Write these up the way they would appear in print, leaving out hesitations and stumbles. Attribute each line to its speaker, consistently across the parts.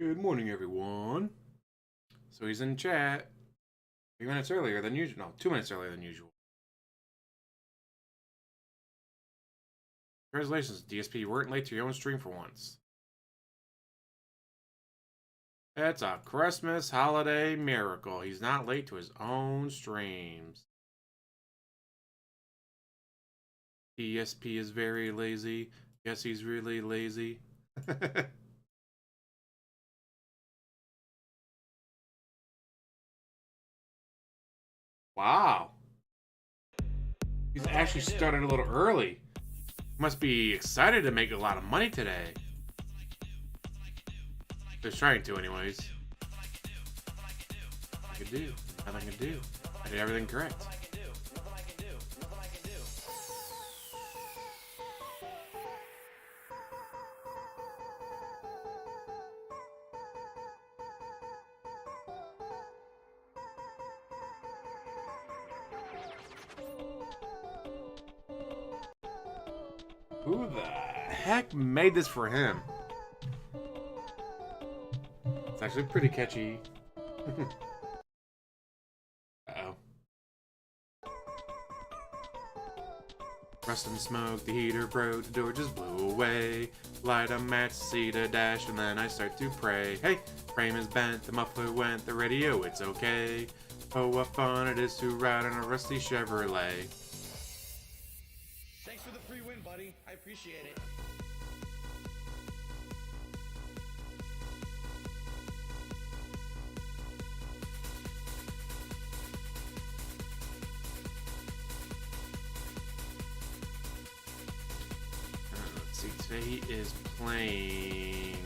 Speaker 1: Good morning, everyone. So he's in chat 3 minutes earlier than usual. No, 2 minutes earlier than usual. Congratulations, DSP. You weren't late to your own stream for once. It's a Christmas holiday miracle. He's not late to his own streams. DSP is very lazy. Yes, he's really lazy. Wow. He's actually started a little early. Must be excited to make a lot of money today. Just trying to, anyways. I can do. Nothing I can do. I did everything correct. Who the heck made this for him? It's actually pretty catchy. Uh-oh. Rust and smoke, the heater broke, the door just blew away. Light a match, see the dash, and then I start to pray. Hey, frame is bent, the muffler went, the radio, it's okay. Oh, what fun it is to ride in a rusty Chevrolet.
Speaker 2: Thanks for the free win, buddy. I appreciate it.
Speaker 1: Let's see, today he is playing...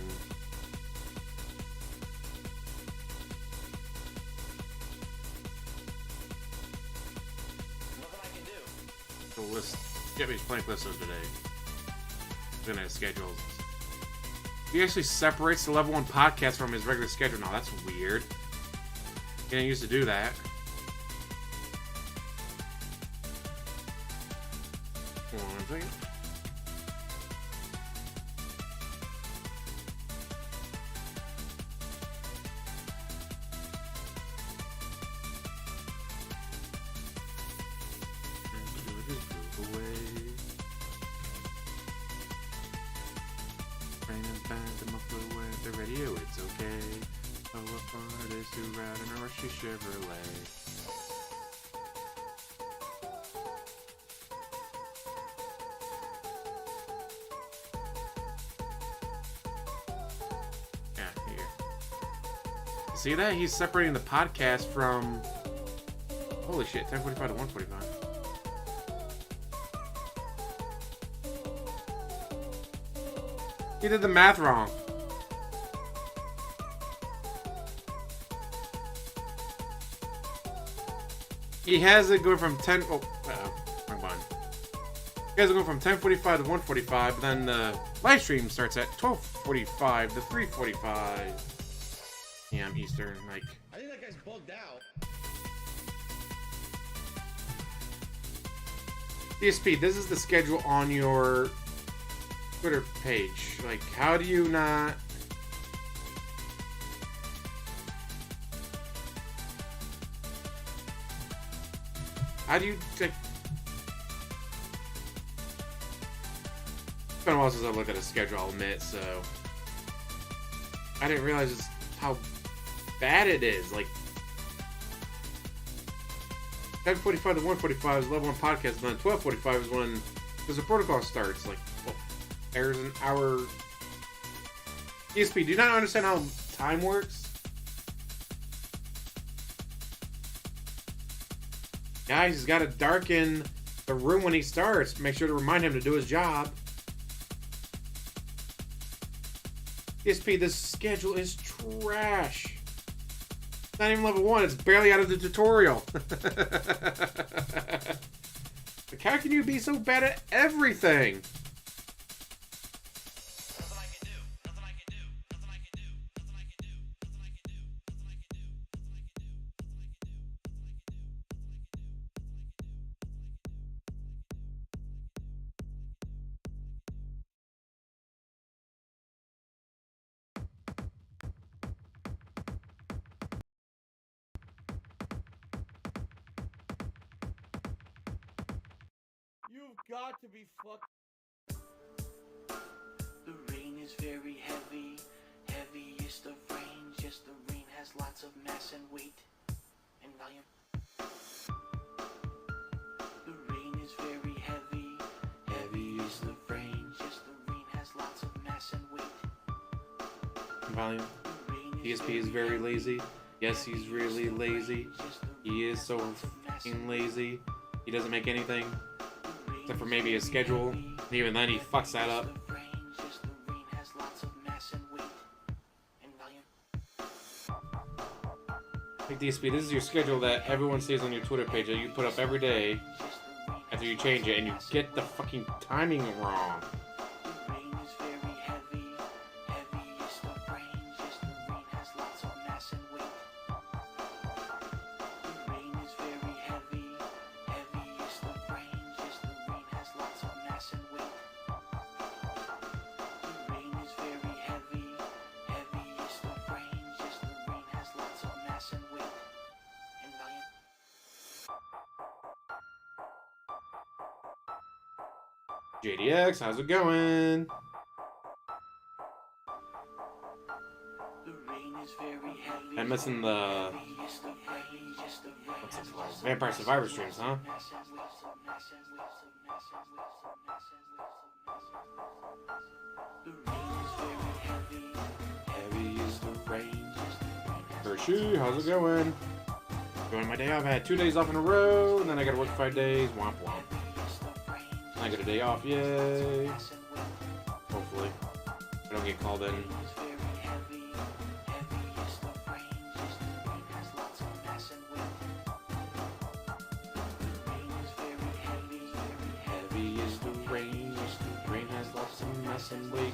Speaker 2: Nothing I can do.
Speaker 1: the list. Yeah, he's playing Callisto today. Then his schedule. He actually separates the level 1 podcast from his regular schedule. Now that's weird. He didn't used to do that. Hold on 1 second. The radio, it's okay. Oh, what fun it is to ride in a rusty Chevrolet. Yeah, here. See that? He's separating the podcast from... Holy shit, 10:45 to 1:45. He did the math wrong. He has it going from 10... Oh, wrong button. He has it going from 10:45 to 1:45, then the live stream starts at 12:45 to 3:45 p.m. Eastern. Like,
Speaker 2: I think that guy's bugged out.
Speaker 1: DSP, this is the schedule on your Twitter page. Like, how do you not... How do you... Like... It's been a while since I looked at a schedule, I'll admit, so... I didn't realize just how bad it is. Like... 10:45 to 1:45 is level 1 podcast, and then 12:45 is when the protocol starts. Like, well, there's an hour... DSP, do you not understand how time works? Guys, he's got to darken the room when he starts. Make sure to remind him to do his job. DSP, this schedule is trash. It's not even level 1. It's barely out of the tutorial. Like, how can you be so bad at everything?
Speaker 2: You've got to be fucking.
Speaker 3: The rain is very heavy. Heavy is the rain. Yes, the rain has lots of mass and weight and volume. The rain is very heavy. Heavy is the rain. Yes, the rain has lots of mass and weight.
Speaker 1: Volume. DSP is very lazy. Yes, he's really lazy. He is so fucking lazy. He doesn't make anything except for maybe his schedule. And even then, he fucks that up. Like DSP, this is your schedule that everyone sees on your Twitter page that you put up every day after you change it, and you get the fucking timing wrong. JDX, how's it going? I'm missing the what's it called? Vampire Survivor streams, huh? Heavy is the rain. Hershey, how's it going? Doing my day off. I had 2 days off in a row, and then I gotta work 5 days. Womp womp. I get a day off, yay! Hopefully, I don't get called in. Heavy is the rain. The rain has lots of mass and weight.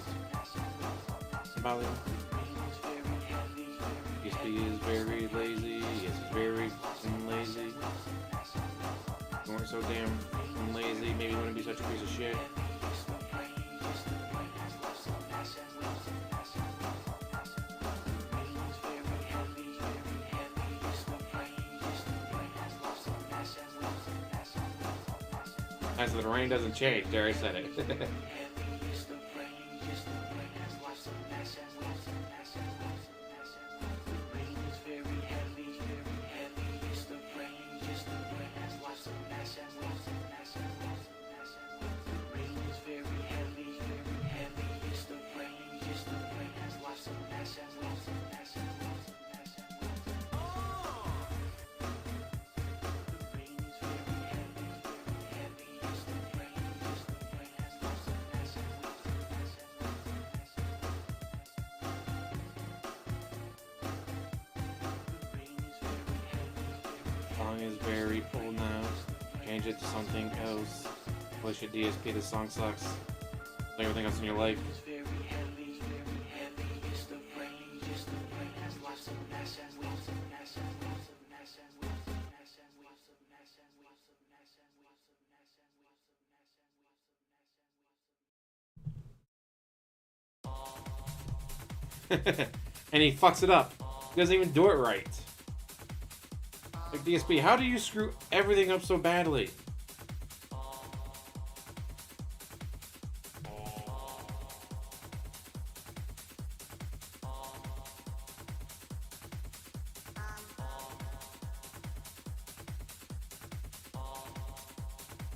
Speaker 1: Volume. DSP is very lazy. Yes, he's very fucking lazy. You weren't so damn lazy, maybe you wouldn't be such a piece of shit. As the rain doesn't change, there I said it. Song is very full now. Change it to something else. Push it DSP, the song sucks. Like everything else in your life. And he fucks it up. He doesn't even do it right. Like DSP, how do you screw everything up so badly?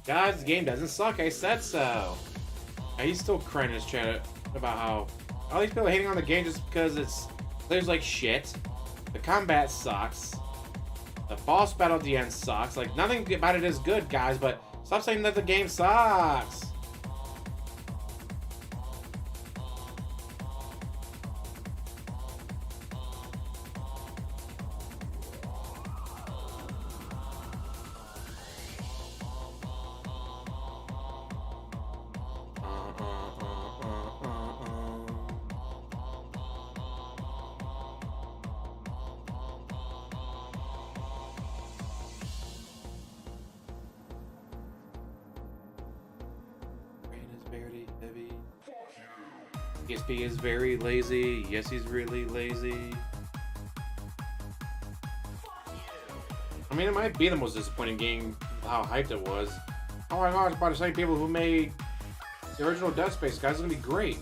Speaker 1: Guys, this game doesn't suck. I said so. He's still crying in his chat about how all these people are hating on the game just because there's like shit. The combat sucks. The boss battle at the end sucks. Like, nothing about it is good, guys, but stop saying that the game sucks. Very heavy. DSP is very lazy. Yes, he's really lazy. I mean, it might be the most disappointing game, how hyped it was.
Speaker 4: Oh my god, it's about the same people who made the original Dead Space, guys. It's gonna be great.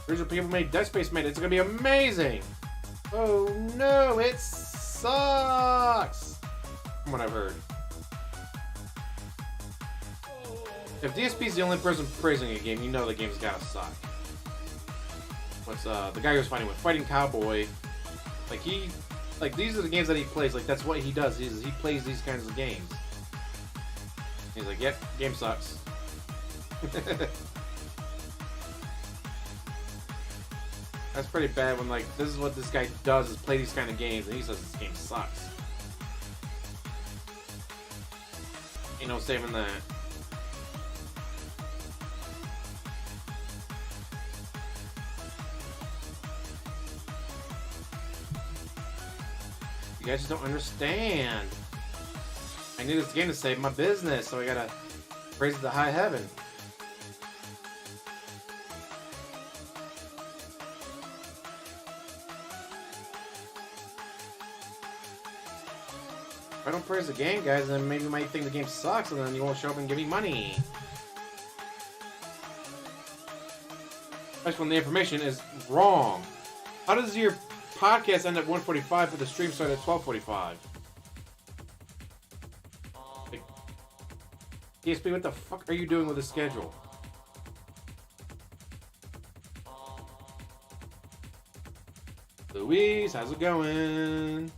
Speaker 4: The original people who made Dead Space made it. It's gonna be amazing. Oh no, it sucks. From what I've heard. If DSP's the only person praising a game, you know the game's gotta suck. What's the guy who was fighting with Fighting Cowboy? Like these are the games that he plays. Like that's what he does. He plays these kinds of games. He's like, yep, game sucks. That's pretty bad when like this is what this guy does is play these kind of games and he says this game sucks. Ain't no saving that. You guys just don't understand. I need this game to save my business, so I gotta praise it to high heaven. If I don't praise the game, guys, then maybe you might think the game sucks, and then you won't show up and give me money. Especially when the information is wrong. How does your podcast end at 1:45 but the stream started at 12:45? Like, DSP, what the fuck are you doing with the schedule? Louise, how's it going?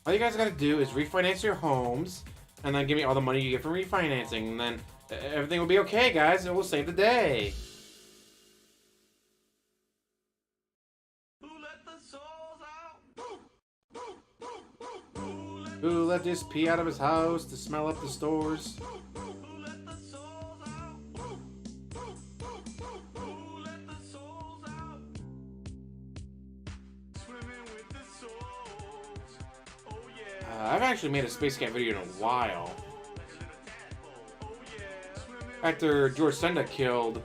Speaker 4: All you guys gotta do is refinance your homes and then give me all the money you get from refinancing, and then everything will be okay, guys, and we'll save the day. Who let this pee out of his house to smell up the stores? I've actually made a Space Cat video in a while. After George Senda killed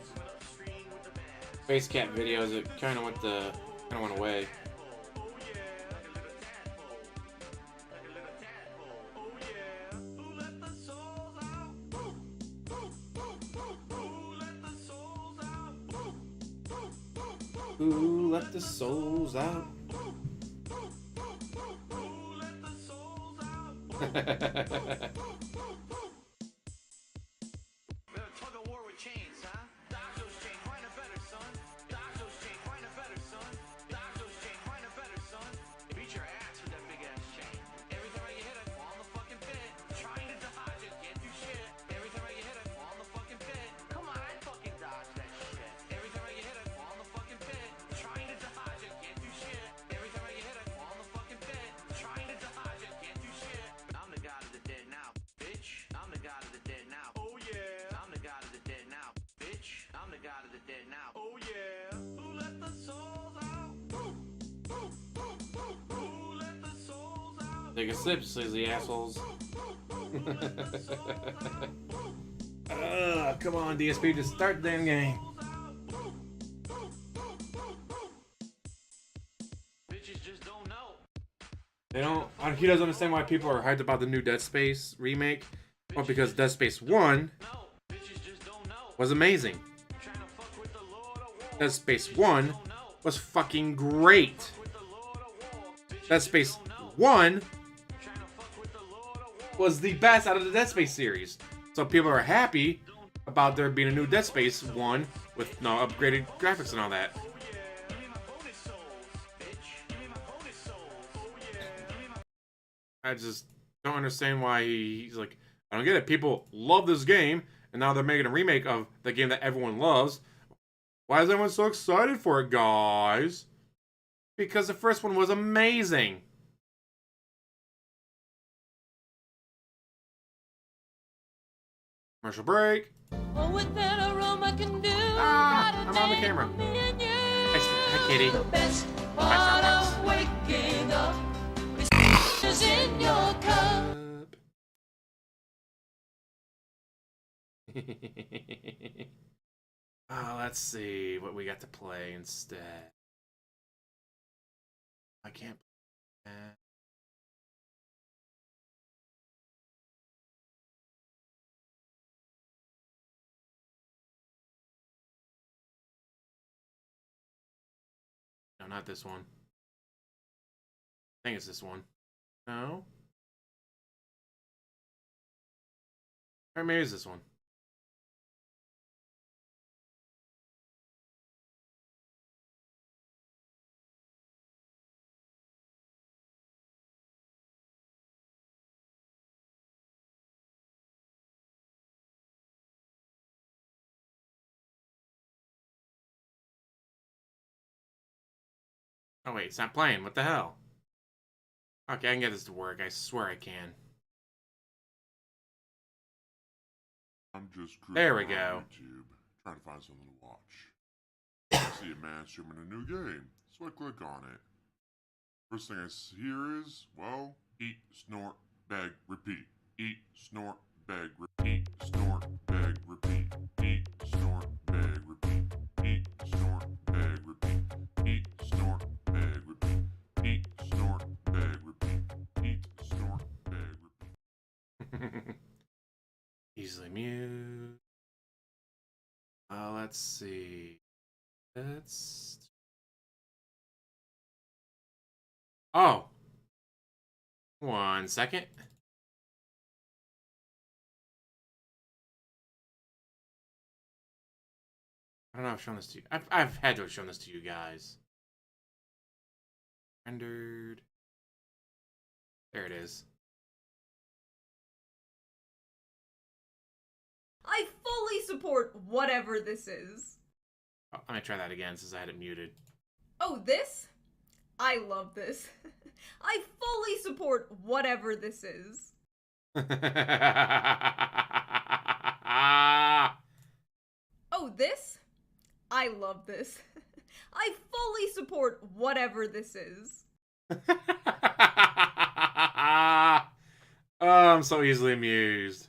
Speaker 4: Space Cat videos, it kind of went away. Who let the souls out? Take a sip, sleazy assholes. Come on, DSP, just start the damn game. They don't. He doesn't understand why people are hyped about the new Dead Space remake. Well, because Dead Space 1 was amazing. Dead Space 1 was fucking great. Dead Space 1 was the best out of the Dead Space series. So people are happy about there being a new Dead Space 1 with no upgraded graphics and all that. I just don't understand why he's like, I don't get it. People love this game, and now they're making a remake of the game that everyone loves. Why is everyone so excited for it, guys? Because the first one was amazing. Commercial break.
Speaker 5: Oh, with that aroma can do
Speaker 4: I'm on the camera. Hi, Kitty.
Speaker 5: The best part of waking up is in your cup.
Speaker 4: Let's see what we got to play instead. I can't play that.
Speaker 1: not this one. I think it's this one. No? Or maybe it's this one. Oh wait, it's not playing. What the hell? Okay, I can get this to work. I swear I can.
Speaker 6: I'm just cruising
Speaker 1: There we
Speaker 6: around
Speaker 1: go.
Speaker 6: YouTube, trying to find something to watch. I see a man streaming a new game, so I click on it. First thing I hear is, well, eat, snort, beg, repeat. Eat, snort, beg, repeat. Snort, beg, repeat. Eat, snort, beg, repeat. Eat, snort, beg, repeat. Eat, snort, beg, repeat. Eat, snort, beg, repeat. Eat, snort, beg, repeat.
Speaker 1: Easily mute. Let's see. Let's. Oh. 1 second. I don't know if I've shown this to you. I've had to have shown this to you guys. Rendered. There it is.
Speaker 7: I fully support whatever this is.
Speaker 1: Oh, I'm gonna try that again since I had it muted.
Speaker 7: Oh, this? I love this. I fully support whatever this is. Oh, this? I love this. I fully support whatever this is.
Speaker 1: Oh, I'm so easily amused.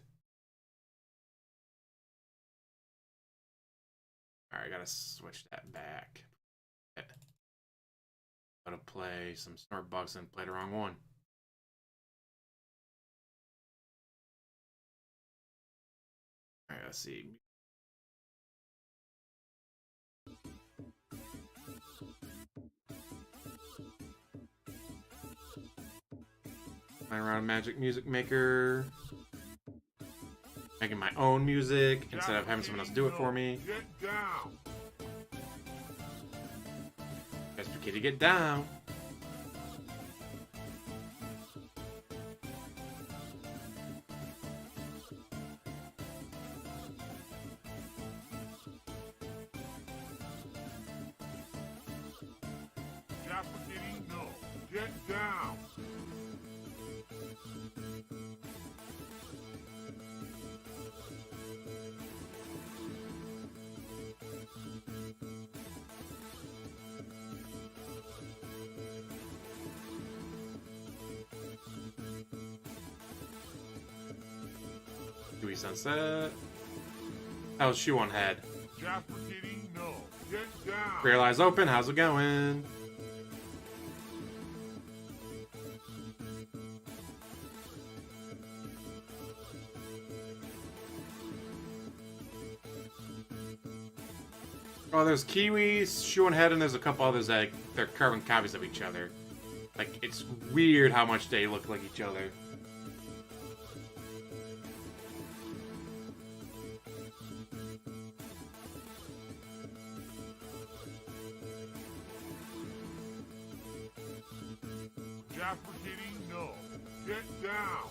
Speaker 1: Alright, I gotta switch that back. Gotta play some Snort Bucks and play the wrong one. Alright, let's see. Playing around Magic Music Maker. Making my own music instead of having someone else do it for me.
Speaker 6: Get down.
Speaker 1: Guess for Kitty, get down.
Speaker 6: Jafferty, no. Get down.
Speaker 1: Dewey Sunset. How's Shoe on Head?
Speaker 6: Jafferty, no. Get down.
Speaker 1: Real Eyes Open, how's it going? Oh, there's Kiwis, Shoe on Head, and there's a couple others that they're carbon copies of each other. Like, it's weird how much they look like each other.
Speaker 6: Jafferty, no. Get down.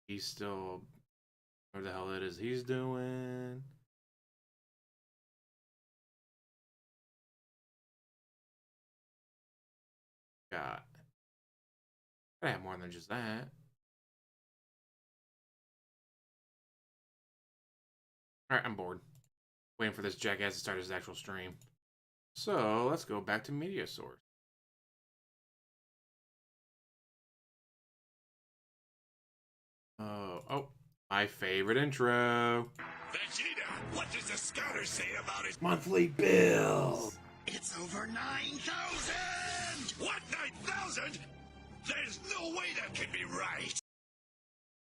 Speaker 1: He's still... Where the hell it is he's doing? God. I have more than just that. Alright, I'm bored. Waiting for this jackass to start his actual stream. So, let's go back to Media Source. Oh, my favorite intro.
Speaker 6: Vegeta,
Speaker 8: What does the scatter say about his
Speaker 4: Monthly bills.
Speaker 8: It's over 9,000! What, 9,000? There's no way that can be right!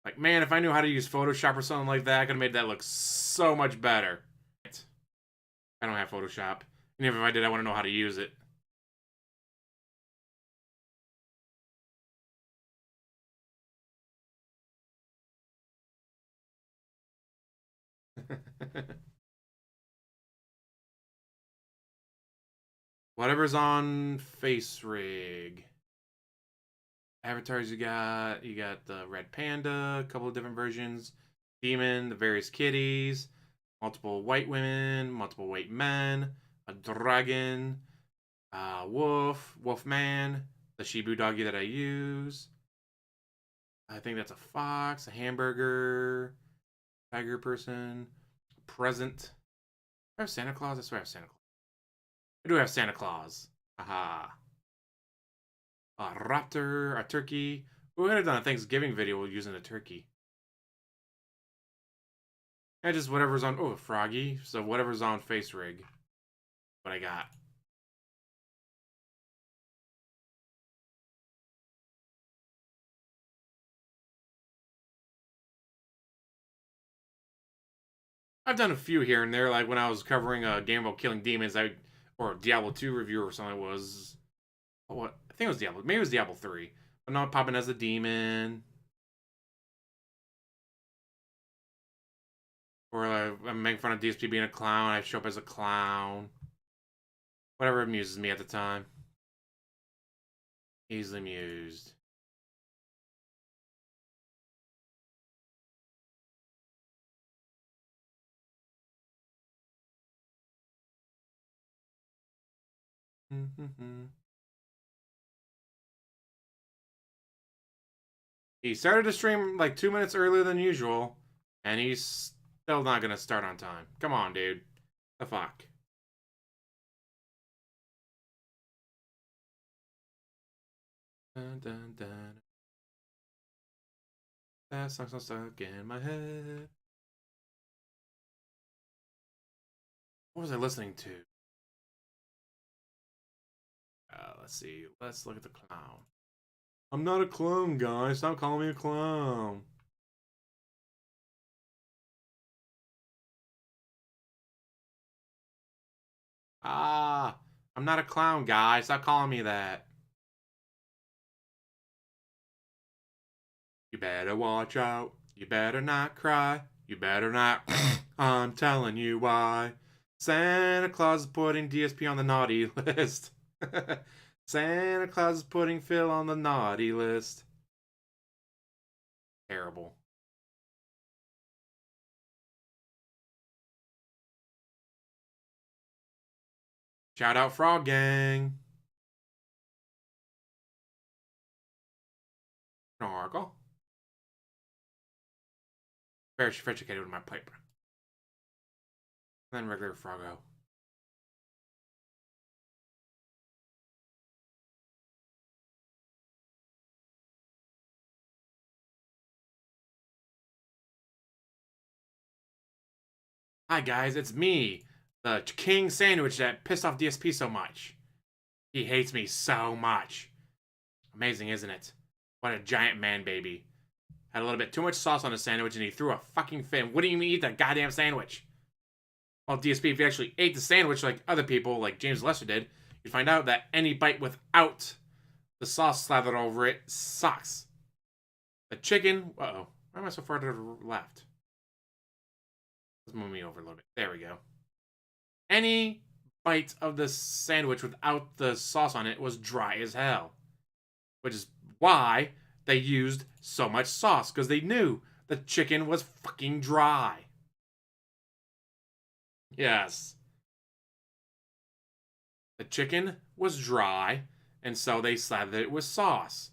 Speaker 4: Like, man, if I knew how to use Photoshop or something like that, I could have made that look so much better. I don't have Photoshop. And even if I did, I want to know how to use it. Whatever's on Face Rig. Avatars you got the Red Panda, a couple of different versions. Demon, the various kitties, multiple white women, multiple white men, a dragon, wolf man, the Shibu doggy that I use. I think that's a fox, a hamburger, tiger person, a present. I have Santa Claus? I swear I have Santa Claus. I do have Santa Claus. Aha. A raptor, a turkey. We would have done a Thanksgiving video using a turkey. And just whatever's on... Oh, a froggy. So whatever's on Face Rig. What I got. I've done a few here and there, like when I was covering a game about killing demons, or a Diablo 2 review or something. It was... What? I think it was Diablo. Maybe it was Diablo 3. But not popping as a demon. Or I'm making fun of DSP being a clown. I show up as a clown. Whatever amuses me at the time. Easily amused. He started to stream like 2 minutes earlier than usual, and he's still not gonna start on time. Come on, dude. The fuck? Dun, dun, dun. That song's so stuck in my head. What was I listening to? Let's see. Let's look at the clown. I'm not a clown, guys. Stop calling me a clown. I'm not a clown, guys. Stop calling me that. You better watch out. You better not cry. You better not. I'm telling you why. Santa Claus is putting DSP on the naughty list. Santa Claus is putting Phil on the naughty list. Terrible. Shout out Frog Gang. Snorkel. Very sophisticated with my pipe. And then regular Froggo. Hi guys, it's me, the King Sandwich that pissed off DSP so much. He hates me so much. Amazing, isn't it? What a giant man baby. Had a little bit too much sauce on the sandwich and he threw a fucking fit. Wouldn't even eat that goddamn sandwich. Well, DSP, if you actually ate the sandwich like other people, like James Lester did, you'd find out that any bite without the sauce slathered over it sucks. The chicken... Uh-oh. Why am I so far to the left? Let's move me over a little bit. There we go. Any bite of the sandwich without the sauce on it was dry as hell. Which is why they used so much sauce, because they knew the chicken was fucking dry. Yes. The chicken was dry, and so they slathered it with sauce.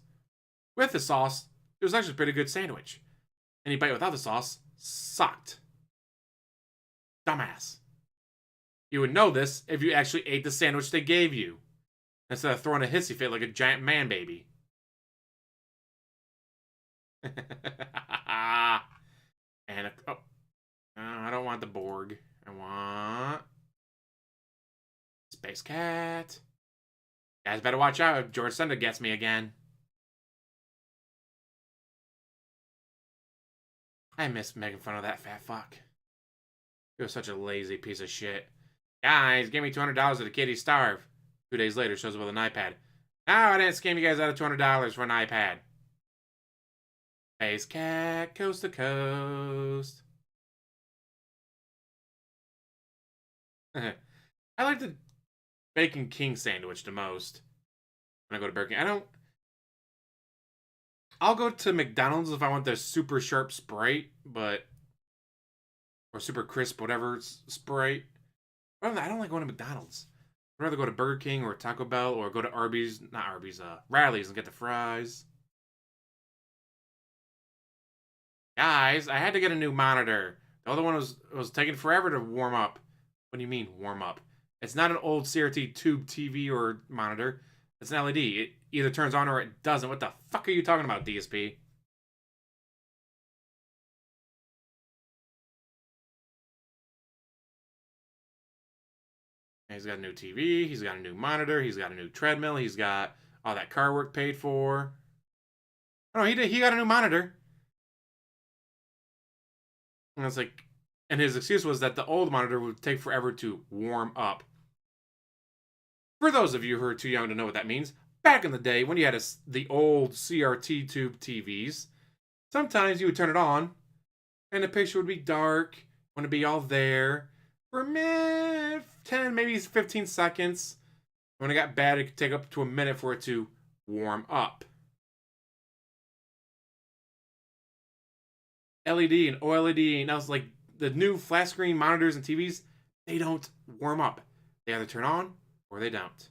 Speaker 4: With the sauce, it was actually a pretty good sandwich. Any bite without the sauce sucked. Dumbass. You would know this if you actually ate the sandwich they gave you, instead of throwing a hissy fit like a giant man baby. And I don't want the Borg. I
Speaker 1: Space Cat. Guys better watch out if George Senda gets me again. I miss making fun of that fat fuck. He was such a lazy piece of shit. Guys, give me $200 so the kitties starve. 2 days later, shows up with an iPad. No, I didn't scam you guys out of $200 for an iPad. Space Cat, coast to coast. I like the Bacon King sandwich the most. When I go to Burger King, I'll go to McDonald's if I want the super sharp Sprite, or super crisp, whatever Sprite. I don't like going to McDonald's. I'd rather go to Burger King or Taco Bell or go to Rally's and get the fries. Guys, I had to get a new monitor. The other one was taking forever to warm up. What do you mean, warm up? It's not an old CRT tube TV or monitor. It's an LED. It either turns on or it doesn't. What the fuck are you talking about, DSP? He's got a new TV. He's got a new monitor. He's got a new treadmill. He's got all that car work paid for. Oh, he got a new monitor. And I was like, and his excuse was that the old monitor would take forever to warm up. For those of you who are too young to know what that means, back in the day when you had the old CRT tube TVs, sometimes you would turn it on, and the picture would be dark, wouldn't be all there, for 10, maybe 15 seconds. When it got bad, it could take up to a minute for it to warm up. LED and OLED, and I was like, the new flat screen monitors and TVs, they don't warm up. They either turn on or they don't.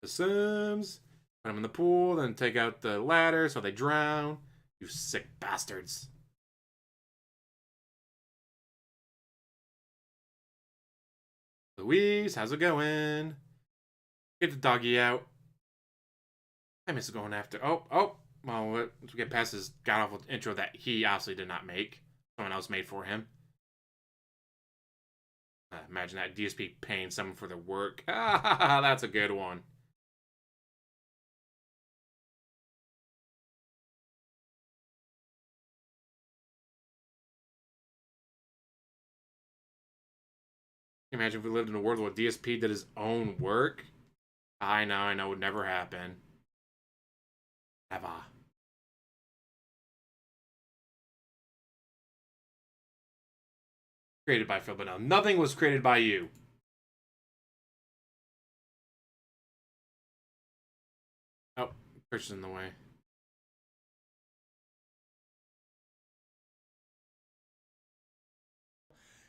Speaker 1: The Sims, put them in the pool, then take out the ladder so they drown. You sick bastards. Louise, how's it going? Get the doggy out. I miss going after. Well, once we get past his god-awful intro that he obviously did not make. Someone else made for him. Imagine that DSP paying someone for their work. That's a good one. Imagine if we lived in a world where DSP did his own work. I know, it would never happen. Never. Created by Phil, but no, nothing was created by you. Oh, Chris's in the way.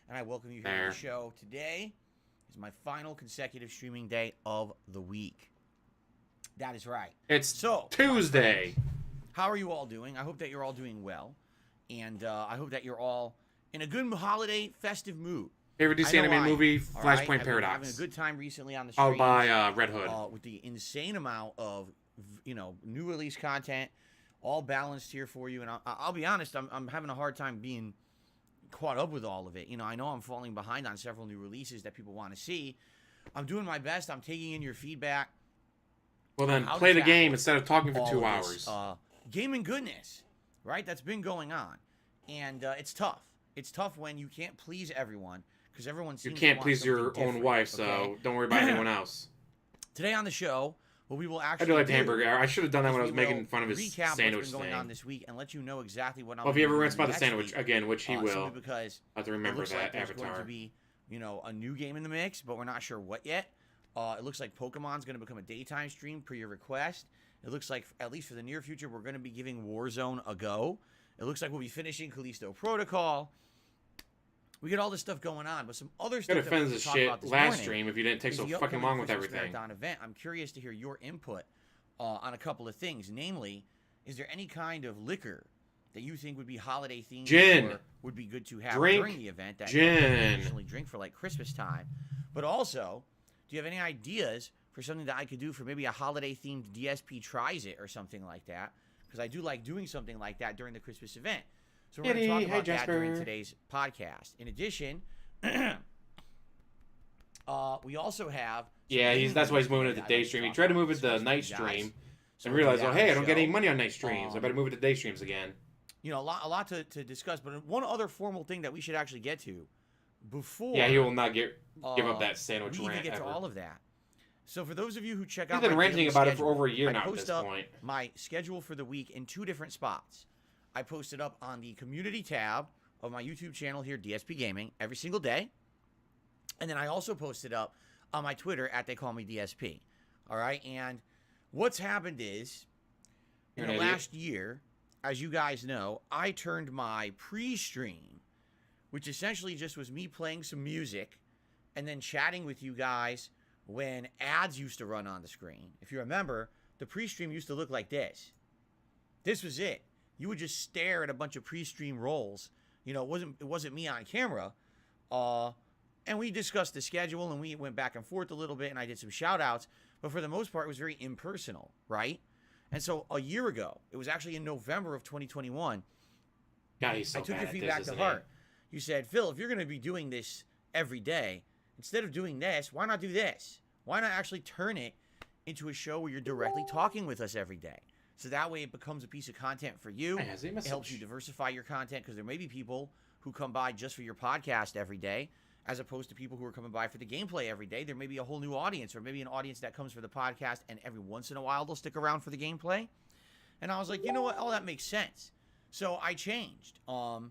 Speaker 9: And I welcome you here to the show. Today is my final consecutive streaming day of the week. That is right.
Speaker 1: It's Tuesday.
Speaker 9: How are you all doing? I hope that you're all doing well. And I hope that you're all in a good holiday festive mood.
Speaker 1: Favorite DC anime movie, Flashpoint Paradox.
Speaker 9: I've been having a good time recently on the streams.
Speaker 1: Followed by Red Hood.
Speaker 9: With the insane amount of, new release content, all balanced here for you. And I'll be honest, I'm having a hard time being caught up with all of it. I know I'm falling behind on several new releases that people want to see. I'm doing my best. I'm taking in your feedback.
Speaker 1: Well, then play the game instead of talking for 2 hours.
Speaker 9: Gaming goodness, right? That's been going on. And it's tough. It's tough when you can't please everyone because everyone seems
Speaker 1: you can't please your own wife, so don't worry about anyone else.
Speaker 9: Today on the show, what we will actually
Speaker 1: I do like the hamburger. I should have done that when I was making fun of his sandwich
Speaker 9: what's been going
Speaker 1: thing.
Speaker 9: on this week and let you know exactly what I'm
Speaker 1: Well, if he ever rants about the sandwich again, which he will,
Speaker 9: because
Speaker 1: I have to remember that
Speaker 9: like there's
Speaker 1: avatar.
Speaker 9: going to be, a new game in the mix, but we're not sure what yet. It looks like Pokemon's going to become a daytime stream per your request. It looks like, at least for the near future, we're going to be giving Warzone a go. It looks like we'll be finishing Callisto Protocol. We get all this stuff going on, but some other stuff that we're talk about this
Speaker 1: last
Speaker 9: morning
Speaker 1: stream if you didn't take so fucking long with everything.
Speaker 9: Marathon event. I'm curious to hear your input on a couple of things. Namely, is there any kind of liquor that you think would be holiday themed or would be good to have during the event that you traditionally drink for like Christmas time? But also, do you have any ideas for something that I could do for maybe a holiday themed DSP Tries It or something like that? Because I do like doing something like that during the Christmas event. So we're going to talk
Speaker 1: Yeti,
Speaker 9: about
Speaker 1: hey,
Speaker 9: that during
Speaker 1: Jasper.
Speaker 9: today's podcast. In addition, we also have...
Speaker 1: Yeah, that's why he's moving it to
Speaker 9: I'd
Speaker 1: day
Speaker 9: like
Speaker 1: stream. He
Speaker 9: talk
Speaker 1: tried to
Speaker 9: about
Speaker 1: move it to
Speaker 9: discuss
Speaker 1: night
Speaker 9: with you guys.
Speaker 1: stream
Speaker 9: So
Speaker 1: and
Speaker 9: we'll do
Speaker 1: realized,
Speaker 9: that
Speaker 1: oh,
Speaker 9: on
Speaker 1: hey,
Speaker 9: the
Speaker 1: I don't get
Speaker 9: show.
Speaker 1: any money on night streams. I better move it to day streams again.
Speaker 9: You know, a lot to discuss, but one other formal thing that we should actually get to before...
Speaker 1: Yeah, he will not give up that sandwich
Speaker 9: we
Speaker 1: rant
Speaker 9: even get
Speaker 1: ever.
Speaker 9: to all of that. So for those of you who check
Speaker 1: He's
Speaker 9: out
Speaker 1: been
Speaker 9: my
Speaker 1: ranting
Speaker 9: daily
Speaker 1: about it for
Speaker 9: schedule,
Speaker 1: over a year
Speaker 9: I
Speaker 1: now at
Speaker 9: post
Speaker 1: this
Speaker 9: up
Speaker 1: point.
Speaker 9: my schedule for the week in 2 different spots. I post it up on the community tab of my YouTube channel here, DSP Gaming, every single day. And then I also post it up on my Twitter at They Call Me DSP. All right, and what's happened is, in the last year, as you guys know, I turned my pre-stream, which essentially just was me playing some music and then chatting with you guys when ads used to run on the screen. If you remember, the pre-stream used to look like this. This was it. You would just stare at a bunch of pre-stream rolls. You know, it wasn't me on camera. And we discussed the schedule and we went back and forth a little bit and I did some shout outs, but for the most part it was very impersonal, right? And so a year ago, it was actually in November of 2021,
Speaker 1: God, he's so
Speaker 9: I took
Speaker 1: bad
Speaker 9: your
Speaker 1: at
Speaker 9: feedback
Speaker 1: this,
Speaker 9: to
Speaker 1: isn't he?
Speaker 9: heart. You said, Phil, if you're going to be doing this every day, instead of doing this, why not do this? Why not actually turn it into a show where you're directly talking with us every day? So that way it becomes a piece of content for you.
Speaker 1: Hey, has he
Speaker 9: It helps you diversify your content because there may be people who come by just for your podcast every day, as opposed to people who are coming by for the gameplay every day. There may be a whole new audience, or maybe an audience that comes for the podcast and every once in a while they'll stick around for the gameplay. And I was like, you know what? Oh, that makes sense. So I changed. For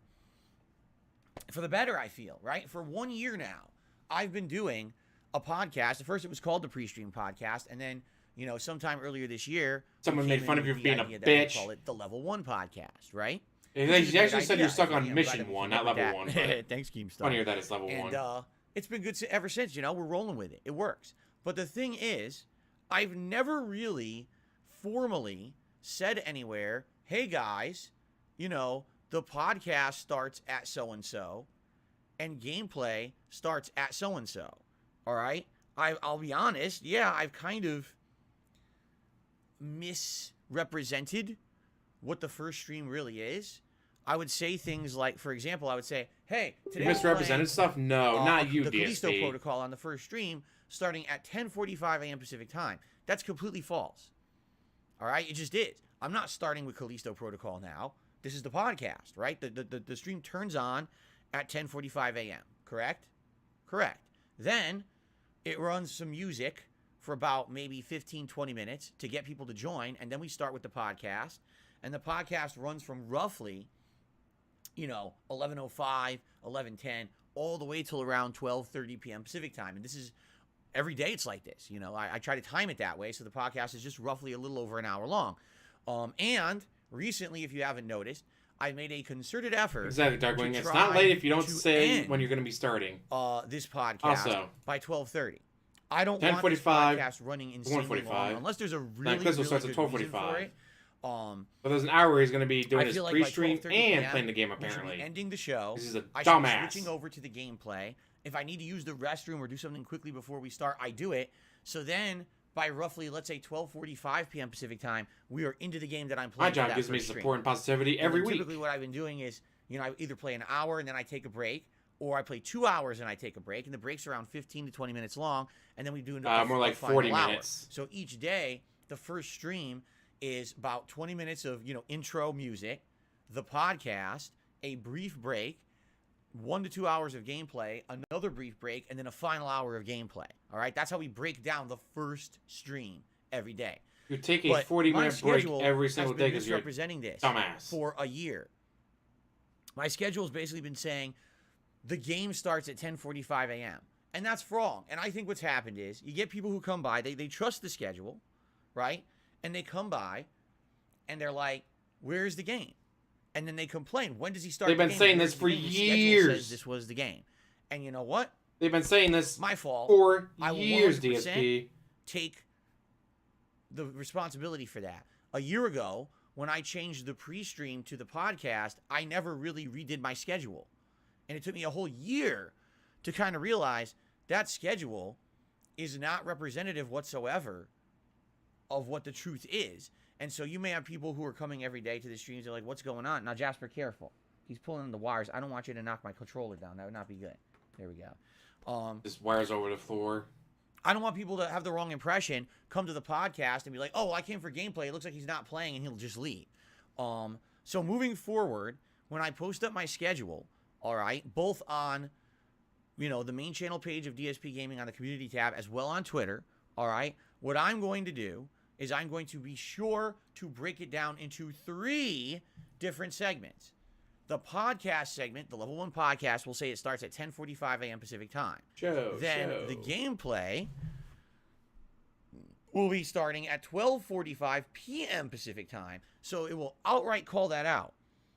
Speaker 9: the better, I feel, right? For 1 year now, I've been doing a podcast. At first, it was called the Pre-Stream Podcast. And then, you know, sometime earlier this year,
Speaker 1: Someone
Speaker 9: we
Speaker 1: made
Speaker 9: came
Speaker 1: fun
Speaker 9: in
Speaker 1: of you
Speaker 9: with
Speaker 1: for
Speaker 9: the
Speaker 1: being a
Speaker 9: idea that we
Speaker 1: bitch.
Speaker 9: call it the Level 1 Podcast, right?
Speaker 1: He
Speaker 9: Which is a
Speaker 1: actually
Speaker 9: great
Speaker 1: said you're
Speaker 9: idea.
Speaker 1: stuck on
Speaker 9: I'm glad
Speaker 1: mission
Speaker 9: that we
Speaker 1: 1,
Speaker 9: came
Speaker 1: not
Speaker 9: up with
Speaker 1: level
Speaker 9: that.
Speaker 1: 1. But
Speaker 9: Thanks, Keemstar.
Speaker 1: funnier that it's level 1.
Speaker 9: And it's been good ever since, you know, we're rolling with it. It works. But the thing is, I've never really formally said anywhere, hey guys, you know, the podcast starts at so-and-so and gameplay starts at so-and-so. All right? I'll be honest, yeah, I've kind of misrepresented what the first stream really is. I would say things like, for example, I would say, hey, today
Speaker 1: You misrepresented stuff? No, not you,
Speaker 9: the Callisto
Speaker 1: DSP.
Speaker 9: protocol on the first stream starting at 10:45 a.m. Pacific time. That's completely false. All right? It just is. I'm not starting with Callisto protocol now. This is the podcast, right? The stream turns on at 10:45 a.m., correct? Correct. Then it runs some music for about maybe 15, 20 minutes to get people to join, and then we start with the podcast. And the podcast runs from roughly, you know, 11:05, 11:10, all the way till around 12:30 p.m. Pacific time. And this is every day it's like this. You know, I try to time it that way, so the podcast is just roughly a little over an hour long. And recently, if you haven't noticed, I made a concerted effort.
Speaker 1: Exactly, Darkwing.
Speaker 9: to
Speaker 1: It's
Speaker 9: try
Speaker 1: not late if you don't
Speaker 9: to
Speaker 1: say
Speaker 9: end,
Speaker 1: when you're going to be starting.
Speaker 9: this podcast
Speaker 1: Also,
Speaker 9: by 12:30. I don't want this
Speaker 1: 10:45,
Speaker 9: podcast running insanely
Speaker 1: 1:45.
Speaker 9: long unless there's a really,
Speaker 1: Crystal
Speaker 9: really
Speaker 1: starts
Speaker 9: good
Speaker 1: at
Speaker 9: reason
Speaker 1: 12:45.
Speaker 9: for it.
Speaker 1: But there's an hour where he's going to be doing
Speaker 9: I
Speaker 1: his
Speaker 9: feel like by
Speaker 1: pre-stream
Speaker 9: 12:30
Speaker 1: and
Speaker 9: PM,
Speaker 1: playing the game,
Speaker 9: we should be
Speaker 1: apparently.
Speaker 9: ending the show.
Speaker 1: This is a
Speaker 9: I should be
Speaker 1: dumbass.
Speaker 9: switching over to the gameplay. If I need to use the restroom or do something quickly before we start, I do it. So then, by roughly, let's say 12:45 p.m. Pacific time, we are into the game that I'm playing.
Speaker 1: My job
Speaker 9: for that
Speaker 1: gives me
Speaker 9: first stream.
Speaker 1: support and positivity every week.
Speaker 9: Typically, what I've been doing is, you know, I either play an hour and then I take a break, or I play 2 hours and I take a break, and the breaks are around 15 to 20 minutes long, and then we do
Speaker 1: more like 40 minutes.
Speaker 9: So each day, the first stream is about 20 minutes of, you know, intro music, the podcast, a brief break, 1 to 2 hours of gameplay, another brief break, and then a final hour of gameplay. All right, that's how we break down the first stream every day.
Speaker 1: You take a
Speaker 9: But
Speaker 1: 40-minute
Speaker 9: my
Speaker 1: break
Speaker 9: schedule
Speaker 1: every single
Speaker 9: has been
Speaker 1: day because you're a
Speaker 9: misrepresenting this
Speaker 1: dumbass.
Speaker 9: for a year. My schedule has basically been saying the game starts at 10:45 a.m. And that's wrong. And I think what's happened is you get people who come by, they trust the schedule, right? And they come by and they're like, where's the game? And then they complain, when does he start
Speaker 1: They've
Speaker 9: the
Speaker 1: been
Speaker 9: game?
Speaker 1: saying
Speaker 9: Where's
Speaker 1: this
Speaker 9: the
Speaker 1: for
Speaker 9: game? The schedule
Speaker 1: years.
Speaker 9: says this was the game. And you know what?
Speaker 1: They've been saying this
Speaker 9: My fault.
Speaker 1: for
Speaker 9: I will
Speaker 1: years,
Speaker 9: 100%
Speaker 1: DSP.
Speaker 9: take the responsibility for that. A year ago, when I changed the pre-stream to the podcast, I never really redid my schedule. And it took me a whole year to kind of realize that schedule is not representative whatsoever of what the truth is. And so you may have people who are coming every day to the streams. They're like, what's going on? Now, Jasper, careful. He's pulling the wires. I don't want you to knock my controller down. That would not be good. There we go.
Speaker 4: This wires over the floor.
Speaker 9: I don't want people to have the wrong impression, come to the podcast and be like, oh, I came for gameplay. It looks like he's not playing, and he'll just leave. So moving forward, when I post up my schedule, all right, both on, the main channel page of DSP Gaming on the community tab, as well on Twitter, all right, what I'm going to do is I'm going to be sure to break it down into 3 different segments. The podcast segment, the Level 1 podcast, will say it starts at 10:45 a.m. Pacific time. Then the gameplay will be starting at 12:45 p.m. Pacific time. So it will outright call that out.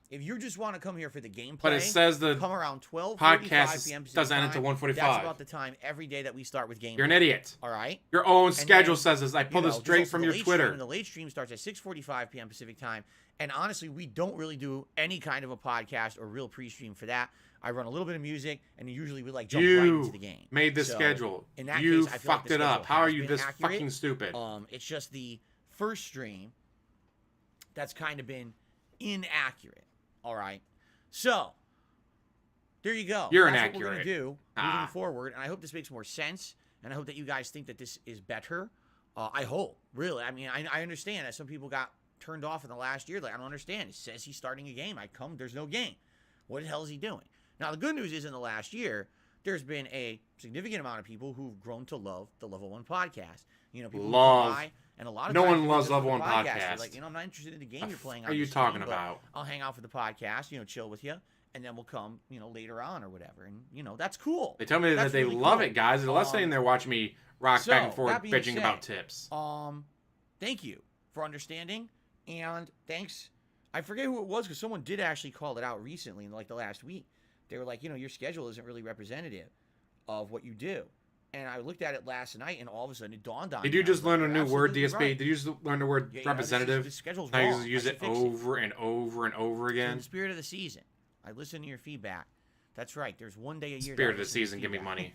Speaker 9: If you just want to come here for the gameplay,
Speaker 4: but it says the
Speaker 9: come around 12:45
Speaker 4: podcast
Speaker 9: p.m. Pacific
Speaker 4: doesn't end
Speaker 9: time.
Speaker 4: until 1:45.
Speaker 9: That's about the time every day that we start with gameplay.
Speaker 4: You're an idiot.
Speaker 9: All right?
Speaker 4: Your own
Speaker 9: And
Speaker 4: schedule
Speaker 9: then,
Speaker 4: says this. I pulled this straight from your Twitter.
Speaker 9: The late stream starts at 6:45 p.m. Pacific time. And honestly, we don't really do any kind of a podcast or real pre-stream for that. I run a little bit of music, and usually we jump right into the game.
Speaker 4: Made the
Speaker 9: So,
Speaker 4: schedule.
Speaker 9: In that
Speaker 4: you
Speaker 9: case, I feel like
Speaker 4: fucked
Speaker 9: the
Speaker 4: it up.
Speaker 9: schedule
Speaker 4: How are
Speaker 9: has
Speaker 4: you
Speaker 9: been
Speaker 4: this
Speaker 9: accurate.
Speaker 4: fucking stupid?
Speaker 9: It's just the first stream that's kind of been inaccurate. All right. So there you go.
Speaker 4: You're
Speaker 9: That's what we're
Speaker 4: inaccurate.
Speaker 9: gonna do moving forward, and I hope this makes more sense, and I hope that you guys think that this is better. I hope, really. I mean, I understand that some people got turned off in the last year. Like, I don't understand. It says he's starting a game. There's no game. What the hell is he doing? Now, the good news is in the last year, there's been a significant amount of people who've grown to love the Level 1 podcast. People who come by, and a lot of
Speaker 4: No
Speaker 9: times
Speaker 4: one loves
Speaker 9: people
Speaker 4: Level
Speaker 9: listen
Speaker 4: 1
Speaker 9: to the They're
Speaker 4: podcast.
Speaker 9: like, I'm not interested in the game you're playing.
Speaker 4: Are you talking about?
Speaker 9: I'll hang out for the podcast, chill with you, and then we'll come, later on or whatever. And, that's cool.
Speaker 4: They tell me that
Speaker 9: That's
Speaker 4: they
Speaker 9: really
Speaker 4: love
Speaker 9: cool.
Speaker 4: it, guys. They're sitting there watching me rock back and forth,
Speaker 9: that being
Speaker 4: bitching
Speaker 9: said,
Speaker 4: about tips.
Speaker 9: Thank you for understanding, and thanks. I forget who it was because someone did actually call it out recently in the last week. They were like, your schedule isn't really representative of what you do. And I looked at it last night, and all of a sudden it dawned on me.
Speaker 4: Did you just learn a
Speaker 9: You're
Speaker 4: new word,
Speaker 9: absolutely
Speaker 4: DSP?
Speaker 9: right.
Speaker 4: Did you just learn the word representative?
Speaker 9: This schedule's
Speaker 4: Now
Speaker 9: wrong.
Speaker 4: you use
Speaker 9: I
Speaker 4: it
Speaker 9: should fix
Speaker 4: over and over and over
Speaker 9: In
Speaker 4: again.
Speaker 9: the spirit of the season, I listened to your feedback. That's right. There's one day a year.
Speaker 4: Spirit of the season, give me money.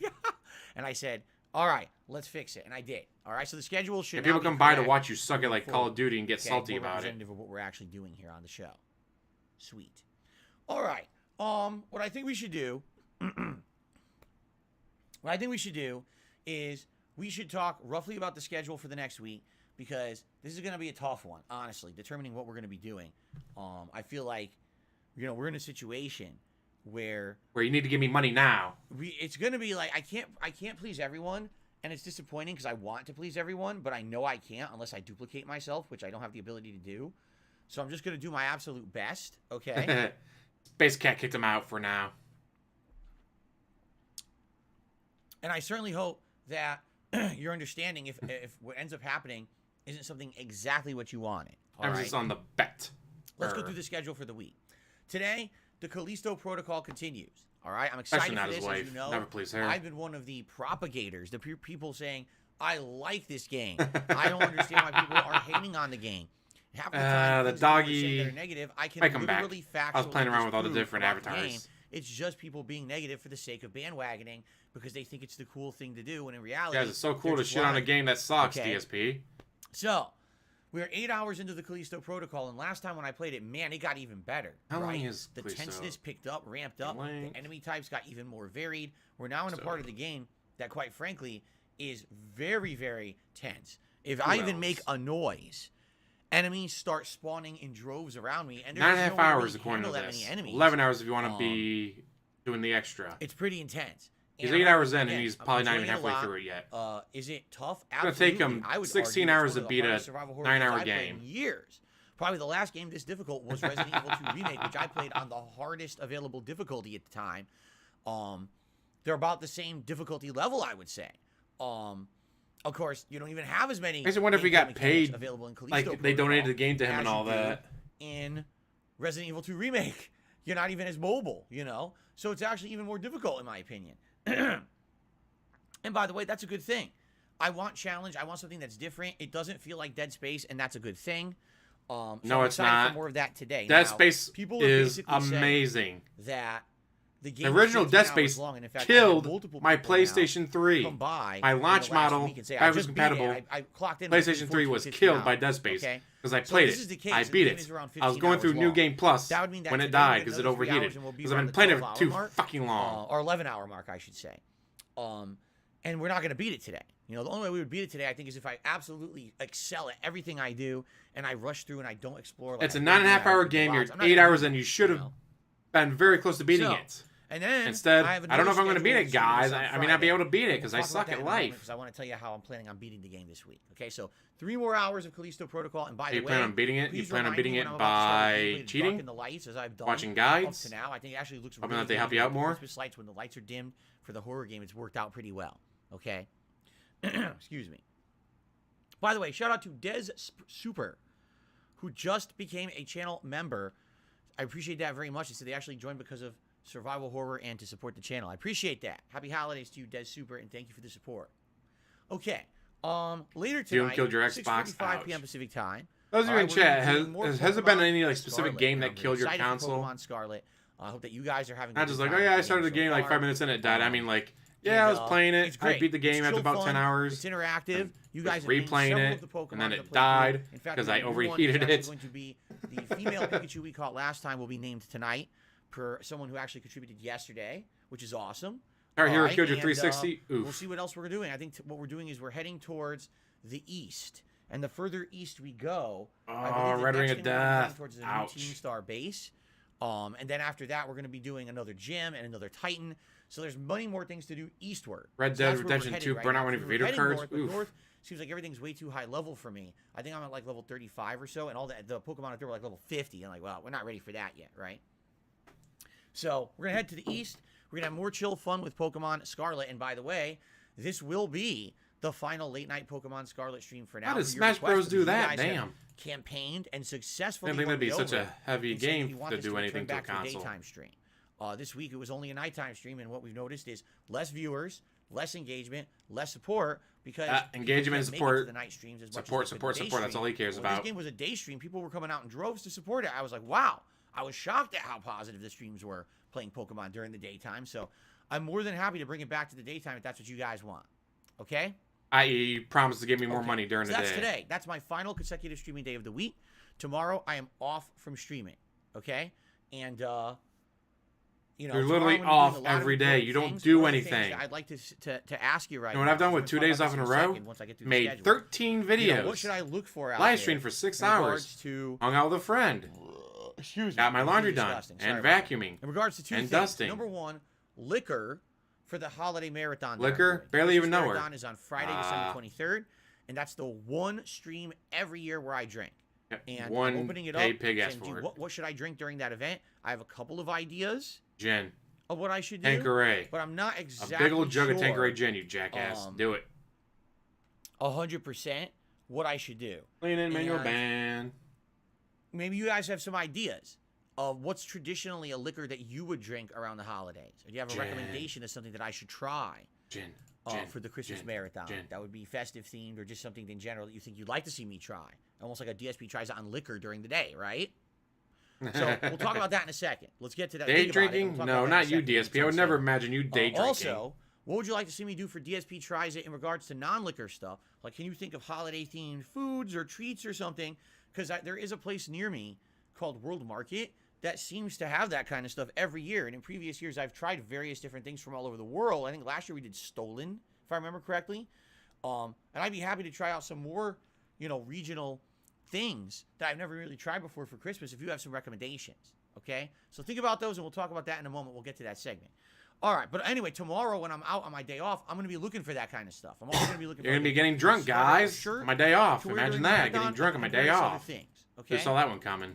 Speaker 9: And I said, all right, let's fix it. And I did. All right, so the schedule should
Speaker 4: If people
Speaker 9: now be
Speaker 4: come by to
Speaker 9: correct
Speaker 4: watch you suck it like
Speaker 9: moving
Speaker 4: Call of
Speaker 9: forward.
Speaker 4: Duty and get
Speaker 9: Okay,
Speaker 4: salty
Speaker 9: more
Speaker 4: about it.
Speaker 9: representative of what we're actually doing here on the show. Sweet. All right. What I think we should do is we should talk roughly about the schedule for the next week, because this is going to be a tough one, honestly, determining what we're going to be doing. I feel like, we're in a situation where
Speaker 4: you need to give me money now.
Speaker 9: It's going to be like, I can't please everyone, and it's disappointing because I want to please everyone, but I know I can't unless I duplicate myself, which I don't have the ability to do. So I'm just going to do my absolute best, okay?
Speaker 4: Space Cat kicked him out for now.
Speaker 9: And I certainly hope that you're understanding if what ends up happening isn't something exactly what you wanted. All
Speaker 4: Emphasis
Speaker 9: right?
Speaker 4: on the bet.
Speaker 9: Let's go through the schedule for the week. Today, the Callisto Protocol continues. All right, I'm excited
Speaker 4: Especially not
Speaker 9: for
Speaker 4: his
Speaker 9: this.
Speaker 4: wife.
Speaker 9: As you know,
Speaker 4: Never please her.
Speaker 9: I've been one of the propagators, the people saying, I like this game. I don't understand why people are hating on the game. Half the time,
Speaker 4: the
Speaker 9: things that people are saying
Speaker 4: doggy-
Speaker 9: that are negative, I can
Speaker 4: I come back.
Speaker 9: literally factually
Speaker 4: I was playing around with all the
Speaker 9: disprove
Speaker 4: different
Speaker 9: about the
Speaker 4: avatars.
Speaker 9: game. It's just people being negative for the sake of bandwagoning because they think it's the cool thing to do, when in reality,
Speaker 4: Guys, it's so cool
Speaker 9: they're
Speaker 4: to
Speaker 9: just
Speaker 4: shit on a
Speaker 9: lying.
Speaker 4: game that sucks,
Speaker 9: Okay.
Speaker 4: DSP.
Speaker 9: So, we're 8 hours into the Callisto Protocol, and last time when I played it, man, it got even better.
Speaker 4: How long
Speaker 9: right?
Speaker 4: is
Speaker 9: the
Speaker 4: Callisto?
Speaker 9: tenseness picked up, ramped up.
Speaker 4: Length.
Speaker 9: The enemy types got even more varied. We're now in a
Speaker 4: So-
Speaker 9: part of the game that, quite frankly, is very, very tense. If I even
Speaker 4: else?
Speaker 9: make a noise, enemies start spawning in droves around me, and
Speaker 4: 9.5
Speaker 9: there's no way to
Speaker 4: hours
Speaker 9: really
Speaker 4: according to
Speaker 9: handle that
Speaker 4: this.
Speaker 9: many enemies.
Speaker 4: 11 hours if you want to be doing the extra.
Speaker 9: It's pretty intense.
Speaker 4: He's
Speaker 9: And
Speaker 4: 8 hours in,
Speaker 9: again,
Speaker 4: and he's
Speaker 9: I'm
Speaker 4: probably not
Speaker 9: enjoying
Speaker 4: even
Speaker 9: it a
Speaker 4: halfway
Speaker 9: lot.
Speaker 4: through it yet.
Speaker 9: Is it tough?
Speaker 4: It's gonna take
Speaker 9: Absolutely.
Speaker 4: him
Speaker 9: I would
Speaker 4: 16
Speaker 9: argue
Speaker 4: hours
Speaker 9: it's
Speaker 4: to
Speaker 9: one of
Speaker 4: beat
Speaker 9: the
Speaker 4: a
Speaker 9: hardest survival horror
Speaker 4: 9-hour
Speaker 9: games I've played
Speaker 4: game.
Speaker 9: in years. Probably the last game this difficult was Resident Evil 2 Remake, which I played on the hardest available difficulty at the time. They're about the same difficulty level, I would say. Of course, you don't even have as many.
Speaker 4: I just wonder if he
Speaker 9: gameplay
Speaker 4: got
Speaker 9: mechanics
Speaker 4: paid,
Speaker 9: available in Callisto
Speaker 4: like they
Speaker 9: Protocol
Speaker 4: donated the game to him
Speaker 9: as
Speaker 4: and all
Speaker 9: you do
Speaker 4: that.
Speaker 9: in Resident Evil 2 Remake. You're not even as mobile, So it's actually even more difficult, in my opinion. And by the way, that's a good thing. I want challenge. I want something that's different. It doesn't feel like Dead Space, and that's a good thing. So
Speaker 4: No,
Speaker 9: I'm
Speaker 4: it's
Speaker 9: excited
Speaker 4: not.
Speaker 9: for more of that today.
Speaker 4: Dead
Speaker 9: Now,
Speaker 4: Space
Speaker 9: people are
Speaker 4: is
Speaker 9: basically saying
Speaker 4: amazing.
Speaker 9: that the
Speaker 4: The
Speaker 9: game
Speaker 4: original
Speaker 9: should be
Speaker 4: Dead
Speaker 9: 10 hours
Speaker 4: Space
Speaker 9: long, and in fact, I had
Speaker 4: killed
Speaker 9: multiple
Speaker 4: my
Speaker 9: people now
Speaker 4: PlayStation 3.
Speaker 9: come by
Speaker 4: My
Speaker 9: in the
Speaker 4: launch
Speaker 9: last
Speaker 4: model,
Speaker 9: week and say,
Speaker 4: backwards
Speaker 9: I just beat it.
Speaker 4: compatible,
Speaker 9: I clocked in
Speaker 4: PlayStation 3 was
Speaker 9: 14, 15
Speaker 4: killed by
Speaker 9: hours,
Speaker 4: Dead Space.
Speaker 9: okay?
Speaker 1: Because I played
Speaker 9: this is the
Speaker 1: it.
Speaker 9: case.
Speaker 1: I
Speaker 9: The
Speaker 1: beat
Speaker 9: game
Speaker 1: it.
Speaker 9: is around
Speaker 1: I was
Speaker 9: 15
Speaker 1: going through
Speaker 9: hours
Speaker 1: New
Speaker 9: long.
Speaker 1: Game Plus
Speaker 9: That would mean that
Speaker 1: when it
Speaker 9: today we'll
Speaker 1: died
Speaker 9: get
Speaker 1: because it
Speaker 9: another 3
Speaker 1: overheated.
Speaker 9: hours and we'll be
Speaker 1: Because I've
Speaker 9: around
Speaker 1: been
Speaker 9: the
Speaker 1: playing it
Speaker 9: 12-hour
Speaker 1: too
Speaker 9: mark,
Speaker 1: fucking long.
Speaker 9: or 11-hour mark, I should say. And we're not going to beat it today. You know, the only way we would beat it today, I think, is if I absolutely excel at everything I do and I rush through and I don't explore. Like,
Speaker 1: It's a
Speaker 9: I
Speaker 1: 9.5 hour
Speaker 9: with the
Speaker 1: game. You're
Speaker 9: rods. I'm not
Speaker 1: 8
Speaker 9: gonna
Speaker 1: hours
Speaker 9: do
Speaker 1: in.
Speaker 9: it,
Speaker 1: You should have
Speaker 9: know?
Speaker 1: been very close to beating
Speaker 9: So,
Speaker 1: it.
Speaker 9: And then
Speaker 1: Instead,
Speaker 9: I
Speaker 1: I don't know if I'm going to beat it, guys. I may not be able to beat it because I suck at life.
Speaker 9: Because I want to tell you how I'm planning on beating the game this week. Okay, so 3 more hours of Callisto Protocol, and by the way,
Speaker 1: you plan on beating it? You
Speaker 9: please
Speaker 1: plan on
Speaker 9: remind
Speaker 1: beating
Speaker 9: me
Speaker 1: it
Speaker 9: when I'm about to start the
Speaker 1: by
Speaker 9: gameplay to
Speaker 1: cheating?
Speaker 9: darken the lights, as I've done
Speaker 1: Watching
Speaker 9: up
Speaker 1: guides?
Speaker 9: to now. I think it actually looks
Speaker 1: Hoping
Speaker 9: really
Speaker 1: that they
Speaker 9: good
Speaker 1: help you
Speaker 9: with
Speaker 1: out
Speaker 9: the
Speaker 1: more?
Speaker 9: Christmas lights when the lights are dimmed for the horror game. It's worked out pretty well. Okay, excuse me. By the way, shout out to Des Super, who just became a channel member. I appreciate that very much. They said they actually joined because of survival horror and to support the channel. I appreciate that. Happy holidays to you, Des Super, and thank you for the support. Okay. Later tonight,
Speaker 1: killed your Xbox?
Speaker 9: 6:45 p.m.
Speaker 1: Ouch.
Speaker 9: Pacific time.
Speaker 1: Those of you in
Speaker 9: we're
Speaker 1: chat,
Speaker 9: gonna be doing more
Speaker 1: has there been
Speaker 9: Pokemon
Speaker 1: any like specific
Speaker 9: Scarlet,
Speaker 1: game
Speaker 9: and
Speaker 1: that
Speaker 9: I'm
Speaker 1: killed your
Speaker 9: excited for
Speaker 1: console?
Speaker 9: Pokemon Scarlet. I hope that you guys are having.
Speaker 1: Not
Speaker 9: a
Speaker 1: just
Speaker 9: good
Speaker 1: like,
Speaker 9: time
Speaker 1: oh yeah,
Speaker 9: with
Speaker 1: I
Speaker 9: the
Speaker 1: started the game
Speaker 9: so
Speaker 1: like
Speaker 9: far.
Speaker 1: 5 minutes in, it died. I mean, like,
Speaker 9: And,
Speaker 1: yeah, I was playing
Speaker 9: it's
Speaker 1: it.
Speaker 9: great.
Speaker 1: I beat the game
Speaker 9: It's
Speaker 1: after
Speaker 9: chill
Speaker 1: about 10
Speaker 9: fun.
Speaker 1: hours.
Speaker 9: It's interactive. You
Speaker 1: was
Speaker 9: guys have named
Speaker 1: replaying
Speaker 9: several
Speaker 1: it,
Speaker 9: of the Pokemon
Speaker 1: and then
Speaker 9: to
Speaker 1: it
Speaker 9: play
Speaker 1: died
Speaker 9: through. In fact,
Speaker 1: because
Speaker 9: the
Speaker 1: I
Speaker 9: new one
Speaker 1: overheated
Speaker 9: is actually
Speaker 1: it.
Speaker 9: Going to be the female Pikachu we caught last time will be named tonight per someone who actually contributed yesterday, which is awesome.
Speaker 1: Our hero
Speaker 9: All
Speaker 1: killed your
Speaker 9: and,
Speaker 1: 360.
Speaker 9: We'll
Speaker 1: Oof.
Speaker 9: see what else we're doing. I think what we're doing is we're heading towards the east. And the further east we go, I believe the
Speaker 1: Red Ring
Speaker 9: next
Speaker 1: of
Speaker 9: thing we're gonna be heading
Speaker 1: Death.
Speaker 9: towards is a
Speaker 1: Ouch.
Speaker 9: new Team Star base. And then after that, we're going to be doing another gym and another Titan. So there's many more things to do eastward.
Speaker 1: Red
Speaker 9: So
Speaker 1: Dead
Speaker 9: that's where we're
Speaker 1: Redemption
Speaker 9: headed
Speaker 1: 2
Speaker 9: right
Speaker 1: burn
Speaker 9: now.
Speaker 1: out one of
Speaker 9: So
Speaker 1: your
Speaker 9: we're
Speaker 1: Vader
Speaker 9: heading
Speaker 1: cards.
Speaker 9: north, but
Speaker 1: Oof.
Speaker 9: north seems like everything's way too high level for me. I think I'm at like level 35 or so, and all the Pokemon out there were like level 50. And like, well, we're not ready for that yet, right? So we're going to head to the east. We're going to have more chill fun with Pokemon Scarlet. And by the way, this will be the final late night Pokemon Scarlet stream for now.
Speaker 1: How does
Speaker 9: for your
Speaker 1: Smash
Speaker 9: request,
Speaker 1: Bros
Speaker 9: because
Speaker 1: do
Speaker 9: you
Speaker 1: that?
Speaker 9: guys have
Speaker 1: Damn.
Speaker 9: Campaigned and successfully.
Speaker 1: I didn't think that'd be
Speaker 9: won me
Speaker 1: such a
Speaker 9: over
Speaker 1: heavy
Speaker 9: and said that
Speaker 1: game
Speaker 9: you want
Speaker 1: to
Speaker 9: this
Speaker 1: do
Speaker 9: return
Speaker 1: anything to a
Speaker 9: back
Speaker 1: console.
Speaker 9: daytime stream. This week it was only a nighttime stream, and what we've noticed is less viewers, less engagement, less support because people
Speaker 1: engagement
Speaker 9: can't
Speaker 1: and
Speaker 9: make it
Speaker 1: support.
Speaker 9: to the night streams as much
Speaker 1: Support,
Speaker 9: as they could the day
Speaker 1: support. That's
Speaker 9: stream.
Speaker 1: all he cares
Speaker 9: When
Speaker 1: about.
Speaker 9: This game was a day stream. People were coming out in droves to support it. I was like, wow. I was shocked at how positive the streams were playing Pokemon during the daytime. So I'm more than happy to bring it back to the daytime if that's what you guys want. Okay?
Speaker 1: I.e., promise to give me more
Speaker 9: Okay.
Speaker 1: money during
Speaker 9: So
Speaker 1: the
Speaker 9: that's
Speaker 1: day.
Speaker 9: today. That's my final consecutive streaming day of the week. Tomorrow I am off from streaming. Okay? And you know,
Speaker 1: You're
Speaker 9: tomorrow
Speaker 1: literally
Speaker 9: I'm gonna be
Speaker 1: off
Speaker 9: doing a lot of
Speaker 1: every day.
Speaker 9: important
Speaker 1: You don't
Speaker 9: things.
Speaker 1: do
Speaker 9: One of the things
Speaker 1: anything.
Speaker 9: that I'd like to ask you right
Speaker 1: You know what
Speaker 9: now,
Speaker 1: I've done
Speaker 9: we're
Speaker 1: with
Speaker 9: gonna
Speaker 1: 2 days
Speaker 9: talk
Speaker 1: off in a
Speaker 9: about this
Speaker 1: row?
Speaker 9: second once I get through the
Speaker 1: Made
Speaker 9: schedule.
Speaker 1: 13 videos.
Speaker 9: You know, what should I look for out
Speaker 1: Live
Speaker 9: there
Speaker 1: stream for 6
Speaker 9: in regards
Speaker 1: hours.
Speaker 9: to
Speaker 1: Hung out with a friend.
Speaker 9: excuse me,
Speaker 1: Got my
Speaker 9: this is
Speaker 1: laundry done.
Speaker 9: disgusting. Sorry
Speaker 1: And
Speaker 9: about that.
Speaker 1: vacuuming.
Speaker 9: In regards to two
Speaker 1: and
Speaker 9: things.
Speaker 1: dusting.
Speaker 9: Number one, liquor for the holiday marathon. that
Speaker 1: Liquor?
Speaker 9: I'm doing.
Speaker 1: Barely even know her.
Speaker 9: Marathon is on Friday, December 23rd, and that's the one stream every year where I drink. And
Speaker 1: One
Speaker 9: I'm opening it up.
Speaker 1: paid pig ass
Speaker 9: saying,
Speaker 1: for it.
Speaker 9: what should I drink during that event? I have a couple of ideas
Speaker 1: Gin.
Speaker 9: of what I should do.
Speaker 1: Tanqueray.
Speaker 9: But I'm not exactly
Speaker 1: A big old jug of
Speaker 9: sure,
Speaker 1: Tanqueray gin, you jackass. Do it.
Speaker 9: 100% what I should do.
Speaker 1: Clean in manual
Speaker 9: And
Speaker 1: ban.
Speaker 9: maybe you guys have some ideas of what's traditionally a liquor that you would drink around the holidays. Or do you have a
Speaker 1: Gin.
Speaker 9: recommendation of something that I should try
Speaker 1: Gin.
Speaker 9: for the Christmas
Speaker 1: gin,
Speaker 9: marathon?
Speaker 1: gin.
Speaker 9: That would be festive themed or just something in general that you think you'd like to see me try. Almost like a DSP tries it on liquor during the day, right? So we'll talk about that in a second. Let's get to that.
Speaker 1: Day
Speaker 9: Think about it, and
Speaker 1: drinking?
Speaker 9: we'll talk
Speaker 1: No,
Speaker 9: about that in
Speaker 1: not
Speaker 9: a
Speaker 1: you,
Speaker 9: second.
Speaker 1: DSP. I would
Speaker 9: It's
Speaker 1: never
Speaker 9: unsaid.
Speaker 1: imagine you day drinking.
Speaker 9: Also, what would you like to see me do for DSP Tries It in regards to non-liquor stuff? Like, can you think of holiday-themed foods or treats or something? Because there is a place near me called World Market that seems to have that kind of stuff every year. And in previous years, I've tried various different things from all over the world. I think last year we did Stolen, if I remember correctly. And I'd be happy to try out some more, regional things that I've never really tried before for Christmas if you have some recommendations. Okay? So think about those, and we'll talk about that in a moment. We'll get to that segment. All right, but anyway, tomorrow when I'm out on my day off, I'm going to be looking for that kind of stuff. I'm also going to be looking
Speaker 1: You're
Speaker 9: for
Speaker 1: going to be getting drunk, guys. On my day off.
Speaker 9: to wear
Speaker 1: Imagine
Speaker 9: during the
Speaker 1: that.
Speaker 9: marathon,
Speaker 1: Getting drunk on my
Speaker 9: and
Speaker 1: day
Speaker 9: various other
Speaker 1: off.
Speaker 9: things. Okay?
Speaker 1: Just saw that one coming.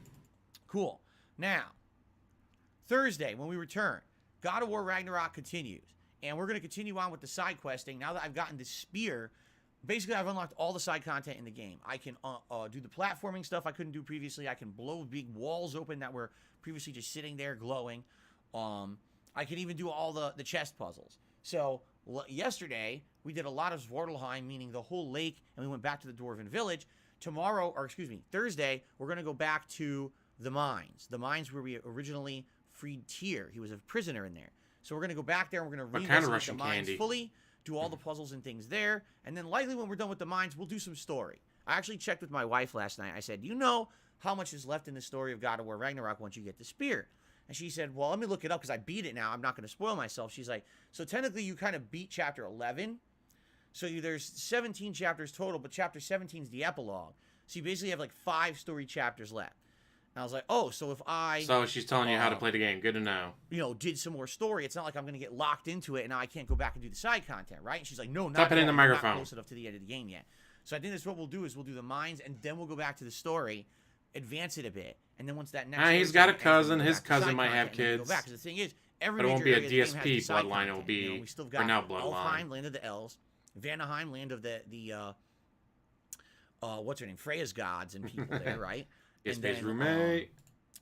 Speaker 9: Cool. Now, Thursday, when we return, God of War Ragnarok continues. And we're going to continue on with the side questing. Now that I've gotten the spear, basically I've unlocked all the side content in the game. I can do the platforming stuff I couldn't do previously. I can blow big walls open that were previously just sitting there glowing. I can even do all the chest puzzles. So yesterday, we did a lot of Svartalheim, meaning the whole lake, and we went back to the Dwarven Village. Thursday, we're going to go back to the mines. The mines where we originally freed Tyr. He was a prisoner in there. So we're going to go back there, and we're going to
Speaker 1: What kind of
Speaker 9: reinvestigate
Speaker 1: Russian
Speaker 9: the mines
Speaker 1: candy?
Speaker 9: fully, do all the puzzles and things there, and then likely when we're done with the mines, we'll do some story. I actually checked with my wife last night. I said, you know how much is left in the story of God of War Ragnarok once you get the spear? And she said, well, let me look it up because I beat it now. I'm not going to spoil myself. She's like, so technically you kind of beat chapter 11. So there's 17 chapters total, but chapter 17 is the epilogue. So you basically have like 5 story chapters left. And I was like, oh, so if I...
Speaker 4: So she's telling you how to play the game. Good to know.
Speaker 9: You know, did some more story. It's not like I'm going to get locked into it and now I can't go back and do the side content, right? And she's like, no, not
Speaker 4: Stop hitting the microphone.
Speaker 9: Not close enough to the end of the game yet. So I think that's what we'll do is we'll do the mines and then we'll go back to the story, advance it a bit. And then once that next...
Speaker 4: he's got a cousin. His cousin might have kids.
Speaker 9: Go back. Because the thing is, every
Speaker 4: but it won't be a
Speaker 9: DSP
Speaker 4: bloodline. It will be,
Speaker 9: we still got
Speaker 4: for now, bloodline.
Speaker 9: Alfheim, land of the elves. Vanaheim, land of the what's her name? Freya's gods and people there, right?
Speaker 4: DSP's roommate,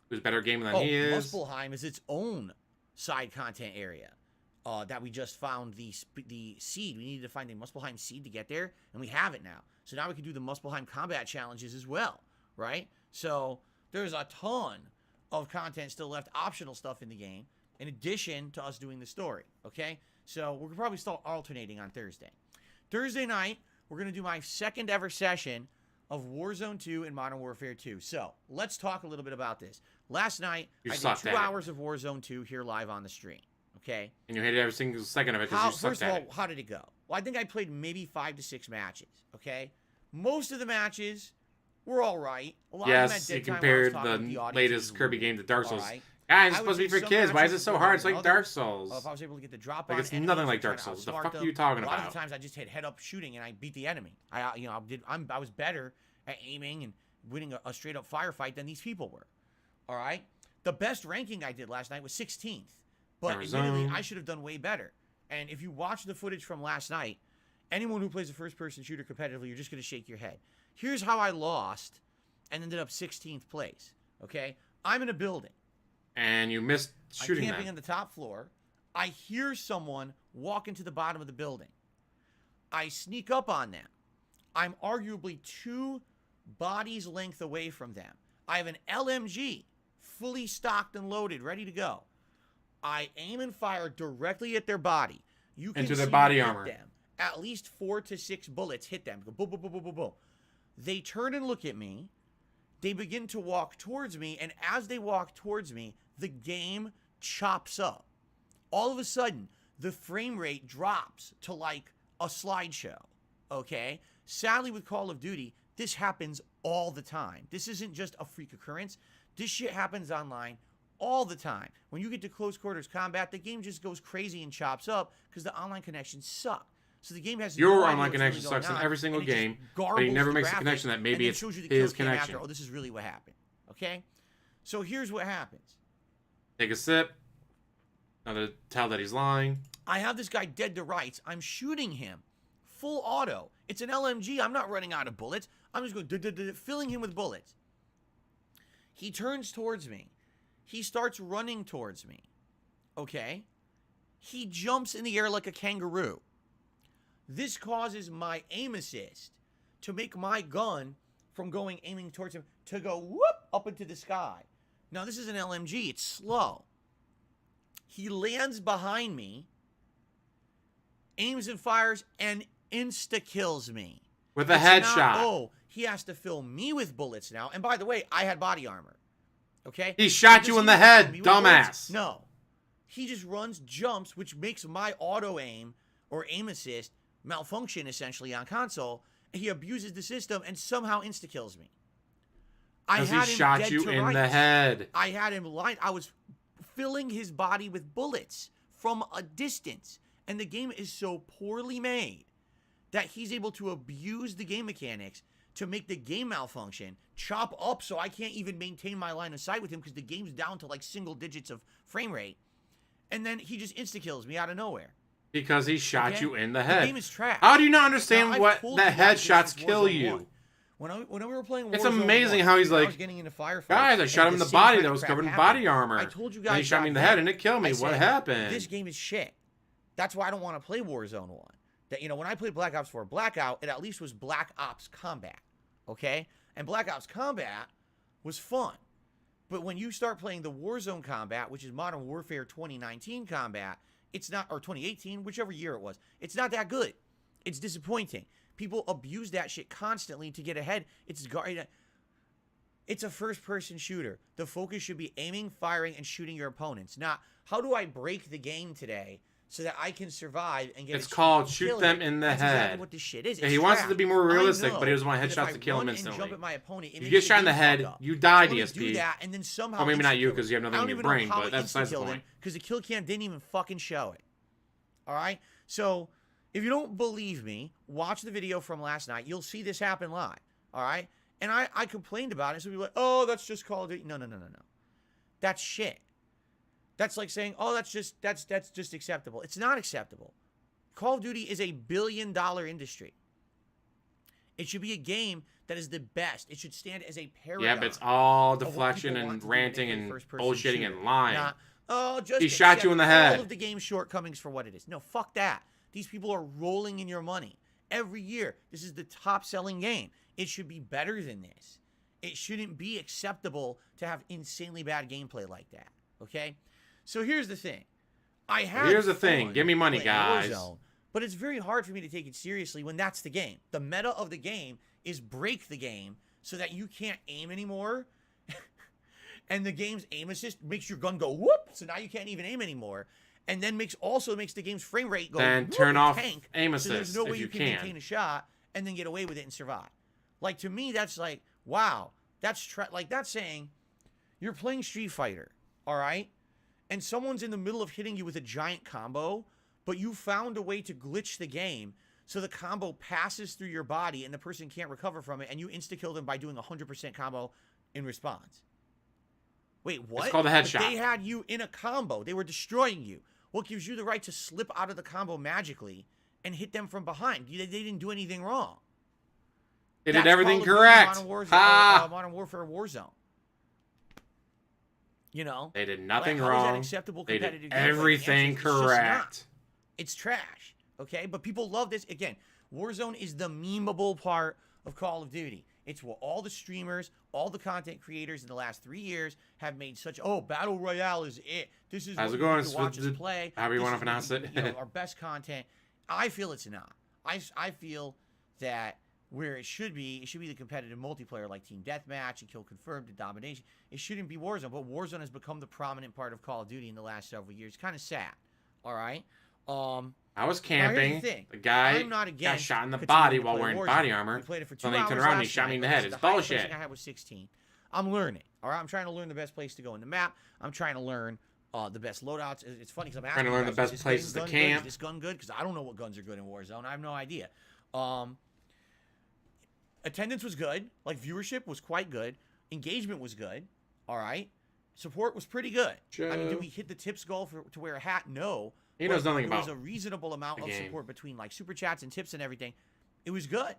Speaker 4: who's a better gamer than he is.
Speaker 9: Muspelheim is its own side content area that we just found the seed. We needed to find a Muspelheim seed to get there, and we have it now. So now we can do the Muspelheim combat challenges as well, right? So there's a ton of content still left, optional stuff in the game, in addition to us doing the story, okay? So we're probably still alternating on Thursday. Thursday night, we're going to do my second ever session of Warzone 2 and Modern Warfare 2. So let's talk a little bit about this. Last night, I did 2 hours of Warzone 2 here live on the stream, okay?
Speaker 4: And you hated every single second of it because you sucked
Speaker 9: First of all, how did it go? Well, I think I played maybe 5 to 6 matches, okay? Most of the matches were all right.
Speaker 4: Yes, you compared the latest Kirby game to Dark Souls. Guys, it's supposed to be for kids. Why is it so hard? It's like Dark Souls.
Speaker 9: If I was able to get the drop
Speaker 4: like
Speaker 9: on
Speaker 4: it's nothing like Dark Souls. The fuck are you talking about?
Speaker 9: A lot of the times I just hit head-up shooting and I beat the enemy. I was better at aiming and winning a straight-up firefight than these people were. All right? The best ranking I did last night was 16th. But admittedly, I should have done way better. And if you watch the footage from last night, anyone who plays a first-person shooter competitively, you're just going to shake your head. Here's how I lost and ended up 16th place. Okay? I'm in a building.
Speaker 4: And you missed shooting
Speaker 9: I'm camping on the top floor. I hear someone walk into the bottom of the building. I sneak up on them. I'm arguably 2 bodies length away from them. I have an LMG fully stocked and loaded, ready to go. I aim and fire directly at their body. You can
Speaker 4: into their
Speaker 9: see
Speaker 4: body armor.
Speaker 9: Them. At least 4 to 6 bullets hit them. Go boom, boom, boom, boom, boom, boom. They turn and look at me. They begin to walk towards me, and as they walk towards me, the game chops up. All of a sudden, the frame rate drops to like a slideshow, okay? Sadly, with Call of Duty, this happens all the time. This isn't just a freak occurrence. This shit happens online all the time. When you get to close quarters combat, the game just goes crazy and chops up because the online connections suck. So the game has
Speaker 4: your online connection sucks in every single game, but he never makes the connection that maybe it's his connection.
Speaker 9: Oh, this is really what happened. Okay? So here's what happens.
Speaker 4: Take a sip. Now to tell that he's lying.
Speaker 9: I have this guy dead to rights. I'm shooting him. Full auto. It's an LMG. I'm not running out of bullets. I'm just going filling him with bullets. He turns towards me. He starts running towards me. Okay? He jumps in the air like a kangaroo. This causes my aim assist to make my gun from aiming towards him to go whoop up into the sky. Now, this is an LMG. It's slow. He lands behind me, aims and fires, and insta-kills me.
Speaker 4: With a headshot.
Speaker 9: Oh, he has to fill me with bullets now. And by the way, I had body armor. Okay?
Speaker 4: He shot you in the head, dumbass.
Speaker 9: No. He just runs, jumps, which makes my auto-aim or aim assist malfunction, essentially, on console. He abuses the system and somehow insta-kills me.
Speaker 4: Because he shot you in the head.
Speaker 9: I had him lined. I was filling his body with bullets from a distance. And the game is so poorly made that he's able to abuse the game mechanics to make the game malfunction, chop up so I can't even maintain my line of sight with him because the game's down to like single digits of frame rate. And then he just insta-kills me out of nowhere.
Speaker 4: Because he shot you in the head.
Speaker 9: The game is trash.
Speaker 4: How do you not understand what that headshots kill you?
Speaker 9: When we were playing Warzone
Speaker 4: it's amazing how he's like,
Speaker 9: getting into firefights,
Speaker 4: guys, I shot him in the body that was covered in body armor.
Speaker 9: I told you guys.
Speaker 4: And he shot me in the head and it killed me. What happened?
Speaker 9: This game is shit. That's why I don't want to play Warzone 1. That, when I played Black Ops 4 Blackout, it at least was Black Ops Combat. Okay? And Black Ops Combat was fun. But when you start playing the Warzone Combat, which is Modern Warfare 2019 Combat, it's not, or 2018, whichever year it was, it's not that good. It's disappointing. People abuse that shit constantly to get ahead. It's a first-person shooter. The focus should be aiming, firing, and shooting your opponents. Not, how do I break the game today so that I can survive and get
Speaker 1: It's called shoot them in the
Speaker 9: That's
Speaker 1: head.
Speaker 9: exactly what this shit is.
Speaker 1: Yeah,
Speaker 9: It's
Speaker 1: he wants it
Speaker 9: trash.
Speaker 1: to be more realistic,
Speaker 9: I know
Speaker 1: but he doesn't want
Speaker 9: that if
Speaker 1: headshots
Speaker 9: I
Speaker 1: to kill him
Speaker 9: run and
Speaker 1: instantly.
Speaker 9: jump at my opponent, it
Speaker 1: If you
Speaker 9: makes
Speaker 1: get
Speaker 9: the
Speaker 1: shot in the
Speaker 9: game
Speaker 1: head,
Speaker 9: fuck up.
Speaker 1: you die,
Speaker 9: I wanna
Speaker 1: DSP.
Speaker 9: do that, and then somehow
Speaker 1: Well, maybe not you,
Speaker 9: insta-kill
Speaker 1: 'cause you have
Speaker 9: him.
Speaker 1: nothing
Speaker 9: I
Speaker 1: in
Speaker 9: don't
Speaker 1: your
Speaker 9: even know
Speaker 1: brain,
Speaker 9: how
Speaker 1: but
Speaker 9: I
Speaker 1: that's besides the
Speaker 9: insta-killed him,
Speaker 1: point.
Speaker 9: because the kill cam didn't even fucking show it. All right? So, if you don't believe me, watch the video from last night. You'll see this happen live. All right? And I complained about it, so people were like, oh, that's just Call of Duty. No. That's shit. That's like saying, oh, that's just acceptable. It's not acceptable. Call of Duty is a billion-dollar industry. It should be a game that is the best. It should stand as a paradigm.
Speaker 1: Yeah, but it's all
Speaker 9: of what
Speaker 1: deflection
Speaker 9: people want
Speaker 1: and
Speaker 9: to do in
Speaker 1: ranting
Speaker 9: a
Speaker 1: and
Speaker 9: first-person
Speaker 1: bullshitting
Speaker 9: shooter.
Speaker 1: and lying.
Speaker 9: Not, oh, just
Speaker 1: He shot you in the head.
Speaker 9: all of the game's shortcomings for what it is. No, fuck that. These people are rolling in your money. Every year, this is the top-selling game. It should be better than this. It shouldn't be acceptable to have insanely bad gameplay like that. Okay? So here's the thing.
Speaker 1: Here's the thing. Give me money,
Speaker 9: playing
Speaker 1: guys.
Speaker 9: Warzone, but it's very hard for me to take it seriously when that's the game. The meta of the game is break the game so that you can't aim anymore. And the game's aim assist makes your gun go whoop, so now you can't even aim anymore. And then also makes the game's frame rate go
Speaker 1: Then
Speaker 9: whoop,
Speaker 1: turn off
Speaker 9: tank,
Speaker 1: aim
Speaker 9: so there's
Speaker 1: assist
Speaker 9: no
Speaker 1: if
Speaker 9: way
Speaker 1: you
Speaker 9: you can
Speaker 1: can.
Speaker 9: maintain a shot and then get away with it and survive. Like, to me, that's like, wow, that's saying you're playing Street Fighter, all right? And someone's in the middle of hitting you with a giant combo, but you found a way to glitch the game so the combo passes through your body and the person can't recover from it, and you insta-kill them by doing a 100% combo in response. Wait, what?
Speaker 1: It's called a headshot.
Speaker 9: But they had you in a combo. They were destroying you. What gives you the right to slip out of the combo magically and hit them from behind? They didn't do anything wrong.
Speaker 1: They did
Speaker 9: That's
Speaker 1: everything
Speaker 9: Call of Duty
Speaker 1: correct. Ha!
Speaker 9: Modern Warfare Warzone. You know?
Speaker 1: They did nothing
Speaker 9: Like, how is that
Speaker 1: wrong.
Speaker 9: acceptable
Speaker 1: They
Speaker 9: competitive
Speaker 1: did
Speaker 9: gameplay? The answer
Speaker 1: everything
Speaker 9: is it's just not.
Speaker 1: correct.
Speaker 9: It's trash, okay? But people love this. Again, Warzone is the memeable part of Call of Duty. It's what all the streamers, all the content creators in the last 3 years have made such, oh, Battle Royale is it. This is
Speaker 1: How's
Speaker 9: what
Speaker 1: it going?
Speaker 9: you need to watch us play.
Speaker 1: However you
Speaker 9: This
Speaker 1: want to
Speaker 9: is
Speaker 1: pronounce
Speaker 9: what,
Speaker 1: it.
Speaker 9: you know, our best content. I feel it's not. I feel that where it should be the competitive multiplayer like Team Deathmatch and Kill Confirmed and Domination. It shouldn't be Warzone, but Warzone has become the prominent part of Call of Duty in the last several years. Kind of sad, all right?
Speaker 1: I was camping. The
Speaker 9: I'm not
Speaker 1: guy got
Speaker 9: against
Speaker 1: shot in the
Speaker 9: continuing
Speaker 1: body
Speaker 9: to
Speaker 1: while
Speaker 9: play
Speaker 1: wearing
Speaker 9: Warzone.
Speaker 1: body armor.
Speaker 9: We played it for 2
Speaker 1: So then he
Speaker 9: hours
Speaker 1: turned around and he
Speaker 9: last
Speaker 1: shot me in
Speaker 9: night.
Speaker 1: the head.
Speaker 9: The
Speaker 1: It's
Speaker 9: highest
Speaker 1: bullshit.
Speaker 9: placing I had was 16. I'm learning. All right, I'm trying to learn the best place to go in the map. I'm trying to learn the best loadouts. It's funny because I'm asking
Speaker 1: Trying to learn
Speaker 9: you
Speaker 1: the
Speaker 9: guys,
Speaker 1: best
Speaker 9: is this
Speaker 1: places to
Speaker 9: gun good?
Speaker 1: camp.
Speaker 9: Is this gun good? Because I don't know what guns are good in Warzone. I have no idea. Attendance was good. Like, viewership was quite good. Engagement was good. All right. Support was pretty good. I mean, did we hit the tips goal to wear a hat? No.
Speaker 1: He knows nothing
Speaker 9: There
Speaker 1: about
Speaker 9: was a reasonable amount
Speaker 1: the
Speaker 9: of
Speaker 1: game.
Speaker 9: support between, like, super chats and tips and everything. It was good.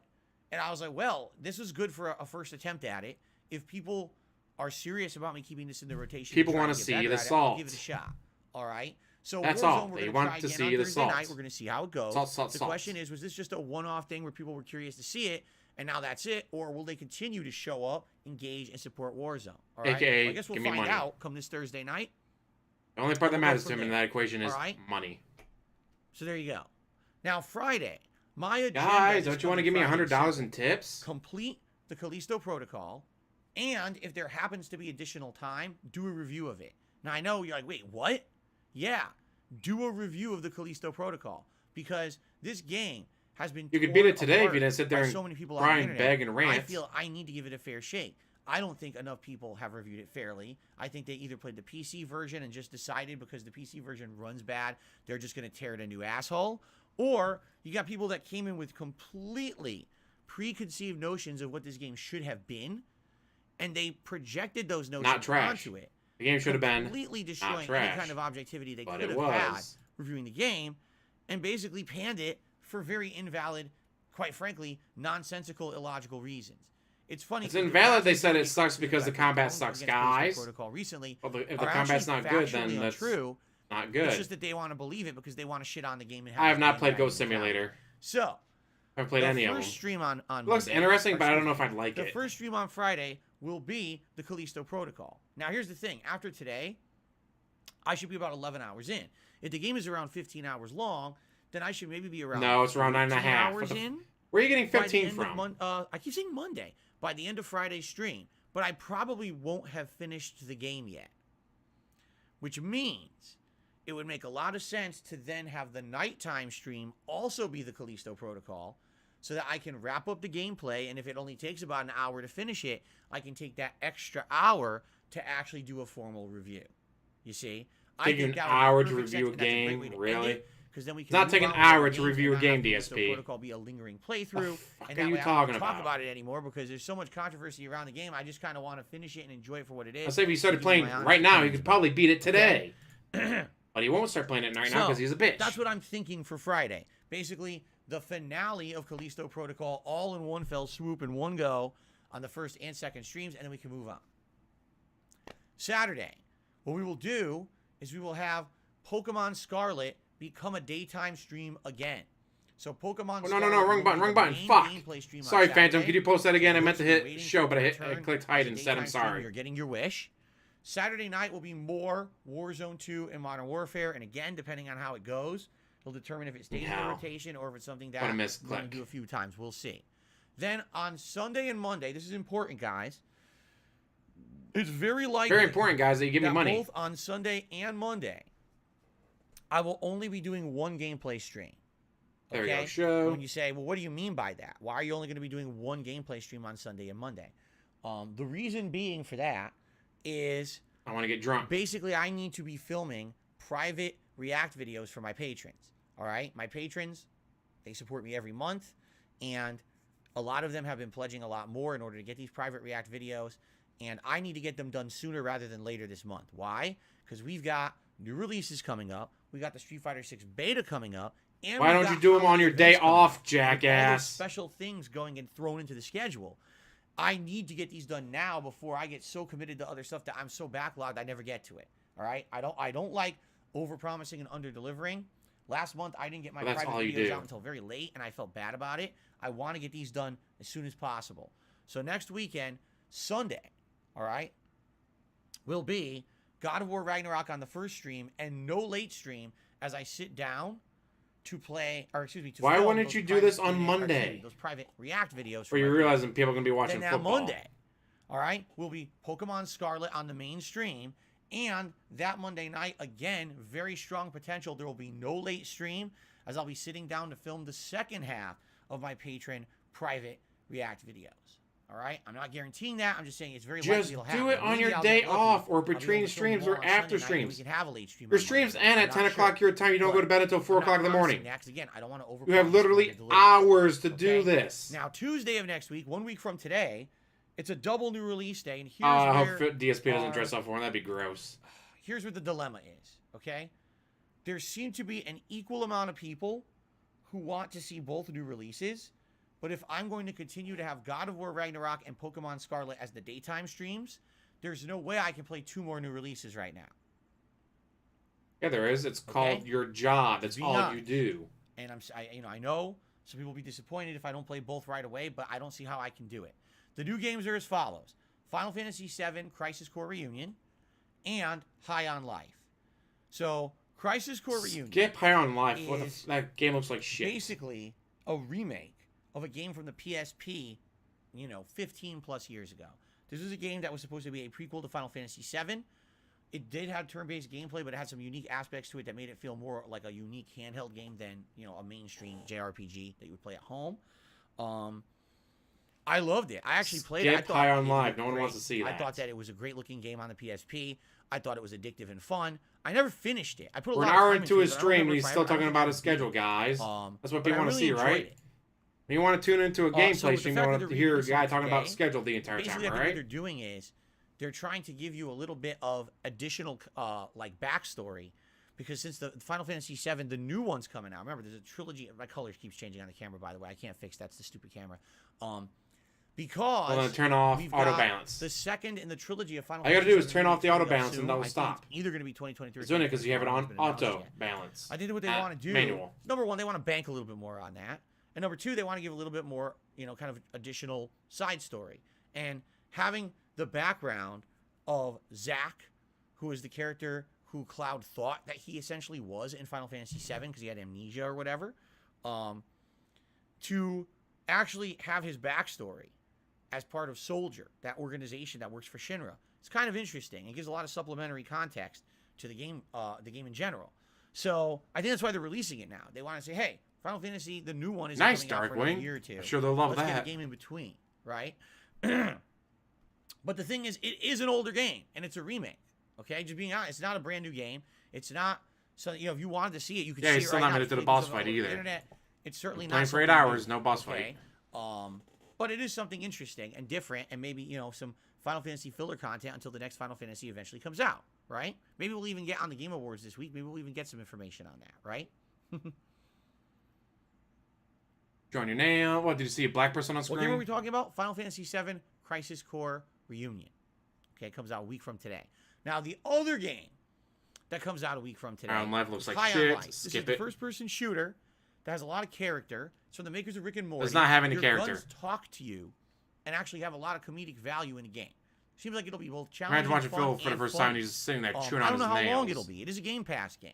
Speaker 9: And I was like, well, this is good for a first attempt at it. If people are serious about me keeping this in the rotation,
Speaker 1: People
Speaker 9: want
Speaker 1: wanna
Speaker 9: to
Speaker 1: see
Speaker 9: get
Speaker 1: the
Speaker 9: better at it, I'll
Speaker 1: salt.
Speaker 9: give it a shot. All right. So
Speaker 1: That's
Speaker 9: Warzone,
Speaker 1: all.
Speaker 9: we're
Speaker 1: They
Speaker 9: gonna
Speaker 1: want
Speaker 9: try
Speaker 1: to
Speaker 9: again
Speaker 1: see
Speaker 9: on
Speaker 1: the
Speaker 9: Thursday
Speaker 1: salt.
Speaker 9: night. We're going to see how it goes.
Speaker 1: Salt.
Speaker 9: The question is, was this just a one-off thing where people were curious to see it, and now that's it, or will they continue to show up, engage, and support Warzone? All right.
Speaker 1: AKA,
Speaker 9: Well, I guess we'll
Speaker 1: give me
Speaker 9: find
Speaker 1: money.
Speaker 9: out come this Thursday night.
Speaker 1: The only part that
Speaker 9: We'll go
Speaker 1: matters
Speaker 9: from
Speaker 1: to him in
Speaker 9: there.
Speaker 1: that equation is
Speaker 9: All right?
Speaker 1: money.
Speaker 9: So there you go. Now Friday, my agenda
Speaker 1: Guys,
Speaker 9: this
Speaker 1: don't you want to
Speaker 9: coming
Speaker 1: give me
Speaker 9: Friday is
Speaker 1: $100 in tips?
Speaker 9: complete the Callisto Protocol, and if there happens to be additional time, do a review of it. Now I know you're like, wait, what? Yeah, do a review of the Callisto Protocol because this game has been.
Speaker 1: You could beat
Speaker 9: torn
Speaker 1: it today if
Speaker 9: apart
Speaker 1: you didn't sit there
Speaker 9: by
Speaker 1: and
Speaker 9: so many people
Speaker 1: cry
Speaker 9: on the
Speaker 1: and
Speaker 9: internet.
Speaker 1: beg and rant.
Speaker 9: I feel I need to give it a fair shake. I don't think enough people have reviewed it fairly. I think they either played the PC version and just decided because the PC version runs bad, they're just going to tear it a new asshole. Or you got people that came in with completely preconceived notions of what this game should have been, and they projected those notions onto it.
Speaker 1: The game should have been
Speaker 9: completely
Speaker 1: not
Speaker 9: destroying
Speaker 1: trash,
Speaker 9: any kind of objectivity they
Speaker 1: but
Speaker 9: could
Speaker 1: it
Speaker 9: have had
Speaker 1: was.
Speaker 9: reviewing the game, and basically panned it for very invalid, quite frankly, nonsensical, illogical reasons. It's funny.
Speaker 1: It's invalid. They said it sucks because the combat sucks, guys.
Speaker 9: Protocol recently.
Speaker 1: Well, if the
Speaker 9: are
Speaker 1: combat's
Speaker 9: actually
Speaker 1: not good, then
Speaker 9: factually
Speaker 1: that's
Speaker 9: untrue.
Speaker 1: not good.
Speaker 9: It's just that they want to believe it because they want to shit on the game. And
Speaker 1: I have
Speaker 9: it
Speaker 1: not
Speaker 9: be
Speaker 1: played
Speaker 9: bad
Speaker 1: Ghost
Speaker 9: in the
Speaker 1: Simulator.
Speaker 9: calendar. So,
Speaker 1: I haven't played any of them.
Speaker 9: The first stream on
Speaker 1: Looks
Speaker 9: Monday,
Speaker 1: interesting, but I don't know
Speaker 9: excuse
Speaker 1: if I'd like
Speaker 9: the
Speaker 1: it.
Speaker 9: first stream on Friday will be the Callisto Protocol. Now, here's the thing. After today, I should be about 11 hours in. If the game is around 15 hours long, then I should maybe be around
Speaker 1: No, it's around 9.5.
Speaker 9: 15 hours in.
Speaker 1: Where are you getting
Speaker 9: by the
Speaker 1: 15
Speaker 9: end of
Speaker 1: from?
Speaker 9: I keep saying Monday. By the end of Friday's stream. But I probably won't have finished the game yet. Which means it would make a lot of sense to then have the nighttime stream also be the Callisto Protocol so that I can wrap up the gameplay, and if it only takes about an hour to finish it, I can take that extra hour to actually do a formal review. You see?
Speaker 1: Take an hour to review a game? Really?
Speaker 9: Because then we can
Speaker 1: It's not taking an hour to review a game, DSP.
Speaker 9: Protocol be a lingering playthrough,
Speaker 1: What
Speaker 9: and
Speaker 1: are
Speaker 9: that
Speaker 1: you
Speaker 9: way I
Speaker 1: talking
Speaker 9: don't talk
Speaker 1: about?
Speaker 9: about it anymore because there's so much controversy around the game. I just kind of want to finish it and enjoy it for what it is.
Speaker 1: I say if he started
Speaker 9: and give
Speaker 1: playing
Speaker 9: my honest
Speaker 1: right now, he
Speaker 9: opinions
Speaker 1: could
Speaker 9: about
Speaker 1: probably beat it today.
Speaker 9: it.
Speaker 1: But he won't start playing it right now
Speaker 9: So,
Speaker 1: because he's a bitch.
Speaker 9: That's what I'm thinking for Friday. Basically, the finale of Callisto Protocol all in one fell swoop in one go on the first and second streams, and then we can move on. Saturday, what we will do is we will have Pokemon Scarlet become a daytime stream again. So Pokemon
Speaker 1: Oh,
Speaker 9: Scarlet
Speaker 1: no,
Speaker 9: will
Speaker 1: wrong
Speaker 9: be
Speaker 1: button.
Speaker 9: the main
Speaker 1: Fuck.
Speaker 9: gameplay stream on
Speaker 1: Sorry, Phantom.
Speaker 9: Saturday.
Speaker 1: Could you post that again? I
Speaker 9: For
Speaker 1: meant to
Speaker 9: those who are
Speaker 1: hit
Speaker 9: waiting
Speaker 1: show,
Speaker 9: for
Speaker 1: but I
Speaker 9: the return
Speaker 1: clicked
Speaker 9: as
Speaker 1: hide
Speaker 9: a
Speaker 1: instead. I'm
Speaker 9: daytime stream,
Speaker 1: sorry.
Speaker 9: You're getting your wish. Saturday night will be more Warzone 2 and Modern Warfare, and again, depending on how it goes, it'll determine if it stays in the
Speaker 1: No.
Speaker 9: rotation or if it's something that
Speaker 1: What a
Speaker 9: we're going
Speaker 1: misclick.
Speaker 9: to do a few times. We'll see. Then on Sunday and Monday, this is important, guys. It's very likely
Speaker 1: Very important, guys, that you give me
Speaker 9: that
Speaker 1: money.
Speaker 9: both on Sunday and Monday, I will only be doing one gameplay stream.
Speaker 1: There you
Speaker 9: Okay?
Speaker 1: go. Show.
Speaker 9: When you say, well, what do you mean by that? Why are you only going to be doing one gameplay stream on Sunday and Monday? The reason being for that is
Speaker 1: I want to get drunk.
Speaker 9: basically I need to be filming private React videos for my patrons. All right? My patrons, they support me every month, and a lot of them have been pledging a lot more in order to get these private React videos, and I need to get them done sooner rather than later this month. Why? Because we've got new releases coming up. We got the Street Fighter 6 beta coming up. And
Speaker 1: Why
Speaker 9: we've
Speaker 1: don't you
Speaker 9: got
Speaker 1: do them on
Speaker 9: holiday
Speaker 1: your day
Speaker 9: events coming
Speaker 1: off,
Speaker 9: up. With all those
Speaker 1: jackass?
Speaker 9: special things going and thrown into the schedule. I need to get these done now before I get so committed to other stuff that I'm so backlogged I never get to it. All right? I don't like over-promising and under-delivering. Last month, I didn't get my
Speaker 1: Well, that's
Speaker 9: private
Speaker 1: all you
Speaker 9: videos
Speaker 1: do.
Speaker 9: out until very late, and I felt bad about it. I want to get these done as soon as possible. So next weekend, Sunday, all right, will be God of War Ragnarok on the first stream and no late stream as I sit down to play, or excuse me, to
Speaker 1: Why
Speaker 9: film
Speaker 1: wouldn't
Speaker 9: those
Speaker 1: you do
Speaker 9: private
Speaker 1: this on
Speaker 9: videos- or
Speaker 1: Monday?
Speaker 9: excuse me, those private React videos. for
Speaker 1: Where you're
Speaker 9: my
Speaker 1: realizing people are going to be watching
Speaker 9: then
Speaker 1: football.
Speaker 9: that Monday, all right, will be Pokemon Scarlet on the main stream. And that Monday night, again, very strong potential. There will be no late stream as I'll be sitting down to film the second half of my patron private React videos. All right? I'm not guaranteeing that. I'm just saying it's very likely
Speaker 1: Just
Speaker 9: it'll happen.
Speaker 1: do it on
Speaker 9: Maybe
Speaker 1: your
Speaker 9: I'll
Speaker 1: day
Speaker 9: get lucky.
Speaker 1: off or
Speaker 9: I'll be able
Speaker 1: between
Speaker 9: to film
Speaker 1: streams
Speaker 9: more
Speaker 1: or
Speaker 9: on
Speaker 1: after
Speaker 9: Sunday night, and
Speaker 1: streams.
Speaker 9: We can have a late stream.
Speaker 1: Your
Speaker 9: on
Speaker 1: streams
Speaker 9: Monday.
Speaker 1: end
Speaker 9: I'm
Speaker 1: at
Speaker 9: not
Speaker 1: 10
Speaker 9: sure.
Speaker 1: o'clock your time. You don't
Speaker 9: But
Speaker 1: go to bed until 4
Speaker 9: I'm not
Speaker 1: o'clock in the
Speaker 9: promising
Speaker 1: morning.
Speaker 9: that, 'cause again, I don't want to over.
Speaker 1: You have literally hours to do this.
Speaker 9: Now, Tuesday of next week, 1 week from today, it's a double new release day, and here's
Speaker 1: I
Speaker 9: where
Speaker 1: hope DSP doesn't
Speaker 9: our-
Speaker 1: dress up for one. That'd be gross.
Speaker 9: Here's where the dilemma is, okay? There seem to be an equal amount of people who want to see both new releases, but if I'm going to continue to have God of War Ragnarok and Pokemon Scarlet as the daytime streams, there's no way I can play 2 more new releases right now.
Speaker 1: Yeah, there is. It's called your job. That's all you do.
Speaker 9: And I know some people will be disappointed if I don't play both right away, but I don't see how I can do it. The new games are as follows: Final Fantasy VII Crisis Core Reunion and High on Life. So, Crisis Core Reunion.
Speaker 1: Skip High on Life.
Speaker 9: is
Speaker 1: That game looks like shit.
Speaker 9: Basically, a remake of a game from the PSP, 15 plus years ago. This was a game that was supposed to be a prequel to Final Fantasy VII. It did have turn-based gameplay, but it had some unique aspects to it that made it feel more like a unique handheld game than, a mainstream JRPG that you would play at home. I loved it. I actually played it. I
Speaker 1: Skip
Speaker 9: thought
Speaker 1: High on
Speaker 9: it
Speaker 1: Life.
Speaker 9: looked
Speaker 1: No one
Speaker 9: great.
Speaker 1: wants to see
Speaker 9: I
Speaker 1: that.
Speaker 9: thought that it was a great-looking game on the PSP. I thought it was addictive and fun. I never finished it. I put a
Speaker 1: We're
Speaker 9: lot
Speaker 1: an
Speaker 9: of
Speaker 1: hour
Speaker 9: time
Speaker 1: into
Speaker 9: it,
Speaker 1: his
Speaker 9: but I don't
Speaker 1: stream,
Speaker 9: remember
Speaker 1: and
Speaker 9: if
Speaker 1: he's
Speaker 9: I
Speaker 1: still
Speaker 9: ever
Speaker 1: talking
Speaker 9: actually
Speaker 1: about his
Speaker 9: completed
Speaker 1: schedule,
Speaker 9: it.
Speaker 1: guys. That's what
Speaker 9: But I
Speaker 1: people want to
Speaker 9: really
Speaker 1: see,
Speaker 9: enjoyed
Speaker 1: right?
Speaker 9: it.
Speaker 1: When you want to tune into a
Speaker 9: So
Speaker 1: gameplay
Speaker 9: with the
Speaker 1: stream, you
Speaker 9: fact
Speaker 1: want
Speaker 9: that
Speaker 1: to
Speaker 9: they're
Speaker 1: hear a
Speaker 9: releasing
Speaker 1: guy
Speaker 9: it
Speaker 1: talking about
Speaker 9: today,
Speaker 1: schedule the entire
Speaker 9: Basically,
Speaker 1: time,
Speaker 9: I think
Speaker 1: right?
Speaker 9: what they're doing is they're trying to give you a little bit of additional backstory, because since the Final Fantasy VII, the new one's coming out. Remember, there's a trilogy. My color keeps changing on the camera, by the way. I can't fix that's the stupid camera. Because
Speaker 1: Well, then turn off
Speaker 9: we've
Speaker 1: auto
Speaker 9: got
Speaker 1: balance.
Speaker 9: the second in the trilogy of Final
Speaker 1: All you gotta
Speaker 9: Fantasy
Speaker 1: do is
Speaker 9: VII
Speaker 1: turn off the
Speaker 9: coming
Speaker 1: auto
Speaker 9: out
Speaker 1: balance and
Speaker 9: soon.
Speaker 1: that'll
Speaker 9: I think
Speaker 1: stop.
Speaker 9: it's either going to be 2023 or
Speaker 1: It's doing it because you have it
Speaker 9: 2024.
Speaker 1: on
Speaker 9: It's been announced
Speaker 1: auto
Speaker 9: yet.
Speaker 1: balance.
Speaker 9: I think what they
Speaker 1: At
Speaker 9: want to do,
Speaker 1: manual.
Speaker 9: number one, they want to bank a little bit more on that. And number two, they want to give a little bit more, kind of additional side story. And having the background of Zack, who is the character who Cloud thought that he essentially was in Final Fantasy VII because he had amnesia or whatever, to actually have his backstory as part of Soldier, that organization that works for Shinra. It's kind of interesting. It gives a lot of supplementary context to the game in general. So I think that's why they're releasing it now. They want to say, hey, Final Fantasy, the new one is
Speaker 1: Nice,
Speaker 9: coming out for another
Speaker 1: Darkwing.
Speaker 9: year or two.
Speaker 1: I'm sure they'll love
Speaker 9: Let's
Speaker 1: that.
Speaker 9: get a game in between, right? But the thing is, it is an older game, and it's a remake. Okay, just being honest, it's not a brand new game. It's not so if you wanted to see it, you could see
Speaker 1: it's
Speaker 9: it
Speaker 1: still
Speaker 9: right
Speaker 1: not
Speaker 9: now.
Speaker 1: made it to the
Speaker 9: If you
Speaker 1: boss
Speaker 9: go on
Speaker 1: fight
Speaker 9: the
Speaker 1: either.
Speaker 9: Internet, it's certainly
Speaker 1: Playing
Speaker 9: not
Speaker 1: for 8
Speaker 9: something
Speaker 1: hours,
Speaker 9: new,
Speaker 1: no boss
Speaker 9: okay? But it is something interesting and different, and maybe some Final Fantasy filler content until the next Final Fantasy eventually comes out, right? Maybe we'll even get on the Game Awards this week. Maybe we'll even get some information on that, right?
Speaker 1: Drawing your nail. What, did you see a black person on
Speaker 9: What
Speaker 1: screen?
Speaker 9: game are we talking about? Final Fantasy VII Crisis Core Reunion. Okay, it comes out a week from today. Now, the other game that comes out a week from today
Speaker 1: Iron Life looks
Speaker 9: is
Speaker 1: like
Speaker 9: High on
Speaker 1: shit.
Speaker 9: Life. This is
Speaker 1: Skip
Speaker 9: the
Speaker 1: it.
Speaker 9: first-person shooter that has a lot of character. It's from the makers of Rick and Morty.
Speaker 1: Does not have any
Speaker 9: Your
Speaker 1: character.
Speaker 9: guns talk to you and actually have a lot of comedic value in the game. Seems like it'll be both
Speaker 1: Imagine
Speaker 9: challenging,
Speaker 1: watching
Speaker 9: fun,
Speaker 1: Phil for the
Speaker 9: and
Speaker 1: first
Speaker 9: funny.
Speaker 1: time. He's sitting there chewing
Speaker 9: I
Speaker 1: on
Speaker 9: don't
Speaker 1: his
Speaker 9: know how
Speaker 1: nails.
Speaker 9: long it'll be. It is a Game Pass game.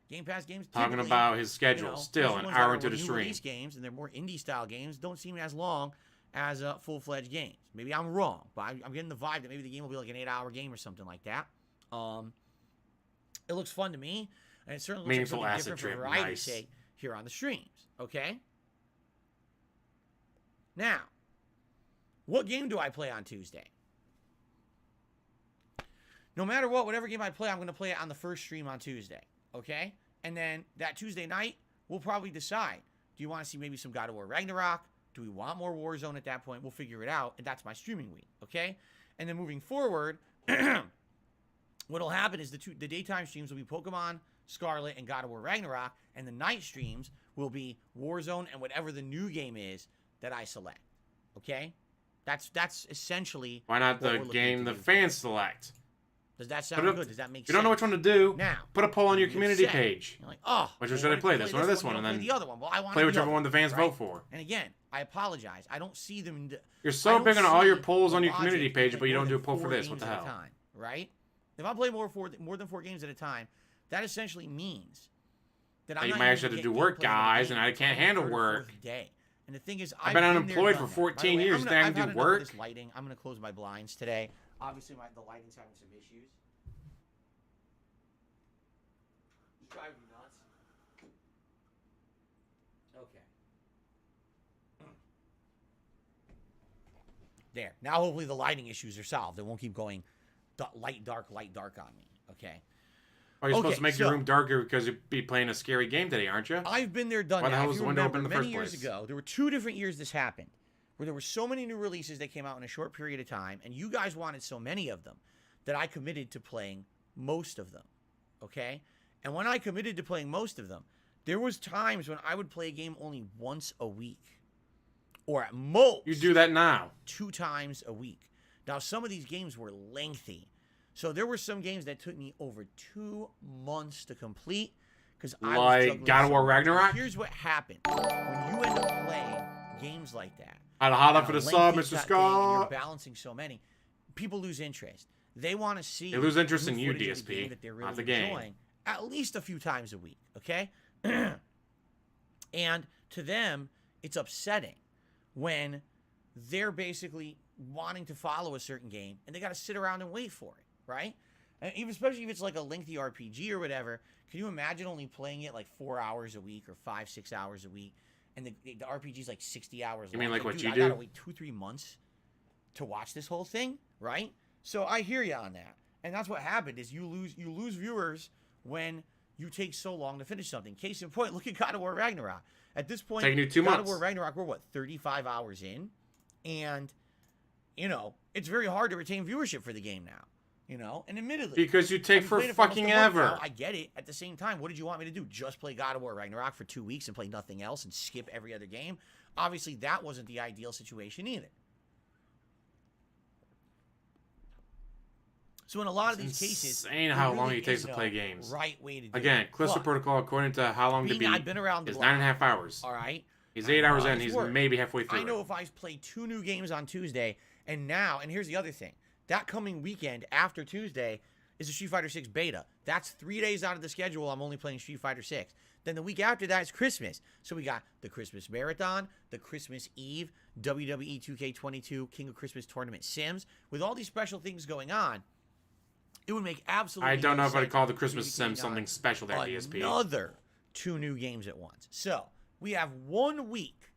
Speaker 9: Game Pass games
Speaker 1: Talking
Speaker 9: typically,
Speaker 1: about his schedule. Still,
Speaker 9: especially
Speaker 1: an
Speaker 9: ones that
Speaker 1: hour
Speaker 9: are
Speaker 1: into the
Speaker 9: new
Speaker 1: stream.
Speaker 9: release games, and they're more indie-style games, don't seem as long as full-fledged games. Maybe I'm wrong, but I'm getting the vibe that maybe the game will be like an 8-hour game or something like that. It looks fun to me, and it certainly looks
Speaker 1: Meaningful
Speaker 9: like
Speaker 1: acid
Speaker 9: something different for
Speaker 1: trip.
Speaker 9: variety's
Speaker 1: Nice.
Speaker 9: sake here on the streams, okay? Now, what game do I play on Tuesday? No matter what, whatever game I play, I'm going to play it on the first stream on Tuesday, okay? And then that Tuesday night, we'll probably decide. Do you want to see maybe some God of War Ragnarok? Do we want more Warzone at that point? We'll figure it out, and that's my streaming week, okay? And then moving forward, what'll happen is the daytime streams will be Pokemon Scarlet and God of War Ragnarok, and the night streams will be Warzone and whatever the new game is that I select, okay? That's essentially
Speaker 1: Why not
Speaker 9: what
Speaker 1: the
Speaker 9: we're looking
Speaker 1: game
Speaker 9: to
Speaker 1: the
Speaker 9: do.
Speaker 1: fans select?
Speaker 9: Does that
Speaker 1: Put
Speaker 9: sound
Speaker 1: up-
Speaker 9: good? Does that make
Speaker 1: If
Speaker 9: sense?
Speaker 1: you don't know which one to do,
Speaker 9: Now,
Speaker 1: put a poll on your
Speaker 9: you
Speaker 1: community
Speaker 9: say,
Speaker 1: page.
Speaker 9: You're like, oh,
Speaker 1: Which one
Speaker 9: well,
Speaker 1: should I
Speaker 9: why
Speaker 1: play?
Speaker 9: don't
Speaker 1: This
Speaker 9: you
Speaker 1: one or
Speaker 9: play
Speaker 1: this one? And
Speaker 9: Why don't
Speaker 1: then
Speaker 9: you play the other one. Well, I want
Speaker 1: play
Speaker 9: the
Speaker 1: whichever
Speaker 9: other
Speaker 1: one the fans
Speaker 9: right?
Speaker 1: vote for.
Speaker 9: And again, I apologize. I don't see them.
Speaker 1: You're
Speaker 9: I
Speaker 1: so
Speaker 9: don't
Speaker 1: big on all your
Speaker 9: see
Speaker 1: polls
Speaker 9: the
Speaker 1: on your
Speaker 9: logic
Speaker 1: community
Speaker 9: to
Speaker 1: page,
Speaker 9: play
Speaker 1: but you
Speaker 9: more
Speaker 1: don't do a
Speaker 9: than
Speaker 1: poll for
Speaker 9: 4
Speaker 1: this. What
Speaker 9: games
Speaker 1: the
Speaker 9: at a
Speaker 1: hell?
Speaker 9: time, right? If I play more than 4 games at a time, that essentially means that I'm
Speaker 1: You
Speaker 9: not
Speaker 1: might
Speaker 9: even
Speaker 1: actually
Speaker 9: gonna
Speaker 1: have to
Speaker 9: get
Speaker 1: do work,
Speaker 9: gameplay of the
Speaker 1: guys,
Speaker 9: game
Speaker 1: and I
Speaker 9: until
Speaker 1: can't
Speaker 9: the
Speaker 1: handle
Speaker 9: 3rd or
Speaker 1: work.
Speaker 9: 4th day. And the thing is,
Speaker 1: I've been
Speaker 9: there,
Speaker 1: unemployed
Speaker 9: done
Speaker 1: for
Speaker 9: that.
Speaker 1: 14
Speaker 9: By the way,
Speaker 1: years.
Speaker 9: I've
Speaker 1: Dang,
Speaker 9: had
Speaker 1: do
Speaker 9: enough of
Speaker 1: work.
Speaker 9: This lighting. I'm gonna close my blinds today. Obviously, the lighting's having some issues. It's driving me nuts. Okay. There. Now, hopefully, the lighting issues are solved. It won't keep going light, dark on me. Okay.
Speaker 1: Oh, you're supposed
Speaker 9: Okay,
Speaker 1: to make your room darker because you'd be playing a scary game today, aren't you?
Speaker 9: I've been there, done
Speaker 1: Why the
Speaker 9: that.
Speaker 1: hell
Speaker 9: If
Speaker 1: was
Speaker 9: you
Speaker 1: the window
Speaker 9: remember,
Speaker 1: open in the
Speaker 9: many
Speaker 1: first
Speaker 9: years
Speaker 1: place?
Speaker 9: ago, there were 2 different years this happened, where there were so many new releases that came out in a short period of time, and you guys wanted so many of them that I committed to playing most of them. Okay? And when I committed to playing most of them, there was times when I would play a game only once a week, or at most
Speaker 1: You do that now.
Speaker 9: 2 times a week. Now, some of these games were lengthy. So there were some games that took me over 2 months to complete because I was
Speaker 1: Like
Speaker 9: juggling
Speaker 1: God of
Speaker 9: so
Speaker 1: War
Speaker 9: much.
Speaker 1: Ragnarok?
Speaker 9: Here's what happened. When you end up playing games like that,
Speaker 1: Holla
Speaker 9: and
Speaker 1: for
Speaker 9: a
Speaker 1: the sub,
Speaker 9: lengthy
Speaker 1: Mr.
Speaker 9: thing, and you're
Speaker 1: Scott.
Speaker 9: balancing so many, people lose interest. They want to see
Speaker 1: They lose interest
Speaker 9: new
Speaker 1: in you,
Speaker 9: footage of the
Speaker 1: DSP,
Speaker 9: game that they're
Speaker 1: not
Speaker 9: really
Speaker 1: the game.
Speaker 9: enjoying at least a few times a week, okay? And to them, it's upsetting when they're basically wanting to follow a certain game and they got to sit around and wait for it, right? And even especially if it's like a lengthy RPG or whatever, can you imagine only playing it like 4 hours a week or 5-6 hours a week, and the RPG's like 60 hours long?
Speaker 1: You mean like what
Speaker 9: dude,
Speaker 1: you
Speaker 9: I
Speaker 1: do?
Speaker 9: gotta wait 2-3 months to watch this whole thing, right? So I hear you on that, and that's what happened is you lose viewers when you take so long to finish something. Case in point, look at God of War Ragnarok. At this point,
Speaker 1: Taking you 2
Speaker 9: God
Speaker 1: months.
Speaker 9: of War Ragnarok, we're what, 35 hours in, and it's very hard to retain viewership for the game now. And admittedly,
Speaker 1: Because you take
Speaker 9: I've
Speaker 1: for
Speaker 9: played it almost
Speaker 1: fucking
Speaker 9: a month
Speaker 1: ever.
Speaker 9: now. I get it. At the same time, what did you want me to do? Just play God of War Ragnarok for 2 weeks and play nothing else and skip every other game? Obviously, that wasn't the ideal situation either. So in a lot of these cases,
Speaker 1: Insane
Speaker 9: there
Speaker 1: how long
Speaker 9: really
Speaker 1: it takes
Speaker 9: is
Speaker 1: to play
Speaker 9: no
Speaker 1: games.
Speaker 9: right way to do
Speaker 1: Again,
Speaker 9: it.
Speaker 1: Callisto
Speaker 9: But
Speaker 1: Protocol, according to how long to beat,
Speaker 9: I've been around the
Speaker 1: is
Speaker 9: block.
Speaker 1: 9.5 hours.
Speaker 9: All right.
Speaker 1: He's 8 hours in.
Speaker 9: It's
Speaker 1: He's
Speaker 9: work.
Speaker 1: maybe halfway through.
Speaker 9: I know if I play 2 new games on Tuesday, and here's the other thing. That coming weekend after Tuesday is a Street Fighter 6 beta. That's 3 days out of the schedule. I'm only playing Street Fighter 6. Then the week after that is Christmas. So we got the Christmas Marathon, the Christmas Eve, WWE 2K22 King of Christmas Tournament Sims. With all these special things going on, it would make absolutely
Speaker 1: I don't know if I'd
Speaker 9: sense
Speaker 1: call the
Speaker 9: to
Speaker 1: Christmas
Speaker 9: be
Speaker 1: Sim
Speaker 9: taking
Speaker 1: something
Speaker 9: on
Speaker 1: special there, DSP.
Speaker 9: Another 2 new games at once. So we have 1 week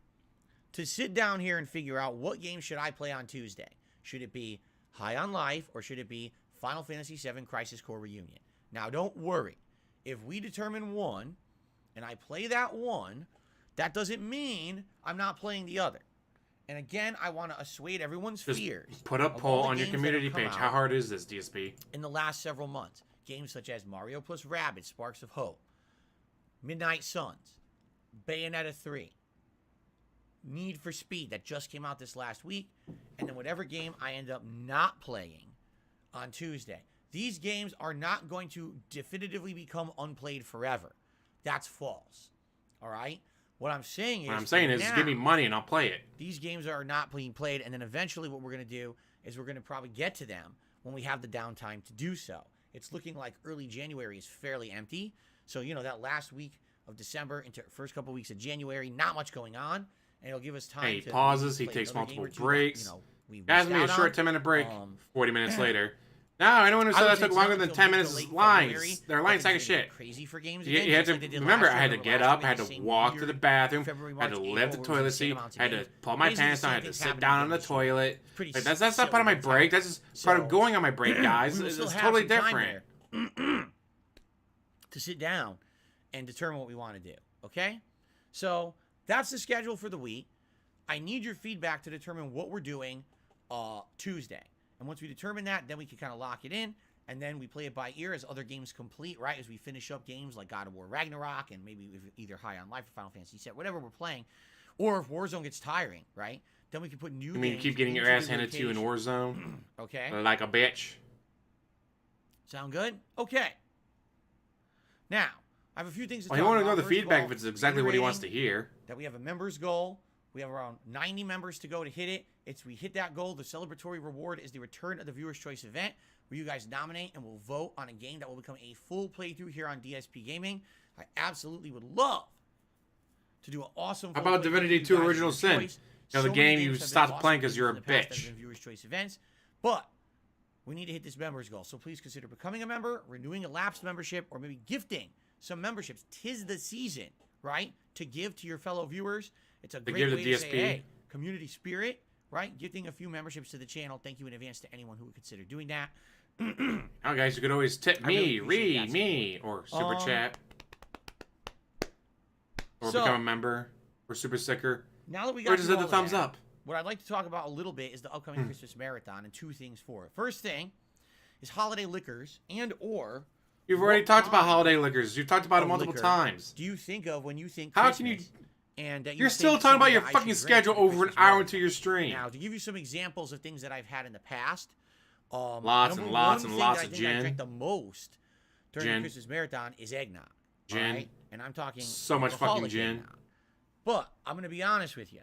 Speaker 9: to sit down here and figure out what game should I play on Tuesday. Should it be High on Life or should it be Final Fantasy VII Crisis Core Reunion? Now, don't worry. If we determine one and I play that one, that doesn't mean I'm not playing the other. And again, I want to assuage everyone's fears.
Speaker 1: Put a poll on your community page. How hard is this, DSP?
Speaker 9: In the last several months, games such as Mario plus Rabbids Sparks of Hope, Midnight Suns, Bayonetta 3, Need for Speed that just came out this last week, and then whatever game I end up not playing on Tuesday. These games are not going to definitively become unplayed forever. That's false. All right? What I'm saying is
Speaker 1: just give me money and I'll play it.
Speaker 9: These games are not being played, and then eventually what we're going to do is we're going to probably get to them when we have the downtime to do so. It's looking like early January is fairly empty. So, that last week of December into first couple weeks of January, not much going on, and it'll give us time
Speaker 1: Hey,
Speaker 9: to...
Speaker 1: he pauses, he
Speaker 9: play
Speaker 1: takes
Speaker 9: another game
Speaker 1: multiple
Speaker 9: or two
Speaker 1: breaks.
Speaker 9: that, we
Speaker 1: Guys, me a short 10-minute break. 40 minutes later. Now, anyone who said that took longer than 10 minutes is lying. They're lying sack of shit.
Speaker 9: Crazy for games.
Speaker 1: You had to remember, I had to get up, I had to walk to the bathroom, I had to lift the toilet seat, I had to pull my pants down, I had to sit down on the toilet. Like, that's not part of my break. That's just part of going on my break, guys. It's totally different.
Speaker 9: To sit down and determine what we want to do. Okay? So that's the schedule for the week. I need your feedback to determine what we're doing Tuesday. And once we determine that, then we can kind of lock it in. And then we play it by ear as other games complete, right? As we finish up games like God of War Ragnarok and maybe either High on Life or Final Fantasy VII, whatever we're playing. Or if Warzone gets tiring, right? Then we can put new games.
Speaker 1: You mean keep getting your ass handed to you in Warzone?
Speaker 9: Okay.
Speaker 1: Like a bitch.
Speaker 9: Sound good? Okay. Now, I have a few things to talk
Speaker 1: He
Speaker 9: about.
Speaker 1: want to know the
Speaker 9: First of
Speaker 1: feedback
Speaker 9: all,
Speaker 1: if it's exactly what he wants to hear.
Speaker 9: That we have a members goal. We have around 90 members to go to hit it. We hit that goal. The celebratory reward is the return of the Viewer's Choice event, where you guys nominate and will vote on a game that will become a full playthrough here on DSP Gaming. I absolutely would love to do an awesome.
Speaker 1: How about Divinity 2 Original Sin? The game you stopped playing because you're a bitch.
Speaker 9: Viewer's Choice events, but we need to hit this members goal. So please consider becoming a member, renewing a lapsed membership, or maybe gifting some memberships. 'Tis the season, right? To give to your fellow viewers. It's a great way to say, hey, community spirit, right? Gifting a few memberships to the channel. Thank you in advance to anyone who would consider doing that.
Speaker 1: Now, guys, you could always tip me, me, or super chat, or become a member, or super sticker,
Speaker 9: now that we got
Speaker 1: or just hit the thumbs up.
Speaker 9: What I'd like to talk about a little bit is the upcoming Christmas Marathon and 2 things for it. First thing is holiday liquors and/or.
Speaker 1: You've already talked about holiday liquors. You've talked about it multiple times.
Speaker 9: Do you think of when you think
Speaker 1: How
Speaker 9: Christmas?
Speaker 1: can you?
Speaker 9: And
Speaker 1: You're still talking about your fucking schedule over an hour into your stream.
Speaker 9: Now, to give you some examples of things that I've had in the past,
Speaker 1: lots and lots and lots of gin.
Speaker 9: I drank the most during the Christmas Marathon is eggnog.
Speaker 1: Gin.
Speaker 9: Right? And I'm talking
Speaker 1: so much fucking gin.
Speaker 9: Eggnog. But I'm gonna be honest with you,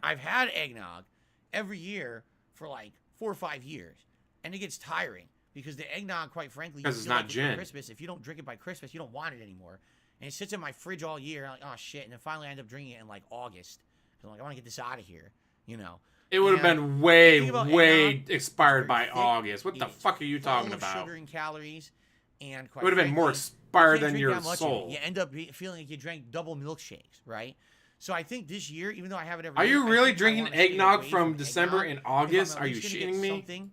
Speaker 9: I've had eggnog every year for like 4 or 5 years, and it gets tiring because the eggnog, quite frankly,
Speaker 1: because it's not gin.
Speaker 9: Christmas. If you don't drink it by Christmas, you don't want it anymore. And it sits in my fridge all year. I'm like, oh, shit. And then finally I end up drinking it in, like, August. Because I'm like, I want to get this out of here, It
Speaker 1: would have been way expired by August. What the fuck are you talking about?
Speaker 9: Sugar and calories. And
Speaker 1: it would have been more expired than your soul.
Speaker 9: You end up feeling like you drank double milkshakes, right? So I think this year, even though I have it every
Speaker 1: year. Are you really
Speaker 9: I
Speaker 1: drinking eggnog from December and August? Are you shitting me?
Speaker 9: Something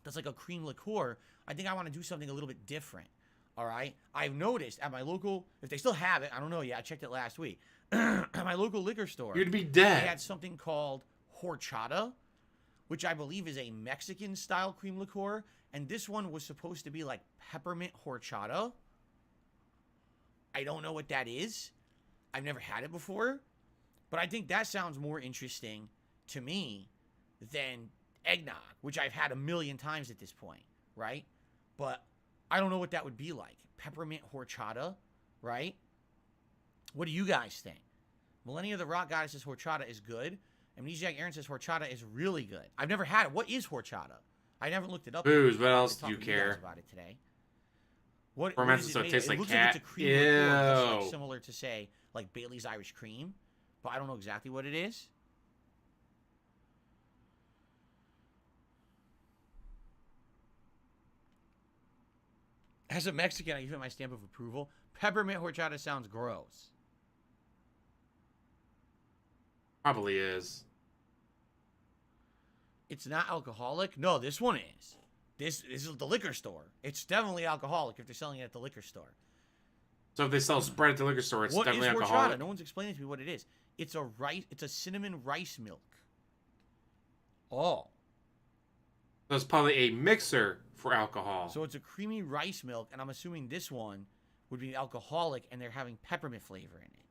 Speaker 9: that's like a cream liqueur. I think I want to do something a little bit different. All right. I've noticed at my local, if they still have it, I don't know yet. I checked it last week. At my local liquor store,
Speaker 1: you'd be dead.
Speaker 9: They had something called horchata, which I believe is a Mexican style cream liqueur. And this one was supposed to be like peppermint horchata. I don't know what that is. I've never had it before. But I think that sounds more interesting to me than eggnog, which I've had a million times at this point, right? But I don't know what that would be like. Peppermint horchata, right? What do you guys think? Millennia the Rock Goddess says horchata is good. Amnesiac Aaron says horchata is really good. I've never had it. What is horchata? I never looked it up.
Speaker 1: Booze. What else do you care
Speaker 9: about it today? What
Speaker 1: Fermented
Speaker 9: is it
Speaker 1: so it
Speaker 9: made
Speaker 1: tastes
Speaker 9: of?
Speaker 1: like
Speaker 9: It looks
Speaker 1: cat.
Speaker 9: like it's a cream liqueur, that's, like,
Speaker 1: Ew.
Speaker 9: similar to, say, like Bailey's Irish Cream, but I don't know exactly what it is. As a Mexican, I give it my stamp of approval. Peppermint horchata sounds gross.
Speaker 1: Probably is.
Speaker 9: It's not alcoholic? No, this one is. This is the liquor store. It's definitely alcoholic if they're selling it at the liquor store.
Speaker 1: So if they sell Sprite at the liquor store, it's
Speaker 9: What is
Speaker 1: definitely
Speaker 9: horchata?
Speaker 1: alcoholic.
Speaker 9: No one's explaining to me what it is. It's a cinnamon rice milk. Oh.
Speaker 1: So it's probably a mixer for alcohol.
Speaker 9: So it's a creamy rice milk, and I'm assuming this one would be alcoholic, and they're having peppermint flavor in it.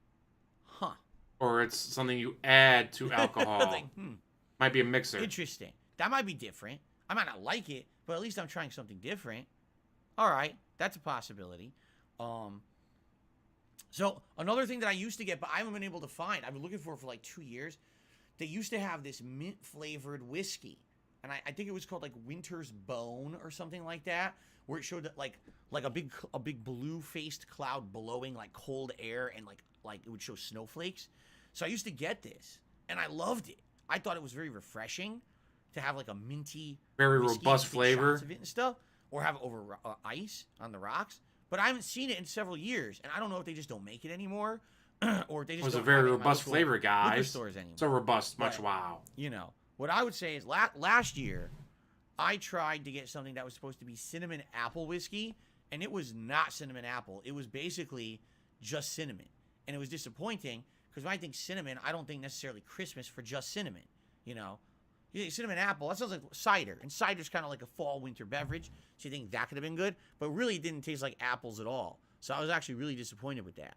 Speaker 9: Huh.
Speaker 1: Or it's something you add to alcohol.
Speaker 9: Like,
Speaker 1: Might be a mixer.
Speaker 9: Interesting. That might be different. I might not like it, but at least I'm trying something different. All right, that's a possibility. So another thing that I used to get, but I haven't been able to find, I've been looking for like 2 years. They used to have this mint flavored whiskey, and I think it was called like Winter's Bone or something like that, where it showed that like a big blue faced cloud blowing like cold air, and like it would show snowflakes. So I used to get this, and I loved it. I thought it was very refreshing to have like a minty,
Speaker 1: very
Speaker 9: whiskey,
Speaker 1: robust
Speaker 9: big
Speaker 1: flavor
Speaker 9: shots of it and stuff, or have it over ice on the rocks. But I haven't seen it in several years, and I don't know if they just don't make it anymore, or if they just
Speaker 1: It was a
Speaker 9: don't
Speaker 1: very
Speaker 9: have it in my
Speaker 1: robust
Speaker 9: local
Speaker 1: flavor,
Speaker 9: liquor
Speaker 1: guys.
Speaker 9: stores anymore.
Speaker 1: So robust, much
Speaker 9: But,
Speaker 1: wow.
Speaker 9: You know, what I would say is last year, I tried to get something that was supposed to be cinnamon apple whiskey, and it was not cinnamon apple. It was basically just cinnamon, and it was disappointing because when I think cinnamon, I don't think necessarily Christmas for just cinnamon. You know, you think cinnamon apple, that sounds like cider, and cider's kind of like a fall winter beverage, so you think that could have been good, but really it didn't taste like apples at all. So I was actually really disappointed with that.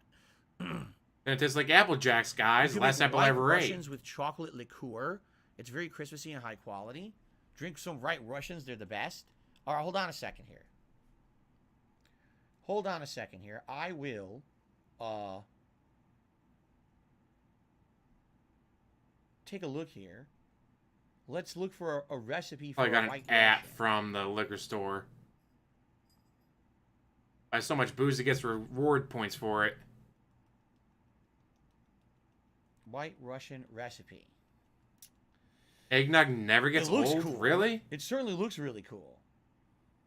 Speaker 1: And it tastes like Apple Jacks, guys.
Speaker 9: You can
Speaker 1: Last
Speaker 9: make
Speaker 1: apple I
Speaker 9: White
Speaker 1: ever ate.
Speaker 9: Russians with chocolate liqueur. It's very Christmassy and high quality. Drink some White Russians. They're the best. All right, hold on a second here. Hold on a second here. I will take a look here. Let's look for a recipe for
Speaker 1: I got
Speaker 9: a
Speaker 1: an
Speaker 9: White
Speaker 1: app
Speaker 9: Russian.
Speaker 1: from the liquor store. Buy so much booze, it gets reward points for it.
Speaker 9: White Russian recipe.
Speaker 1: Eggnog never gets
Speaker 9: It looks
Speaker 1: old?
Speaker 9: cool.
Speaker 1: Really?
Speaker 9: It certainly looks really cool.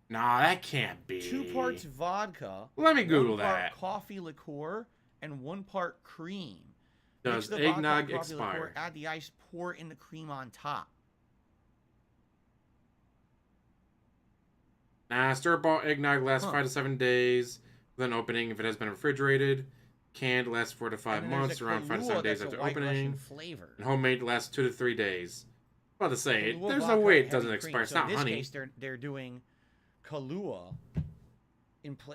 Speaker 1: Nah, that can't be.
Speaker 9: 2 parts vodka.
Speaker 1: Let me Google
Speaker 9: 1 part
Speaker 1: that.
Speaker 9: coffee liqueur and 1 part cream.
Speaker 1: Does
Speaker 9: Mix the vodka and
Speaker 1: eggnog
Speaker 9: coffee
Speaker 1: expire?
Speaker 9: liqueur, add the ice, pour in the cream on top.
Speaker 1: Nah, store-bought eggnog lasts
Speaker 9: Huh.
Speaker 1: 5 to 7 days. Then opening, if it has been refrigerated. Canned lasts 4 to 5
Speaker 9: And then there's
Speaker 1: months,
Speaker 9: a
Speaker 1: around 5 to
Speaker 9: Kahlua
Speaker 1: 7 days
Speaker 9: that's a
Speaker 1: after
Speaker 9: White
Speaker 1: opening.
Speaker 9: Russian flavor.
Speaker 1: And homemade lasts 2 to 3 days. About to say,
Speaker 9: Kahlua
Speaker 1: there's no
Speaker 9: vodka
Speaker 1: way
Speaker 9: and
Speaker 1: it doesn't
Speaker 9: heavy
Speaker 1: expire.
Speaker 9: cream.
Speaker 1: It's
Speaker 9: So
Speaker 1: not
Speaker 9: in this
Speaker 1: honey.
Speaker 9: case, they're doing Kahlua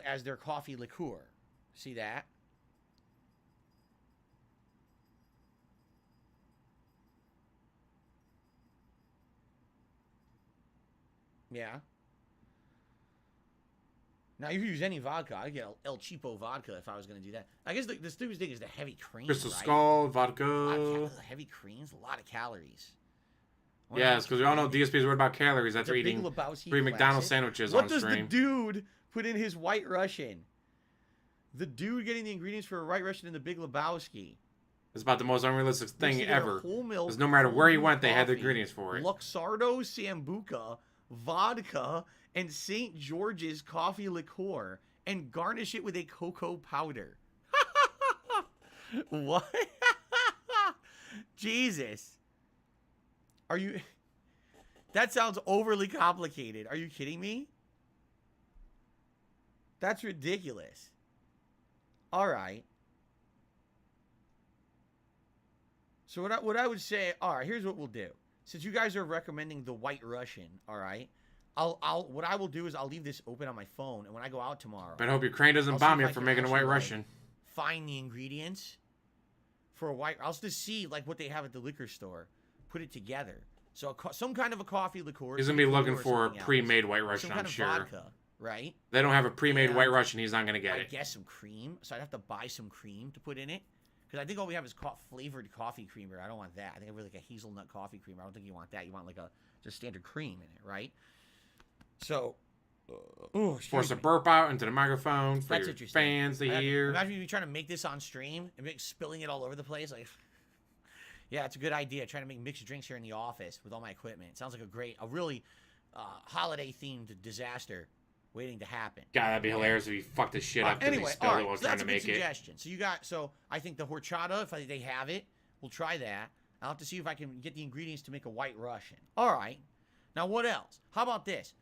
Speaker 9: as their coffee liqueur. See that? Yeah. Now, if you use any vodka, I'd get El Cheapo vodka if I was going to do that. I guess the stupid thing is the heavy cream,
Speaker 1: Crystal
Speaker 9: right?
Speaker 1: Skull,
Speaker 9: A
Speaker 1: vodka.
Speaker 9: lot of heavy creams, a lot of calories. I wonder how
Speaker 1: Yes,
Speaker 9: much
Speaker 1: because we all know
Speaker 9: calories-
Speaker 1: DSP is worried about calories after
Speaker 9: The Big
Speaker 1: eating
Speaker 9: Lebowski
Speaker 1: 3 McDonald's
Speaker 9: classic.
Speaker 1: sandwiches
Speaker 9: What
Speaker 1: on
Speaker 9: does
Speaker 1: stream.
Speaker 9: the dude put in his White Russian? The dude getting the ingredients for a White Russian in the Big Lebowski.
Speaker 1: It's about the most unrealistic thing
Speaker 9: Mixed together
Speaker 1: ever.
Speaker 9: Whole milk,
Speaker 1: Because no matter
Speaker 9: whole
Speaker 1: where he
Speaker 9: brewed
Speaker 1: went, they had the
Speaker 9: coffee,
Speaker 1: ingredients for it.
Speaker 9: Luxardo Sambuca, vodka, and St. George's coffee liqueur, and garnish it with a cocoa powder. What? Jesus. Are you... That sounds overly complicated. Are you kidding me? That's ridiculous. All right. So what I would say, all right, here's what we'll do. Since you guys are recommending the White Russian, all right, what I will do is I'll leave this open on my phone, and when I go out tomorrow,
Speaker 1: But I hope Ukraine doesn't
Speaker 9: I'll see
Speaker 1: bomb
Speaker 9: if
Speaker 1: you
Speaker 9: I
Speaker 1: for
Speaker 9: can
Speaker 1: making a White
Speaker 9: actually, like,
Speaker 1: Russian.
Speaker 9: find the ingredients for a white. I'll just see like what they have at the liquor store, put it together. So some kind of a coffee liqueur.
Speaker 1: He's going to be looking
Speaker 9: or
Speaker 1: for a
Speaker 9: something else.
Speaker 1: pre-made White Russian,
Speaker 9: Some kind
Speaker 1: I'm
Speaker 9: of
Speaker 1: sure.
Speaker 9: vodka, right?
Speaker 1: They don't have a pre-made
Speaker 9: And
Speaker 1: White Russian, he's not going to get
Speaker 9: I
Speaker 1: it.
Speaker 9: guess some cream. So I'd have to buy some cream to put in it. Because I think all we have is flavored coffee creamer. I don't want that. I think I really like a hazelnut coffee creamer. I don't think you want that. You want like a just standard cream in it, right? So Oh,
Speaker 1: Force a burp out into the microphone for
Speaker 9: That's
Speaker 1: your
Speaker 9: interesting.
Speaker 1: fans to hear.
Speaker 9: Imagine you trying to make this on stream and spilling it all over the place. Like, yeah, it's a good idea. Trying to make mixed drinks here in the office with all my equipment. It sounds like a really holiday-themed disaster waiting to happen.
Speaker 1: God, that'd be hilarious if you fucked this shit up.
Speaker 9: Anyway,
Speaker 1: spilled
Speaker 9: all
Speaker 1: it
Speaker 9: right,
Speaker 1: while I was
Speaker 9: so
Speaker 1: trying
Speaker 9: that's
Speaker 1: to
Speaker 9: a good
Speaker 1: make it.
Speaker 9: suggestion. So I think the horchata, if they have it, we'll try that. I'll have to see if I can get the ingredients to make a white Russian. All right. Now, what else? How about this?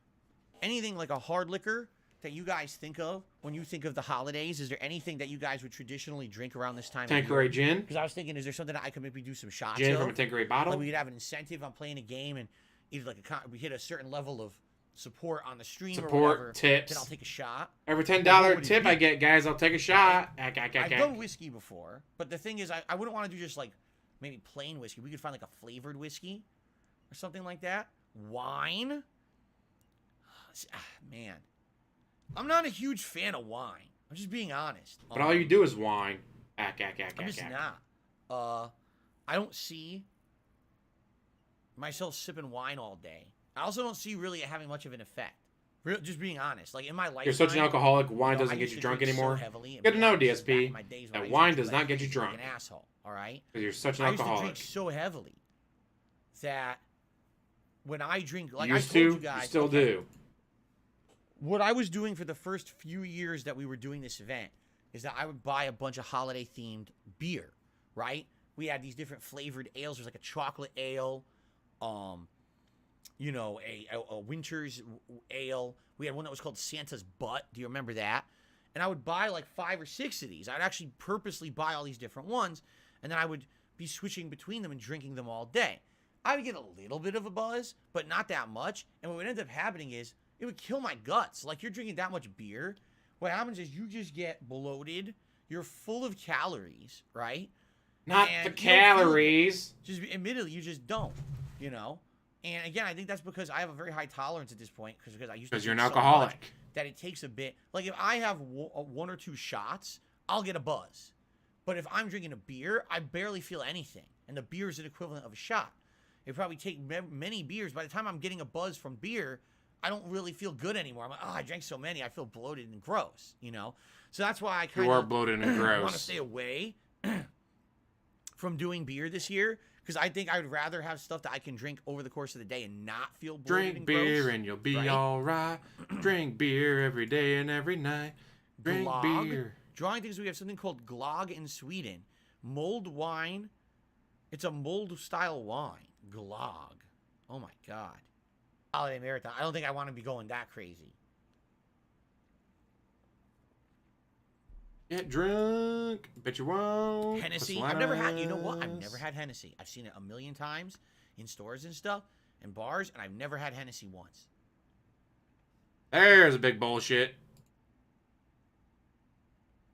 Speaker 9: Anything like a hard liquor that you guys think of when you think of the holidays? Is there anything that you guys would traditionally drink around this time
Speaker 1: Tanqueray
Speaker 9: of year?
Speaker 1: gin.
Speaker 9: Because I was thinking, is there something that I could maybe do some shots
Speaker 1: Gin
Speaker 9: of?
Speaker 1: from a Tanqueray bottle.
Speaker 9: Like we could have an incentive on playing a game and either like we hit a certain level of support on the stream or whatever.
Speaker 1: Tips.
Speaker 9: Then I'll take a shot.
Speaker 1: Every $10
Speaker 9: What would it
Speaker 1: tip
Speaker 9: be?
Speaker 1: I get, guys, I'll take a shot.
Speaker 9: I've done whiskey before, but the thing is, I wouldn't want to do just like maybe plain whiskey. We could find like a flavored whiskey or something like that. Wine? Man, I'm not a huge fan of wine. I'm just being honest.
Speaker 1: But all you do is whine.
Speaker 9: I'm just not. I don't see myself sipping wine all day. I also don't see really it having much of an effect. Just being honest. Like in my life,
Speaker 1: You're such an alcoholic. Wine doesn't
Speaker 9: I
Speaker 1: get
Speaker 9: used
Speaker 1: you
Speaker 9: to
Speaker 1: drunk
Speaker 9: drink
Speaker 1: anymore.
Speaker 9: So heavily and
Speaker 1: Good to know,
Speaker 9: back in
Speaker 1: DSP.
Speaker 9: my days when I
Speaker 1: That
Speaker 9: used to
Speaker 1: wine
Speaker 9: drink
Speaker 1: does not
Speaker 9: like
Speaker 1: get you drunk.
Speaker 9: an asshole. All right.
Speaker 1: Because you're such an
Speaker 9: I used to
Speaker 1: alcoholic.
Speaker 9: drink so heavily that when I drink, like
Speaker 1: Used
Speaker 9: I told
Speaker 1: to,
Speaker 9: you guys,
Speaker 1: you still
Speaker 9: okay,
Speaker 1: do.
Speaker 9: what I was doing for the first few years that we were doing this event is that I would buy a bunch of holiday themed beer, right? We had these different flavored ales. There's like a chocolate ale, you know, a winter's ale. We had one that was called Santa's Butt. Do you remember that? And I would buy like 5 or 6 of these. I'd actually purposely buy all these different ones, and then I would be switching between them and drinking them all day. I would get a little bit of a buzz, but not that much. And what would end up happening is it would kill my guts. Like, you're drinking that much beer. What happens is you just get bloated. You're full of calories, right?
Speaker 1: Not
Speaker 9: And
Speaker 1: the
Speaker 9: you don't feel
Speaker 1: calories.
Speaker 9: good. Just admittedly, you just don't, you know? And again, I think that's because I have a very high tolerance at this point because I used to
Speaker 1: Because you're an
Speaker 9: drink so much
Speaker 1: alcoholic.
Speaker 9: that it takes a bit. Like, if I have 1 or 2 shots, I'll get a buzz. But if I'm drinking a beer, I barely feel anything. And the beer is an equivalent of a shot. It probably take many beers. By the time I'm getting a buzz from beer, I don't really feel good anymore. I'm like, oh, I drank so many. I feel bloated and gross, you know? So that's why I kind
Speaker 1: You are
Speaker 9: of
Speaker 1: bloated and
Speaker 9: want to
Speaker 1: gross.
Speaker 9: stay away from doing beer this year because I think I would rather have stuff that I can drink over the course of the day and not feel bloated
Speaker 1: Drink
Speaker 9: and
Speaker 1: beer
Speaker 9: gross,
Speaker 1: and you'll be
Speaker 9: right?
Speaker 1: alright. Drink beer every day and every night. Drink
Speaker 9: Glog.
Speaker 1: beer.
Speaker 9: Drawing things, we have something called Glog in Sweden. Mulled wine. It's a mulled style wine. Glog. Oh my god. Holiday marathon. I don't think I want to be going that crazy.
Speaker 1: Get drunk. Bet you won't.
Speaker 9: Hennessy. I've never had, you know what? I've never had Hennessy. I've seen it a million times in stores and stuff and bars, and I've never had Hennessy once.
Speaker 1: There's a big bullshit.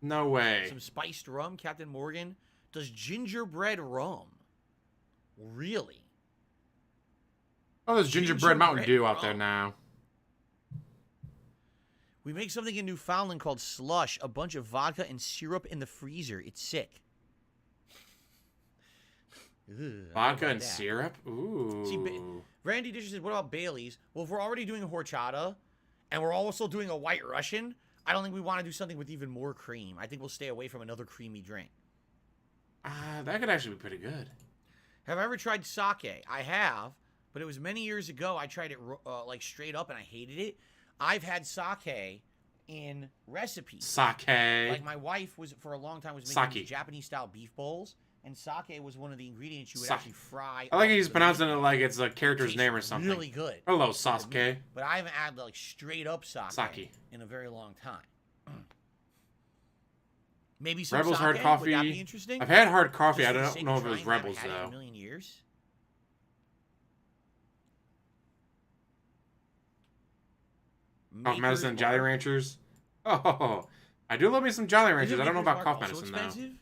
Speaker 1: No way.
Speaker 9: Some spiced rum. Captain Morgan does gingerbread rum. Really?
Speaker 1: Oh, there's gingerbread Mountain Dew out there
Speaker 9: rum.
Speaker 1: now.
Speaker 9: We make something in Newfoundland called slush. A bunch of vodka and syrup in the freezer. It's sick. Ugh, I don't know
Speaker 1: Vodka
Speaker 9: about
Speaker 1: and
Speaker 9: that.
Speaker 1: syrup? Ooh.
Speaker 9: See, Randy Disher says, what about Bailey's? Well, if we're already doing a horchata and we're also doing a white Russian, I don't think we want to do something with even more cream. I think we'll stay away from another creamy drink.
Speaker 1: That could actually be pretty good.
Speaker 9: Have I ever tried sake? I have, but it was many years ago. I tried it like straight up and I hated it. I've had sake in recipes.
Speaker 1: Sake.
Speaker 9: Like my wife was for a long time was making
Speaker 1: Sake.
Speaker 9: these Japanese style beef bowls, and sake was one of the ingredients you would
Speaker 1: Sake.
Speaker 9: actually fry.
Speaker 1: I like
Speaker 9: up
Speaker 1: he's
Speaker 9: the
Speaker 1: pronouncing
Speaker 9: meat.
Speaker 1: it like it's a character's
Speaker 9: Tastes
Speaker 1: name or something.
Speaker 9: Really good.
Speaker 1: Hello, Sasuke.
Speaker 9: But I haven't had like straight up sake,
Speaker 1: Sake.
Speaker 9: in a very long time. Maybe some
Speaker 1: Rebels
Speaker 9: sake.
Speaker 1: hard coffee.
Speaker 9: Would that be interesting?
Speaker 1: I've had hard coffee.
Speaker 9: Just
Speaker 1: I
Speaker 9: for the
Speaker 1: don't
Speaker 9: sake
Speaker 1: know
Speaker 9: of
Speaker 1: if it was
Speaker 9: trying,
Speaker 1: Rebels
Speaker 9: haven't had it in
Speaker 1: though.
Speaker 9: a million years.
Speaker 1: Cough
Speaker 9: Maker's
Speaker 1: medicine, Jolly
Speaker 9: Mark.
Speaker 1: Ranchers. Oh, I do love me some Jolly Ranchers.
Speaker 9: Isn't
Speaker 1: I don't know
Speaker 9: Maker's
Speaker 1: about
Speaker 9: Mark
Speaker 1: cough
Speaker 9: also
Speaker 1: medicine though.
Speaker 9: expensive?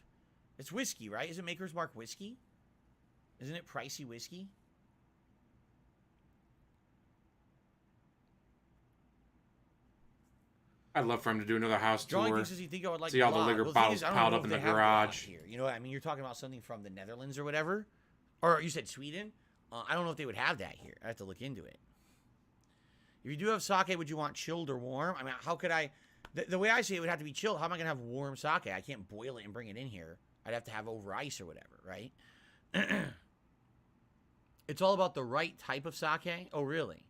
Speaker 9: It's whiskey, right? Isn't Maker's Mark whiskey? Isn't it pricey whiskey?
Speaker 1: I'd love for him to do another house
Speaker 9: Drawing
Speaker 1: tour.
Speaker 9: things as you think I would like
Speaker 1: See all the
Speaker 9: Glog.
Speaker 1: liquor
Speaker 9: Well, thing
Speaker 1: bottles
Speaker 9: is, I don't
Speaker 1: piled
Speaker 9: know
Speaker 1: up
Speaker 9: if
Speaker 1: in the
Speaker 9: they have Glog
Speaker 1: garage.
Speaker 9: here. You know, I mean, you're talking about something from the Netherlands or whatever, or you said Sweden. I don't know if they would have that here. I have to look into it. If you do have sake, would you want chilled or warm? I mean, how could I... The way I see it, would have to be chilled. How am I going to have warm sake? I can't boil it and bring it in here. I'd have to have over ice or whatever, right? It's all about the right type of sake? Oh, really?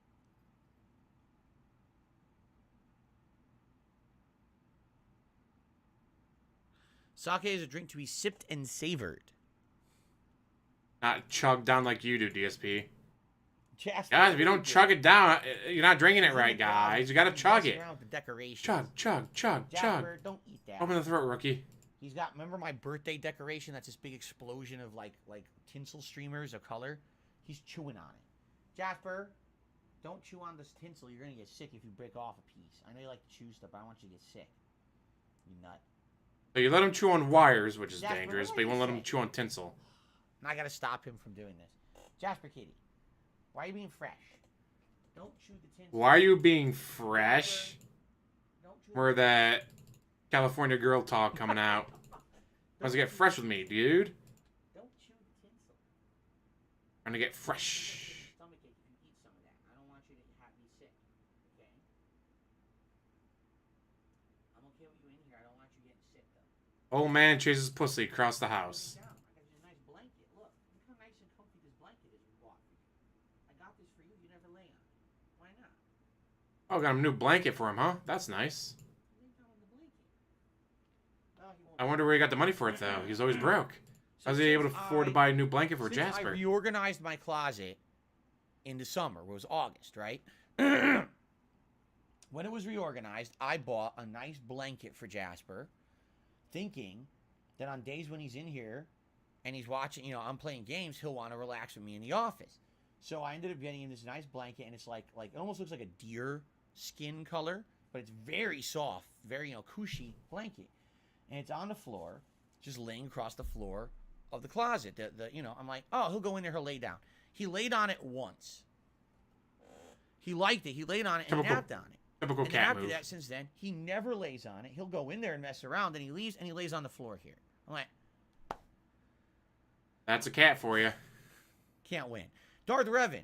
Speaker 9: Sake is a drink to be sipped and savored.
Speaker 1: Not chugged down like you do, DSP.
Speaker 9: Jasper,
Speaker 1: Guys, if you don't chug it down, you're not drinking it right, guys. You gotta chug it.
Speaker 9: Around with the decorations.
Speaker 1: Chug, chug, chug, chug.
Speaker 9: Jasper, don't eat that.
Speaker 1: Open the throat, rookie.
Speaker 9: He's got, remember my birthday decoration? That's this big explosion of like tinsel streamers of color. He's chewing on it. Jasper, don't chew on this tinsel. You're gonna get sick if you break off a piece. I know you like to chew stuff, but I don't want you to get sick. You nut.
Speaker 1: So you let him chew on wires, which is
Speaker 9: Jasper,
Speaker 1: dangerous,
Speaker 9: what
Speaker 1: but you
Speaker 9: did
Speaker 1: won't
Speaker 9: you
Speaker 1: let him
Speaker 9: say?
Speaker 1: chew on tinsel.
Speaker 9: And I gotta stop him from doing this. Jasper Kitty, why are you being fresh? Don't chew the tinsel.
Speaker 1: Why are you being fresh?
Speaker 9: Jasper, don't chew
Speaker 1: Where that California girl talk coming out. Wants to get fresh with me, dude.
Speaker 9: Don't chew the tinsel.
Speaker 1: I'm gonna get fresh.
Speaker 9: Stomach ache if you eat some of that. I don't want you to have me sick. Okay? I'm okay with you in here. I don't want you getting sick though.
Speaker 1: Old man chases pussy across the house.
Speaker 9: Down. I got you a nice blanket. Look how nice and comfy this blanket is we bought for you. I got this for you. You never lay on it. Why not?
Speaker 1: Oh, got a new blanket for him, huh? That's nice.
Speaker 9: Lay down on the blanket. No, he won't.
Speaker 1: I wonder where he got the money for it, though. He's always broke. How's he able to afford to buy a new blanket for
Speaker 9: Since I
Speaker 1: Jasper?
Speaker 9: reorganized my closet in the summer. It was August, right? When it was reorganized, I bought a nice blanket for Jasper, thinking that on days when he's in here and he's watching, I'm playing games, he'll want to relax with me in the office. So I ended up getting him this nice blanket, and it's like it almost looks like a deer skin color, but it's very soft, very cushy blanket, and it's on the floor, just laying across the floor of the closet. I'm like, oh, he'll go in there, he'll lay down. He laid on it once. He liked it. He laid on it and napped on it.
Speaker 1: Typical
Speaker 9: And
Speaker 1: cat
Speaker 9: after
Speaker 1: move.
Speaker 9: that, since then, he never lays on it. He'll go in there and mess around, and he leaves, and he lays on the floor here. I'm like,
Speaker 1: That's a cat for you.
Speaker 9: can't win. Darth Revan,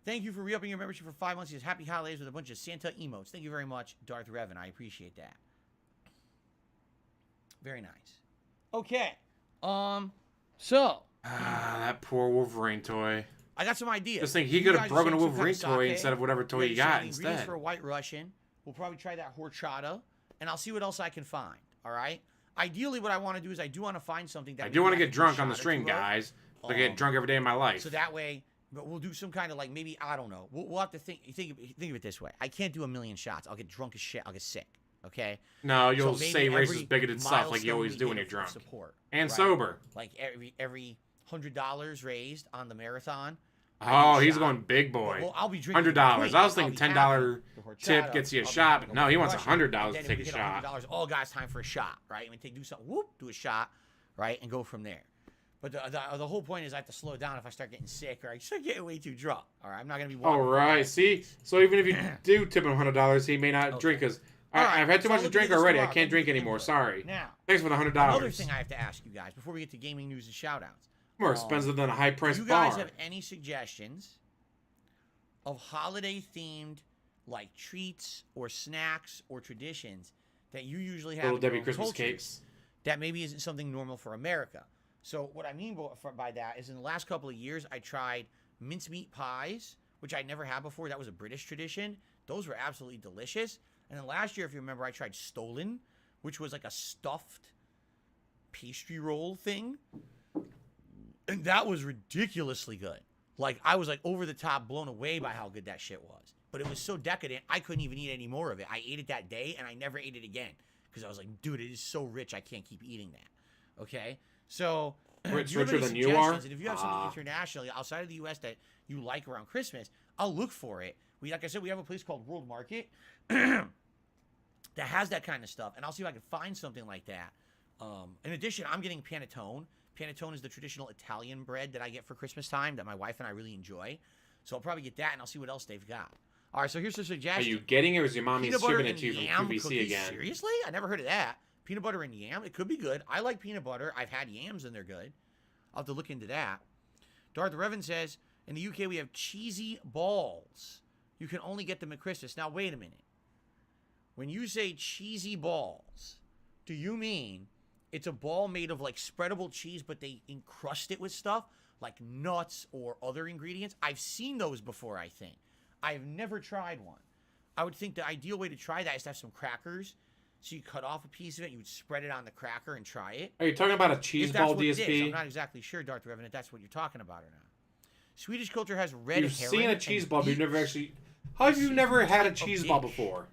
Speaker 9: thank you for re-upping your membership for 5 months. He says, happy holidays with a bunch of Santa emotes. Thank you very much, Darth Revan. I appreciate that. Very nice. Okay. So.
Speaker 1: That poor Wolverine toy.
Speaker 9: I got some ideas.
Speaker 1: Just think he
Speaker 9: You
Speaker 1: could
Speaker 9: guys
Speaker 1: have
Speaker 9: are
Speaker 1: broken a
Speaker 9: saying some
Speaker 1: Wolverine
Speaker 9: kind of
Speaker 1: toy
Speaker 9: sake.
Speaker 1: instead of whatever toy you
Speaker 9: guys are
Speaker 1: got
Speaker 9: saying ingredients
Speaker 1: instead.
Speaker 9: for a White Russian. We'll probably try that horchata, and I'll see what else I can find. All right. Ideally, what I want to do is I do want to find something that
Speaker 1: I
Speaker 9: we
Speaker 1: do want to
Speaker 9: can
Speaker 1: get drunk
Speaker 9: do a
Speaker 1: on the
Speaker 9: shot or
Speaker 1: stream,
Speaker 9: two of.
Speaker 1: guys. I get drunk every day of my life.
Speaker 9: So that way, but we'll do some kind of maybe I don't know. We'll have to think of it this way. I can't do a million shots. I'll get drunk as shit. I'll get sick. Okay.
Speaker 1: No, you'll
Speaker 9: So maybe
Speaker 1: say racist,
Speaker 9: every
Speaker 1: bigoted stuff like you
Speaker 9: milestone
Speaker 1: always
Speaker 9: we
Speaker 1: do when
Speaker 9: hit
Speaker 1: you're
Speaker 9: of
Speaker 1: drunk.
Speaker 9: Support,
Speaker 1: And
Speaker 9: right?
Speaker 1: sober.
Speaker 9: Like every $100 raised on the marathon.
Speaker 1: Oh, he's going big boy.
Speaker 9: Well, I'll be drinking
Speaker 1: $100.
Speaker 9: the
Speaker 1: I was
Speaker 9: I'll
Speaker 1: thinking
Speaker 9: be
Speaker 1: $10
Speaker 9: having the horchata,
Speaker 1: tip gets you a
Speaker 9: I'll be
Speaker 1: shot,
Speaker 9: having
Speaker 1: but no, he wants
Speaker 9: Russian,
Speaker 1: $100
Speaker 9: and
Speaker 1: to
Speaker 9: then
Speaker 1: take
Speaker 9: if
Speaker 1: a
Speaker 9: we hit
Speaker 1: shot.
Speaker 9: $100, all guys, time for a shot, right? And we do something, whoop, do a shot, right, and go from there. But the whole point is I have to slow down if I start getting sick or I start getting way too drunk. All right, I'm not gonna be.
Speaker 1: All right, see, so even if you do tip him $100, he may not drink because
Speaker 9: All right,
Speaker 1: I've had too
Speaker 9: so
Speaker 1: much to
Speaker 9: look at
Speaker 1: drink
Speaker 9: this
Speaker 1: already. I
Speaker 9: tomorrow.
Speaker 1: can't
Speaker 9: Look
Speaker 1: drink
Speaker 9: at the
Speaker 1: anymore.
Speaker 9: input.
Speaker 1: Sorry.
Speaker 9: Now,
Speaker 1: Thanks for the $100.
Speaker 9: another thing I have to ask you guys before we get to gaming news and shoutouts.
Speaker 1: More expensive than a high-priced
Speaker 9: Do you guys
Speaker 1: bar.
Speaker 9: have any suggestions of holiday-themed like treats or snacks or traditions that you usually have
Speaker 1: Little
Speaker 9: in your
Speaker 1: Debbie
Speaker 9: own
Speaker 1: Christmas
Speaker 9: cultures
Speaker 1: cakes.
Speaker 9: that maybe isn't something normal for America? So what I mean by that is in the last couple of years, I tried mincemeat pies, which I'd never had before. That was a British tradition. Those were absolutely delicious. And then last year, if you remember, I tried stollen, which was like a stuffed pastry roll thing. And that was ridiculously good. Like, I was like over the top blown away by how good that shit was. But it was so decadent, I couldn't even eat any more of it. I ate it that day, and I never ate it again. Because I was like, dude, it is so rich, I can't keep eating that. Okay? So,
Speaker 1: It's
Speaker 9: do you have
Speaker 1: richer
Speaker 9: any
Speaker 1: than you are?
Speaker 9: suggestions? And if you have something internationally outside of the U.S. that you like around Christmas, I'll look for it. Like I said, we have a place called World Market that has that kind of stuff, and I'll see if I can find something like that. In addition, I'm getting panettone. Panettone is the traditional Italian bread that I get for Christmas time that my wife and I really enjoy. So I'll probably get that, and I'll see what else they've got. All right, so here's a
Speaker 1: Are
Speaker 9: suggestion.
Speaker 1: you getting it, or is your mommy
Speaker 9: Peanut butter
Speaker 1: shipping it
Speaker 9: and
Speaker 1: to you from
Speaker 9: yam
Speaker 1: QVC
Speaker 9: cookies?
Speaker 1: again?
Speaker 9: Seriously? I never heard of that. Peanut butter and yam? It could be good. I like peanut butter. I've had yams, and they're good. I'll have to look into that. Darth Revan says, in the UK, we have cheesy balls. You can only get them at Christmas. Now, wait a minute. When you say cheesy balls, do you mean it's a ball made of like spreadable cheese, but they encrust it with stuff like nuts or other ingredients? I've seen those before, I think. I've never tried one. I would think the ideal way to try that is to have some crackers. So you cut off a piece of it, you would spread it on the cracker and try it.
Speaker 4: Are you talking about a cheese ball, DSP?
Speaker 9: I'm not exactly sure, Darth Revan, if that's what you're talking about or not. Swedish culture has red
Speaker 4: You've
Speaker 9: herring.
Speaker 4: seen a cheese ball, but you've never actually... How have you never had a cheese ball before?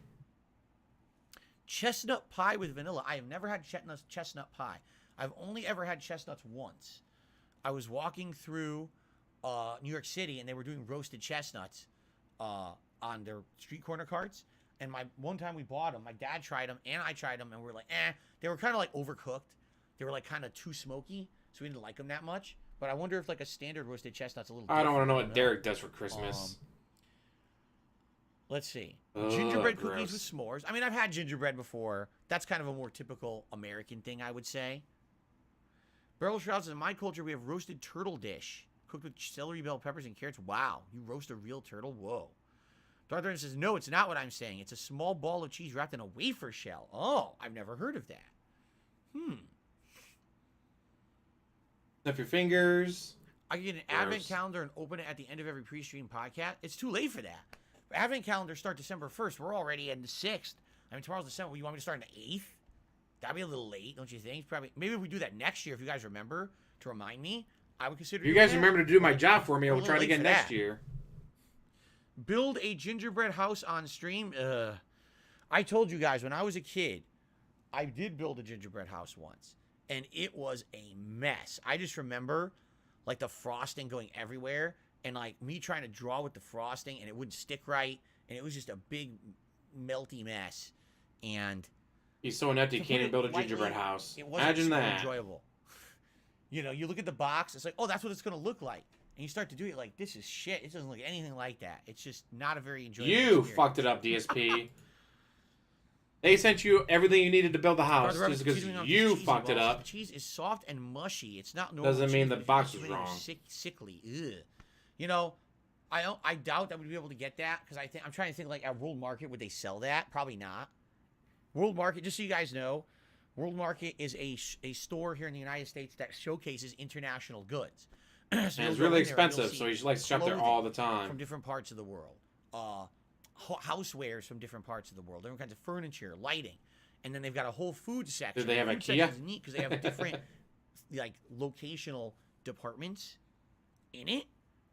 Speaker 9: Chestnut pie with vanilla. I have never had chestnut pie. I've only ever had chestnuts once. I was walking through New York City, and they were doing roasted chestnuts on their street corner carts. And one time we bought them. My dad tried them, and I tried them, and we were like, eh. They were kind of like overcooked. They were like kind of too smoky, so we didn't like them that much. But I wonder if like a standard roasted chestnut's a little
Speaker 4: I don't want to know
Speaker 9: different,
Speaker 4: what Derek does for Christmas.
Speaker 9: Let's see.
Speaker 4: Ugh,
Speaker 9: Gingerbread
Speaker 4: gross.
Speaker 9: cookies with s'mores. I mean, I've had gingerbread before. That's kind of a more typical American thing, I would say. Barrel shrouds. In my culture, we have roasted turtle dish cooked with celery, bell peppers, and carrots. Wow, you roast a real turtle? Whoa. Darth Vader says, no, it's not what I'm saying. It's a small ball of cheese wrapped in a wafer shell. Oh, I've never heard of that.
Speaker 4: Snap your fingers.
Speaker 9: I can get an advent calendar and open it at the end of every pre-stream podcast. It's too late for that. Advent calendars start December 1st. We're already in the 6th. I mean, tomorrow's December. You want me to start on the 8th? That'd be a little late, don't you think? Probably. Maybe if we do that next year, if you guys remember to remind me, I would consider.
Speaker 4: If you guys remember to do my job for me, I will try it again next year.
Speaker 9: Build a gingerbread house on stream. I told you guys when I was a kid, I did build a gingerbread house once, and it was a mess. I just remember like the frosting going everywhere, and like me trying to draw with the frosting, and it wouldn't stick right, and it was just a big melty mess. And
Speaker 4: he's so inept he can't even build a gingerbread house.
Speaker 9: It wasn't
Speaker 4: Imagine that.
Speaker 9: enjoyable. You know, you look at the box, it's like, oh, that's what it's gonna look like. And you start to do it like, this is shit. It doesn't look anything like that. It's just not a very enjoyable experience.
Speaker 4: Fucked it up, DSP. They sent you everything you needed to build the house just because you fucked it up.
Speaker 9: The cheese is soft and mushy. It's not normal.
Speaker 4: Doesn't mean
Speaker 9: cheese,
Speaker 4: the
Speaker 9: but
Speaker 4: box
Speaker 9: it's
Speaker 4: was
Speaker 9: really
Speaker 4: wrong.
Speaker 9: Sickly. Ugh. You know, I doubt that we'd be able to get that because I'm trying to think like at World Market would they sell that? Probably not. World Market, just so you guys know, World Market is a store here in the United States that showcases international goods. So
Speaker 4: and it's really expensive, so you should like shop there
Speaker 9: clothing
Speaker 4: all the time.
Speaker 9: from different parts of the world. Housewares from different parts of the world. Different kinds of furniture, lighting. And then they've got a whole food section.
Speaker 4: Do they have
Speaker 9: the food
Speaker 4: IKEA?
Speaker 9: section is neat because they have different like locational departments in it,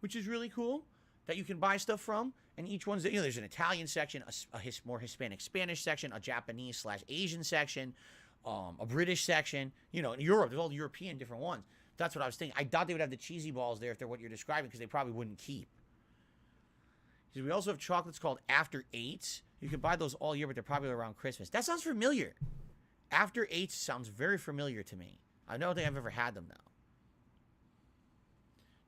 Speaker 9: which is really cool that you can buy stuff from. And each one's, you know, there's an Italian section, a more Hispanic Spanish section, a Japanese / Asian section, a British section. You know, in Europe, there's all the European different ones. That's what I was thinking. I doubt they would have the cheesy balls there if they're what you're describing because they probably wouldn't keep. We also have chocolates called After Eights. You can buy those all year, but they're probably around Christmas. That sounds familiar. After Eights sounds very familiar to me. I don't think I've ever had them, though.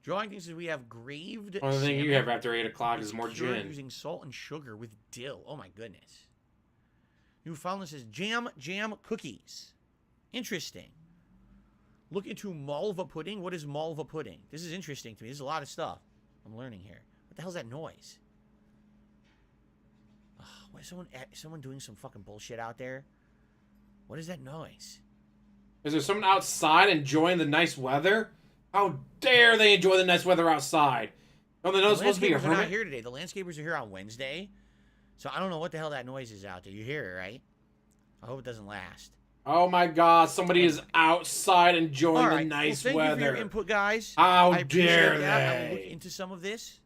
Speaker 9: Drawing things is we have graved
Speaker 4: Only thing you
Speaker 9: salmon
Speaker 4: have after 8 o'clock is more
Speaker 9: cured
Speaker 4: gin.
Speaker 9: using salt and sugar with dill. Oh, my goodness. Newfoundland says jam cookies. Interesting. Look into Malva pudding. What is Malva pudding? This is interesting to me. There's a lot of stuff I'm learning here. What the hell's that noise? Oh, what is someone doing some fucking bullshit out there? What is that noise?
Speaker 4: Is there someone outside enjoying the nice weather? How dare they enjoy the nice weather outside? Oh, they're not supposed to be a
Speaker 9: landscapers are not
Speaker 4: hermit?
Speaker 9: here today. The landscapers are here on Wednesday. So I don't know what the hell that noise is out there. You hear it, right? I hope it doesn't last.
Speaker 4: Oh my god, somebody is outside enjoying the nice
Speaker 9: thank
Speaker 4: weather.
Speaker 9: you for your input, guys.
Speaker 4: How
Speaker 9: I appreciate
Speaker 4: dare
Speaker 9: that. I will look
Speaker 4: they?
Speaker 9: into some of this.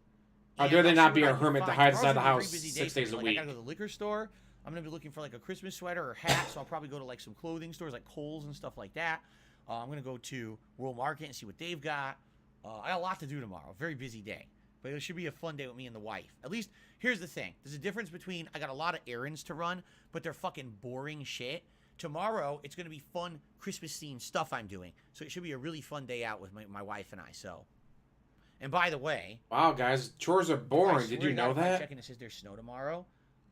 Speaker 4: How
Speaker 9: And
Speaker 4: dare they
Speaker 9: I'll
Speaker 4: not
Speaker 9: see
Speaker 4: be
Speaker 9: what
Speaker 4: a
Speaker 9: I can
Speaker 4: hermit to
Speaker 9: find.
Speaker 4: hide
Speaker 9: Tomorrow's
Speaker 4: inside the
Speaker 9: gonna be a
Speaker 4: house
Speaker 9: very busy
Speaker 4: 6
Speaker 9: day
Speaker 4: days
Speaker 9: for
Speaker 4: a
Speaker 9: me. Like,
Speaker 4: week?
Speaker 9: I gotta go to the liquor store. I'm gonna be looking for like a Christmas sweater or hat, so I'll probably go to like some clothing stores like Kohl's and stuff like that. I'm gonna go to World Market and see what they've got. I got a lot to do tomorrow. Very busy day. But it should be a fun day with me and the wife. At least, here's the thing. There's a difference between, I got a lot of errands to run, but they're fucking boring shit. Tomorrow, it's going to be fun Christmas-themed stuff I'm doing. So it should be a really fun day out with my wife and I, so. And by the way.
Speaker 4: Wow, guys, chores are boring. Did you know that?
Speaker 9: Checking, it says there's snow tomorrow.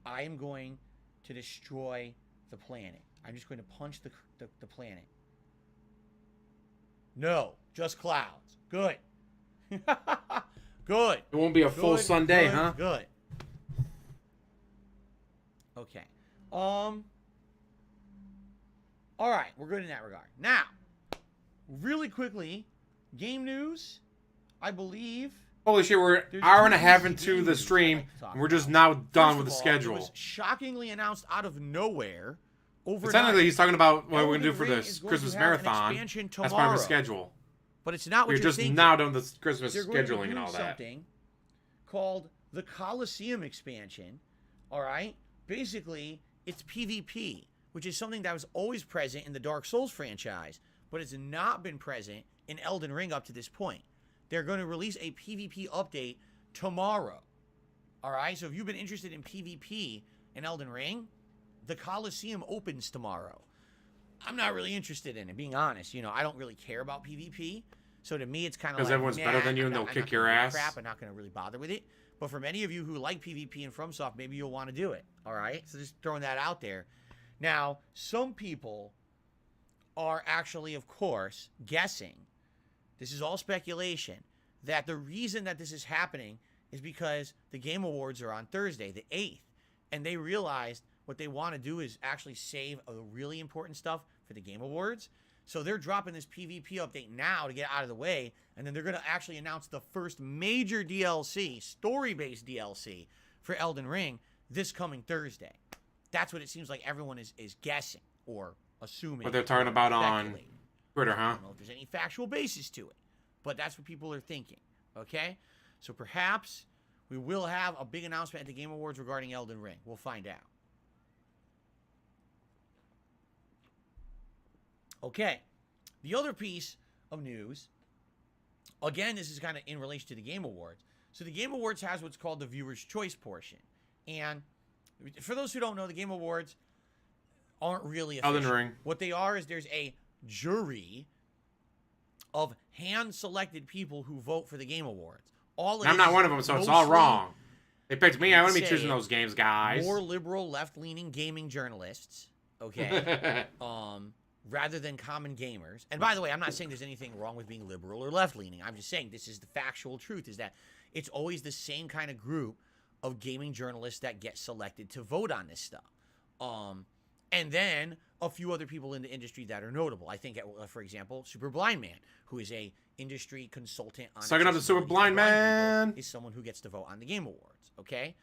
Speaker 9: I am going to destroy the planet. I'm just going to punch the planet. No, just clouds. Good. Good.
Speaker 4: It won't be a full Sunday, huh?
Speaker 9: Good. Okay. All right, we're good in that regard. Now, really quickly, game news. I believe.
Speaker 1: Holy shit, we're an hour and a half into the stream, and we're just now done with the schedule.
Speaker 9: It was shockingly announced out of nowhere. Overnight.
Speaker 1: Technically, he's talking about what we're
Speaker 9: Elden
Speaker 1: going to do for
Speaker 9: Ring
Speaker 1: the
Speaker 9: is going
Speaker 1: Christmas
Speaker 9: to have an
Speaker 1: marathon.
Speaker 9: expansion
Speaker 1: That's part of the
Speaker 9: tomorrow.
Speaker 1: schedule.
Speaker 9: But it's not what
Speaker 1: We're
Speaker 9: you're
Speaker 1: just
Speaker 9: thinking.
Speaker 1: now done with the Christmas
Speaker 9: They're going to
Speaker 1: scheduling and
Speaker 9: do
Speaker 1: all that.
Speaker 9: something called the Coliseum expansion. All right, basically it's PvP, which is something that was always present in the Dark Souls franchise, but it's not been present in Elden Ring up to this point. They're going to release a PvP update tomorrow. All right, so if you've been interested in PvP in Elden Ring, the Coliseum opens tomorrow. I'm not really interested in it, being honest. You know, I don't really care about PvP. So to me, it's kind of like,
Speaker 1: Because everyone's better than you and they'll kick your ass.
Speaker 9: Crap, I'm not going to really bother with it. But for many of you who like PvP and FromSoft, maybe you'll want to do it. All right? So just throwing that out there. Now, some people are actually, of course, guessing, this is all speculation, that the reason that this is happening is because the Game Awards are on Thursday, the 8th. And they realized what they want to do is actually save the really important stuff for the Game Awards. So they're dropping this PvP update now to get out of the way, and then they're going to actually announce the first major DLC, story-based DLC, for Elden Ring this coming Thursday. That's what it seems like everyone is guessing or assuming.
Speaker 1: What they're talking about on Twitter, huh?
Speaker 9: I don't know if there's any factual basis to it, but that's what people are thinking, okay? So perhaps we will have a big announcement at the Game Awards regarding Elden Ring. We'll find out. Okay, the other piece of news, again, this is kind of in relation to the Game Awards. So the Game Awards has what's called the Viewer's Choice portion. And for those who don't know, the Game Awards aren't really official.
Speaker 1: Elden Ring.
Speaker 9: What they are is there's a jury of hand-selected people who vote for the Game Awards.
Speaker 1: I'm not one of them, so it's all wrong. They picked me. I want to be choosing those games, guys.
Speaker 9: More liberal, left-leaning gaming journalists, okay? Rather than common gamers. And by the way, I'm not saying there's anything wrong with being liberal or left-leaning. I'm just saying this is the factual truth, is that it's always the same kind of group of gaming journalists that get selected to vote on this stuff. And then a few other people in the industry that are notable. I think, for example, Super Blind Man, who is a industry consultant on
Speaker 1: Sucking up the Super Blind Man,
Speaker 9: is someone who gets to vote on the Game Awards, okay?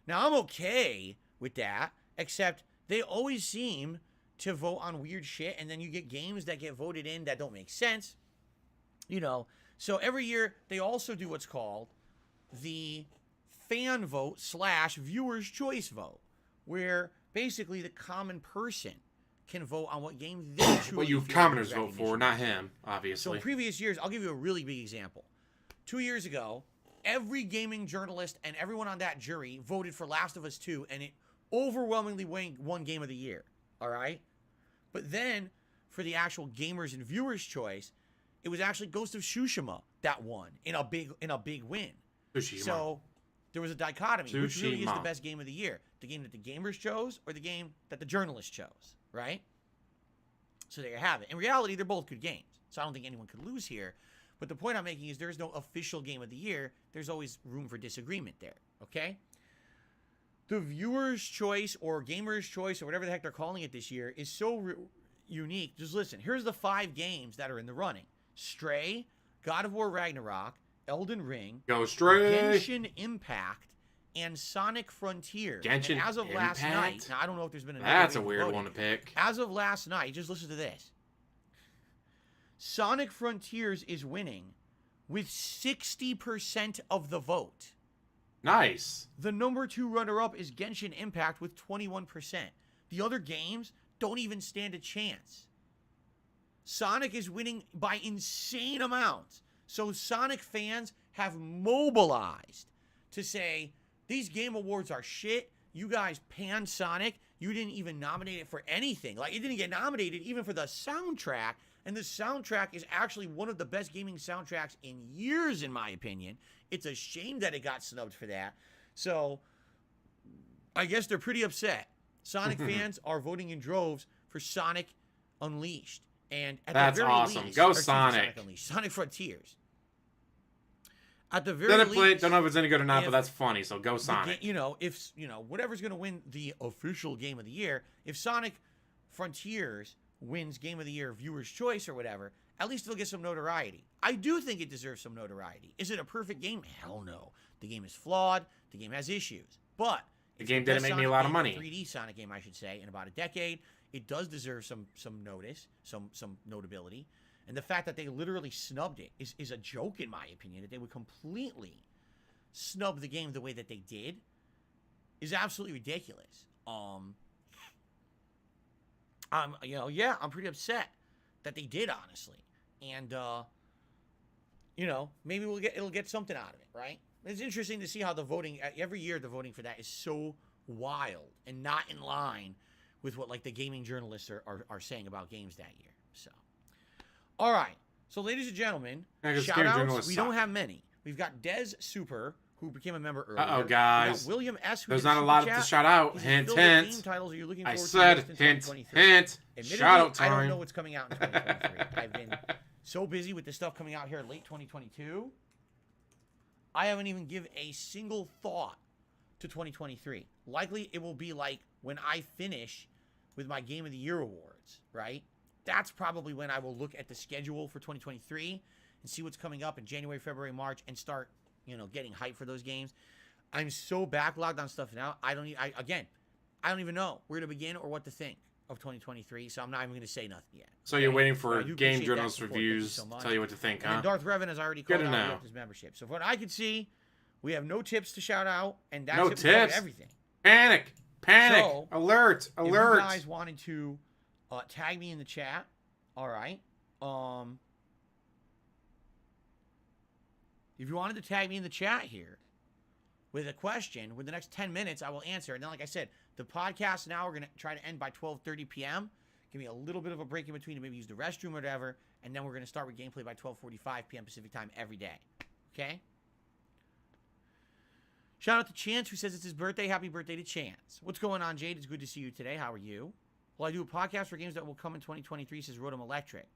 Speaker 9: Now, I'm okay with that, except they always seem to vote on weird shit, and then you get games that get voted in that don't make sense, you know. So every year, they also do what's called the fan vote / viewer's choice vote, where basically the common person can vote on what game they choose.
Speaker 1: What you commoners vote for, not him, obviously.
Speaker 9: So in previous years, I'll give you a really big example. 2 years ago, every gaming journalist and everyone on that jury voted for Last of Us 2, and it overwhelmingly won Game of the Year. All right? But then, for the actual gamers and viewers' choice, it was actually Ghost of Tsushima that won in a big win.
Speaker 1: Tsushima.
Speaker 9: So there was a dichotomy. Which really is the best game of the year? The game that the gamers chose or the game that the journalists chose, right? So there you have it. In reality, they're both good games. So I don't think anyone could lose here. But the point I'm making is there's no official game of the year. There's always room for disagreement there, okay? The viewer's choice or gamer's choice or whatever the heck they're calling it this year is so unique. Just listen. Here's the 5 games that are in the running. Stray, God of War Ragnarok, Elden Ring,
Speaker 1: Go Stray,
Speaker 9: Genshin Impact, and Sonic Frontiers.
Speaker 1: Genshin
Speaker 9: and as of last night, now I don't know if there's been
Speaker 1: That's a weird one to pick.
Speaker 9: As of last night, just listen to this. Sonic Frontiers is winning with 60% of the vote.
Speaker 1: Nice.
Speaker 9: The number 2 runner-up is Genshin Impact with 21%. The other games don't even stand a chance. Sonic is winning by insane amounts. So Sonic fans have mobilized to say, these Game Awards are shit. You guys panned Sonic. You didn't even nominate it for anything. Like, it didn't get nominated even for the soundtrack. And the soundtrack is actually one of the best gaming soundtracks in years, in my opinion. It's a shame that it got snubbed for that. So, I guess they're pretty upset. Sonic fans are voting in droves for Sonic Unleashed. And at
Speaker 1: That's
Speaker 9: the very
Speaker 1: awesome.
Speaker 9: least,
Speaker 1: Go
Speaker 9: or excuse me,
Speaker 1: Sonic.
Speaker 9: Sonic Unleashed. Sonic Frontiers. At the very
Speaker 4: Didn't play it.
Speaker 9: least,
Speaker 4: Don't know if it's any good or not,
Speaker 9: if
Speaker 4: but that's funny. So go
Speaker 9: the
Speaker 4: Sonic.
Speaker 9: if whatever's going to win the official game of the year, if Sonic Frontiers wins Game of the Year, Viewer's Choice or whatever, at least it'll get some notoriety. I do think it deserves some notoriety. Is it a perfect game? Hell no. The game is flawed. The game has issues. But
Speaker 4: The game didn't make me a lot of money.
Speaker 9: 3D Sonic game, I should say, in about a decade. It does deserve some notice, some notability. And the fact that they literally snubbed it is a joke, in my opinion. That they would completely snub the game the way that they did is absolutely ridiculous. I'm pretty upset that they did, honestly. And maybe it'll get something out of it, right? It's interesting to see how the voting every year the voting for that is so wild and not in line with what like the gaming journalists are saying about games that year. So, all right. So, ladies and gentlemen, shout outs. We don't have many. We've got Des Super, who became a member earlier.
Speaker 4: Uh-oh, guys.
Speaker 9: William S.
Speaker 4: There's not a lot to shout out. Hint, hint. I said hint, hint. Shout out time.
Speaker 9: I don't know what's coming out in 2023. I've been so busy with the stuff coming out here in late 2022. I haven't even given a single thought to 2023. Likely it will be like when I finish with my Game of the Year awards, right? That's probably when I will look at the schedule for 2023 and see what's coming up in January, February, March, and start, getting hyped for those games. I'm so backlogged on stuff now. I don't even know where to begin or what to think of 2023, so I'm not even going to say nothing yet.
Speaker 4: So you're waiting for game journalist reviews to tell you what to think, huh?
Speaker 9: And Darth Revan has already called out his membership. So from what I can see, we have no tips to shout out, and that's it. We covered everything.
Speaker 4: Panic!
Speaker 9: So,
Speaker 4: alert!
Speaker 9: If you guys wanted to tag me in the chat, all right. If you wanted to tag me in the chat here with a question, with the next 10 minutes, I will answer. And then, like I said, the podcast now we're going to try to end by 12:30 p.m. Give me a little bit of a break in between to maybe use the restroom or whatever. And then we're going to start with gameplay by 12:45 p.m. Pacific time every day. Okay? Shout out to Chance, who says it's his birthday. Happy birthday to Chance. What's going on, Jade? It's good to see you today. How are you? Well, I do a podcast for games that will come in 2023, says Rodham Electric.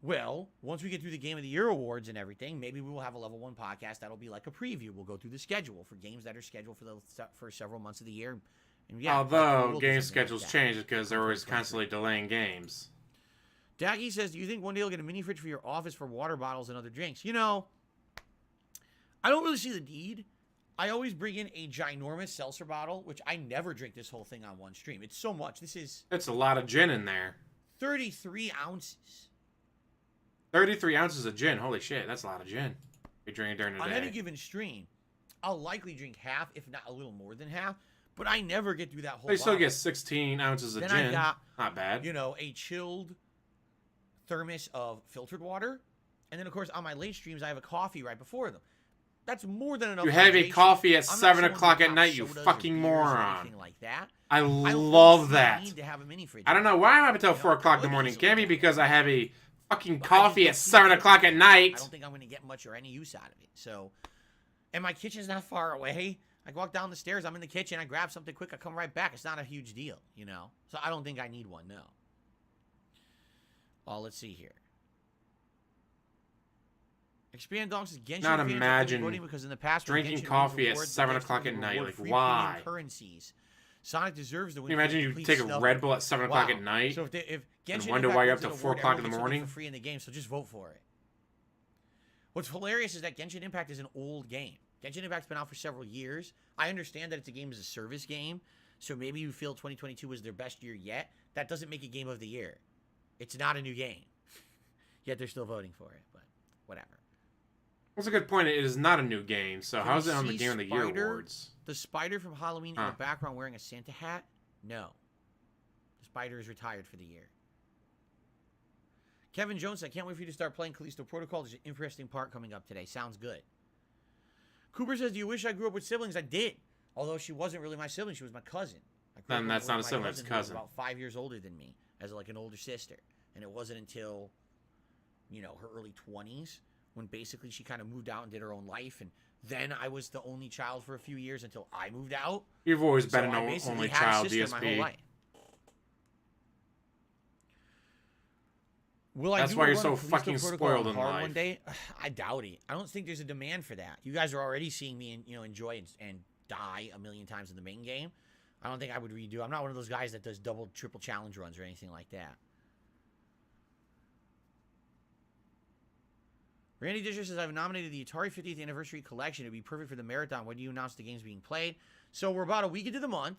Speaker 9: Well, once we get through the Game of the Year awards and everything, maybe we will have a level 1 podcast that'll be like a preview. We'll go through the schedule for games that are scheduled for several months of the year. And yeah,
Speaker 4: although game schedules change because they're always constantly delaying games.
Speaker 9: Daggy says, do you think one day you'll get a mini fridge for your office for water bottles and other drinks? I don't really see the need. I always bring in a ginormous seltzer bottle, which I never drink this whole thing on one stream. It's so much.
Speaker 4: It's a lot of gin in there.
Speaker 9: 33 ounces.
Speaker 4: 33 ounces of gin. Holy shit, that's a lot of gin. You're drinking during the day.
Speaker 9: On any given stream, I'll likely drink half, if not a little more than half, but I never get through that whole
Speaker 4: They still get 16 ounces of
Speaker 9: then
Speaker 4: gin.
Speaker 9: I got,
Speaker 4: not bad.
Speaker 9: A chilled thermos of filtered water. And then, of course, on my late streams, I have a coffee right before them. That's more than enough.
Speaker 4: You have a coffee at 7 o'clock at night, you fucking moron.
Speaker 9: Like that.
Speaker 4: I love that.
Speaker 9: Need to have a mini fridge.
Speaker 4: I don't know why I'm up until 4 o'clock in the morning. Can't be because I have a fucking coffee at 7 o'clock at night.
Speaker 9: I don't think I'm going to get much or any use out of it. So, and my kitchen's not far away. I walk down the stairs, I'm in the kitchen, I grab something quick, I come right back. It's not a huge deal, So I don't think I need one, no. Well, let's see here. Expand Dogs is Genshin.
Speaker 4: Not imagine
Speaker 9: because in the past
Speaker 4: drinking coffee at 7 o'clock at night. Like, why?
Speaker 9: Currencies. Sonic deserves the win.
Speaker 4: Can you imagine you take a Red Bull at 7 o'clock at night?
Speaker 9: So if Genshin
Speaker 4: and wonder why you're up till 4 o'clock in the morning?
Speaker 9: For free in the game, so just vote for it. What's hilarious is that Genshin Impact is an old game. Genshin Impact's been out for several years. I understand that it's a game as a service game, so maybe you feel 2022 was their best year yet. That doesn't make it Game of the Year. It's not a new game. Yet they're still voting for it, but whatever.
Speaker 4: That's a good point. It is not a new game, so how's it on the Game of the Year awards?
Speaker 9: The spider from Halloween in the background wearing a Santa hat? No. The spider is retired for the year. Kevin Jones, I can't wait for you to start playing Callisto Protocol. There's an interesting part coming up today. Sounds good. Cooper says, do you wish I grew up with siblings? I did. Although she wasn't really my sibling. She was my cousin.
Speaker 4: Then that's not a sibling, it's a cousin.
Speaker 9: Who was about 5 years older than me, as like an older sister. And it wasn't until, her early 20s when basically she kind of moved out and did her own life. And then I was the only child for a few years until I moved out.
Speaker 4: You've always been an only child, DSP.
Speaker 9: Will I
Speaker 1: That's
Speaker 9: do
Speaker 1: why
Speaker 9: a
Speaker 1: you're
Speaker 9: run
Speaker 1: so
Speaker 9: of Callisto
Speaker 1: fucking
Speaker 9: Protocol
Speaker 1: spoiled
Speaker 9: on
Speaker 1: in
Speaker 9: hard
Speaker 1: life.
Speaker 9: one day? I doubt it. I don't think there's a demand for that. You guys are already seeing me, enjoy and die a million times in the main game. I don't think I would redo. I'm not one of those guys that does double, triple challenge runs or anything like that. Randy Disher says, I've nominated the Atari 50th Anniversary Collection. It would be perfect for the marathon. When do you announce the games being played? So we're about a week into the month.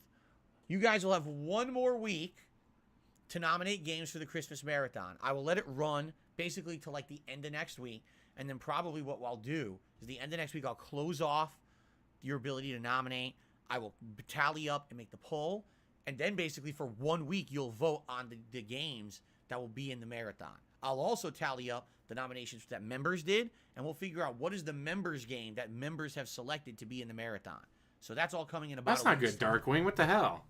Speaker 9: You guys will have one more week to nominate games for the Christmas marathon. I will let it run basically till like the end of next week. And then probably what I'll do is the end of next week, I'll close off your ability to nominate. I will tally up and make the poll. And then basically for 1 week, you'll vote on the games that will be in the marathon. I'll also tally up the nominations that members did, and we'll figure out what is the members game that members have selected to be in the marathon. So that's all coming in about
Speaker 1: That's not good, Darkwing. What the hell?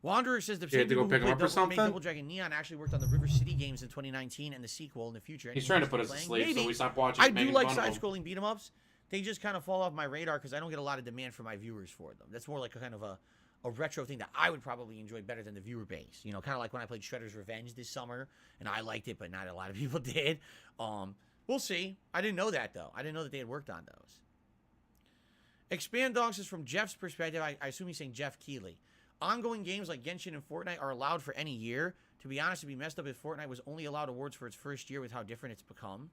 Speaker 9: Wanderer says the
Speaker 1: You had to go pick him up or something?
Speaker 9: Double Dragon Neon actually worked on the River City games in 2019 and the sequel in the future.
Speaker 1: He's trying to put us to sleep, so we stopped watching.
Speaker 9: I do like side-scrolling beat-em-ups. They just kind of fall off my radar because I don't get a lot of demand from my viewers for them. That's more like a kind of a retro thing that I would probably enjoy better than the viewer base. You know, kind of like when I played Shredder's Revenge this summer, and I liked it, but not a lot of people did. We'll see. I didn't know that, though. I didn't know that they had worked on those. Expand Dogs is from Jeff's perspective. I assume he's saying Jeff Keighley. Ongoing games like Genshin and Fortnite are allowed for any year. To be honest, it'd be messed up if Fortnite was only allowed awards for its first year with how different it's become.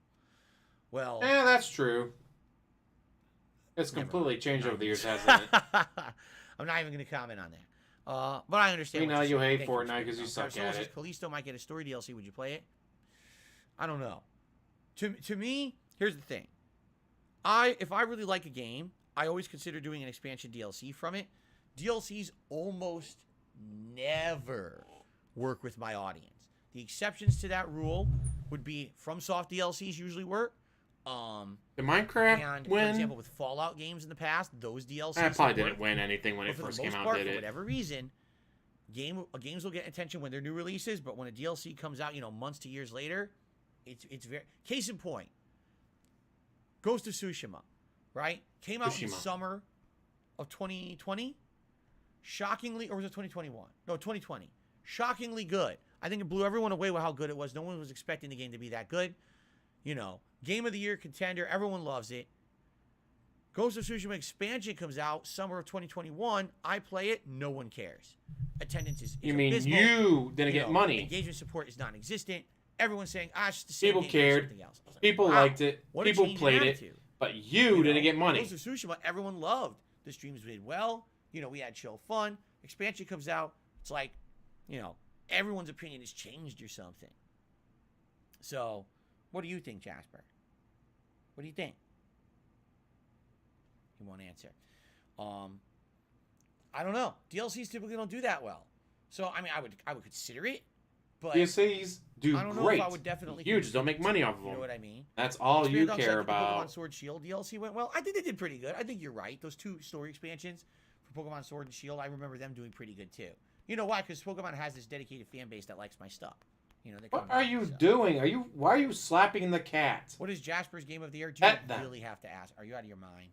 Speaker 9: Well...
Speaker 1: Yeah, that's true. It's completely changed over the years, hasn't it?
Speaker 9: I'm not even going to comment on that. But I understand.
Speaker 1: We know you hate Fortnite because you suck at it.
Speaker 9: Callisto might get a story DLC. Would you play it? I don't know. To me, here's the thing. If I really like a game, I always consider doing an expansion DLC from it. DLCs almost never work with my audience. The exceptions to that rule would be FromSoft DLCs usually work.
Speaker 1: The Minecraft
Speaker 9: for example, with Fallout games in the past, those DLCs
Speaker 1: I probably didn't win anything when it
Speaker 9: for
Speaker 1: first
Speaker 9: the most
Speaker 1: came out,
Speaker 9: part,
Speaker 1: did
Speaker 9: for
Speaker 1: it?
Speaker 9: whatever reason, games will get attention when they're new releases, but when a DLC comes out, months to years later, it's very... Case in point, Ghost of Tsushima, right? Came out in summer of 2020. Shockingly, or was it 2021? No, 2020. Shockingly good. I think it blew everyone away with how good it was. No one was expecting the game to be that good. Game of the Year contender. Everyone loves it. Ghost of Tsushima expansion comes out summer of 2021. I play it. No one cares. Attendance is
Speaker 1: You mean
Speaker 9: abysmal.
Speaker 1: you didn't get money?
Speaker 9: Engagement support is non-existent. Everyone's saying, it's just the same
Speaker 1: People
Speaker 9: game,
Speaker 1: cared.
Speaker 9: something else. Like,
Speaker 1: People
Speaker 9: wow,
Speaker 1: liked it.
Speaker 9: what a
Speaker 1: People
Speaker 9: change in
Speaker 1: played it.
Speaker 9: attitude.
Speaker 1: But you didn't get money.
Speaker 9: Ghost of Tsushima, everyone loved. The streams did well. We had chill fun. Expansion comes out. It's like, everyone's opinion has changed or something. So, what do you think, Jasper? What do you think? He won't answer. I don't know. DLCs typically don't do that well. So, I mean, I would consider it, but
Speaker 1: DLCs do
Speaker 9: I don't know
Speaker 1: great.
Speaker 9: if I would definitely.
Speaker 1: You just don't make money off of them.
Speaker 9: You know what I mean?
Speaker 1: That's all you
Speaker 9: Dogs
Speaker 1: care
Speaker 9: like the
Speaker 1: about.
Speaker 9: Pokemon Sword Shield DLC went well. I think they did pretty good. I think you're right. Those 2 story expansions for Pokemon Sword and Shield, I remember them doing pretty good too. You know why? Because Pokemon has this dedicated fan base that likes my stuff.
Speaker 1: What are you doing? Why are you slapping the cat?
Speaker 9: What is Jasper's Game of the Year? Do
Speaker 1: Pet
Speaker 9: you
Speaker 1: them.
Speaker 9: really have to ask? Are you out of your mind?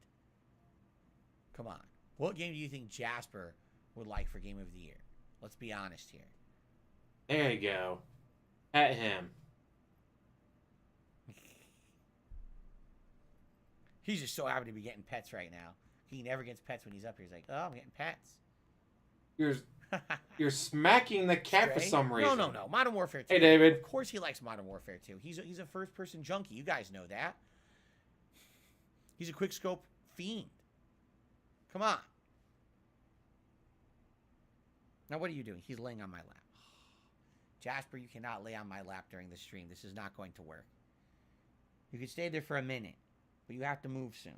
Speaker 9: Come on. What game do you think Jasper would like for Game of the Year? Let's be honest here.
Speaker 1: There you go. At him.
Speaker 9: He's just so happy to be getting pets right now. He never gets pets when he's up here. He's like, oh, I'm getting pets.
Speaker 1: You're smacking the cat for some reason.
Speaker 9: No. Modern Warfare 2.
Speaker 1: Hey, David.
Speaker 9: Of course he likes Modern Warfare 2. He's a first-person junkie. You guys know that. He's a quick-scope fiend. Come on. Now, what are you doing? He's laying on my lap. Jasper, you cannot lay on my lap during the stream. This is not going to work. You can stay there for a minute, but you have to move soon.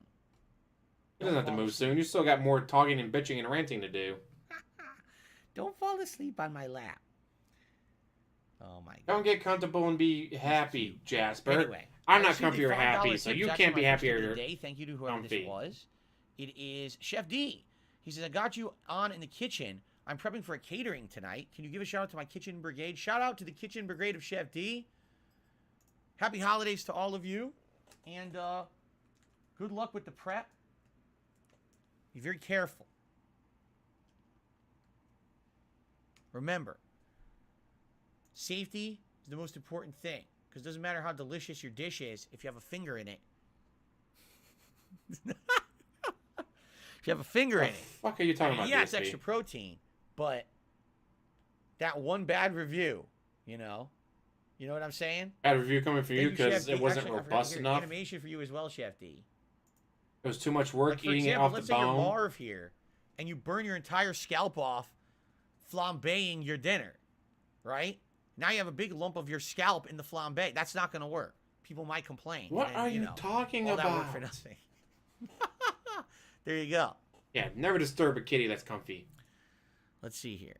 Speaker 1: You don't have to move soon. You still got more talking and bitching and ranting to do.
Speaker 9: Don't fall asleep on my lap. Oh my God.
Speaker 1: Don't get comfortable and be happy, Jasper.
Speaker 9: Anyway,
Speaker 1: I'm not comfy or happy, so you can't be happy or
Speaker 9: today. Thank you to whoever
Speaker 1: comfy.
Speaker 9: this was. It is Chef D. He says, I got you on in the kitchen. I'm prepping for a catering tonight. Can you give a shout out to my kitchen brigade? Shout out to the kitchen brigade of Chef D. Happy holidays to all of you. And good luck with the prep. Be very careful. Remember, Safety is the most important thing. Because it doesn't matter how delicious your dish is if you have a finger in it. If you have a finger in it.
Speaker 4: What the fuck are you talking about,
Speaker 9: Yeah, it's
Speaker 4: DSP?
Speaker 9: extra protein. But that one bad review, you know? You know what I'm saying?
Speaker 4: Bad review coming from you
Speaker 9: Thank
Speaker 4: because
Speaker 9: Chef D.
Speaker 4: it wasn't
Speaker 9: Actually, I forgot
Speaker 4: robust
Speaker 9: here,
Speaker 4: enough.
Speaker 9: Animation for you as well, Chef D.
Speaker 4: It was too much work
Speaker 9: Like, for
Speaker 4: eating
Speaker 9: example,
Speaker 4: it off
Speaker 9: let's
Speaker 4: the
Speaker 9: say you're
Speaker 4: bone.
Speaker 9: Marv here, and you burn your entire scalp off flambeing your dinner, right? Now you have a big lump of your scalp in the flambe. That's not going to work. People might complain.
Speaker 4: What
Speaker 9: and,
Speaker 4: are you
Speaker 9: know,
Speaker 4: talking
Speaker 9: all that work
Speaker 4: about?
Speaker 9: for nothing. There you go.
Speaker 4: Yeah, never disturb a kitty that's comfy.
Speaker 9: Let's see here.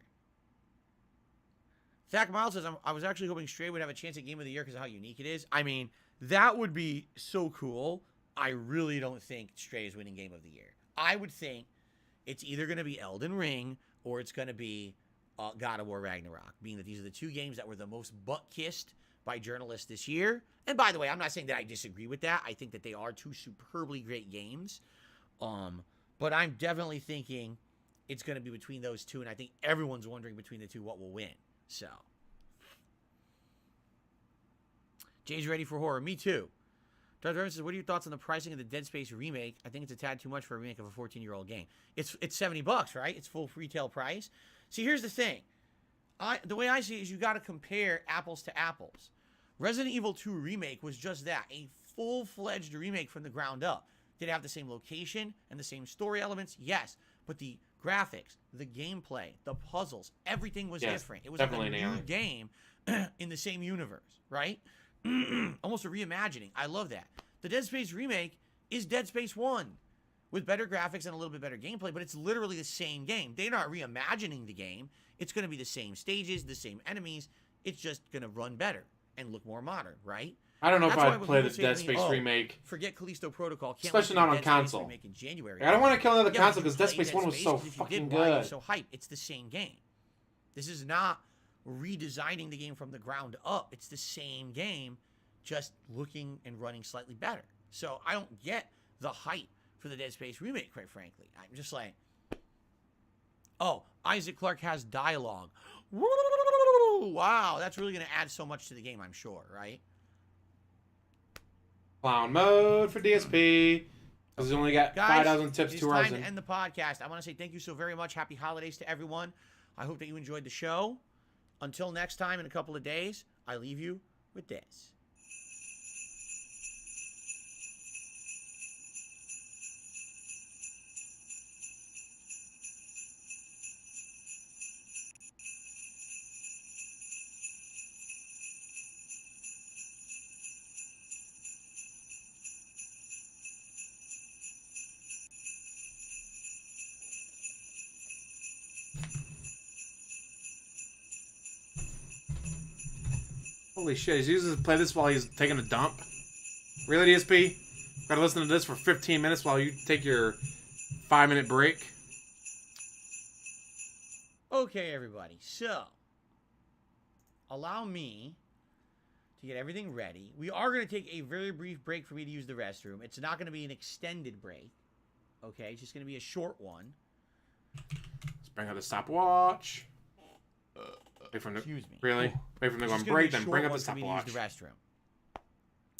Speaker 9: Zach Miles says, I was actually hoping Stray would have a chance at Game of the Year because of how unique it is. I mean, that would be so cool. I really don't think Stray is winning Game of the Year. I would think it's either going to be Elden Ring or it's going to be God of War Ragnarok, being that these are the two games that were the most butt-kissed by journalists this year. And by the way, I'm not saying that I disagree with that. I think that they are two superbly great games. But I'm definitely thinking it's going to be between those two, and I think everyone's wondering between the two what will win. So, Jay's ready for horror. Me too. Dr. Evans says, what are your thoughts on the pricing of the Dead Space remake? I think it's a tad too much for a remake of a 14-year-old game. It's $70, right? It's full retail price. See, here's the thing. The way I see it is you got to compare apples to apples. Resident Evil 2 Remake was just that, a full-fledged remake from the ground up. Did it have the same location and the same story elements? Yes. But the graphics, the gameplay, the puzzles, everything was different. It was like a new game in the same universe, right? Almost a reimagining. I love that. The Dead Space remake is Dead Space 1 with better graphics and a little bit better gameplay, but it's literally the same game. They're not reimagining the game. It's going to be the same stages, the same enemies. It's just going to run better and look more modern, right?
Speaker 4: I don't know if I'd play the Dead Space remake.
Speaker 9: Forget Callisto Protocol. Can't
Speaker 4: especially not on console.
Speaker 9: In January.
Speaker 4: I don't want to kill another
Speaker 9: Yeah,
Speaker 4: console
Speaker 9: but
Speaker 4: because Dead Space 1 was so fucking good.
Speaker 9: So hype. It's the same game. This is not redesigning the game from the ground up. It's the same game, just looking and running slightly better. So I don't get the hype for the Dead Space remake, quite frankly. I'm just like, oh, Isaac Clarke has dialogue. Wow, that's really going to add so much to the game, I'm sure, right?
Speaker 4: Clown mode for DSP. Because we only got 5,000 tips, 2 hours in.
Speaker 9: It's time to end the podcast. I want to say thank you so very much. Happy holidays to everyone. I hope that you enjoyed the show. Until next time in a couple of days, I leave you with this.
Speaker 4: Holy shit, he's using to play this while he's taking a dump? Really, DSP? Gotta listen to this for 15 minutes while you take your 5-minute break?
Speaker 9: Okay, everybody. So, allow me to get everything ready. We are going to take a very brief break for me to use the restroom. It's not going to be an extended break. Okay, it's just going to be a short one.
Speaker 4: Let's bring out the stopwatch. Wait from the,
Speaker 9: Excuse me.
Speaker 4: Really? Wait from the going break, then bring up the stopwatch.
Speaker 9: Use the restroom.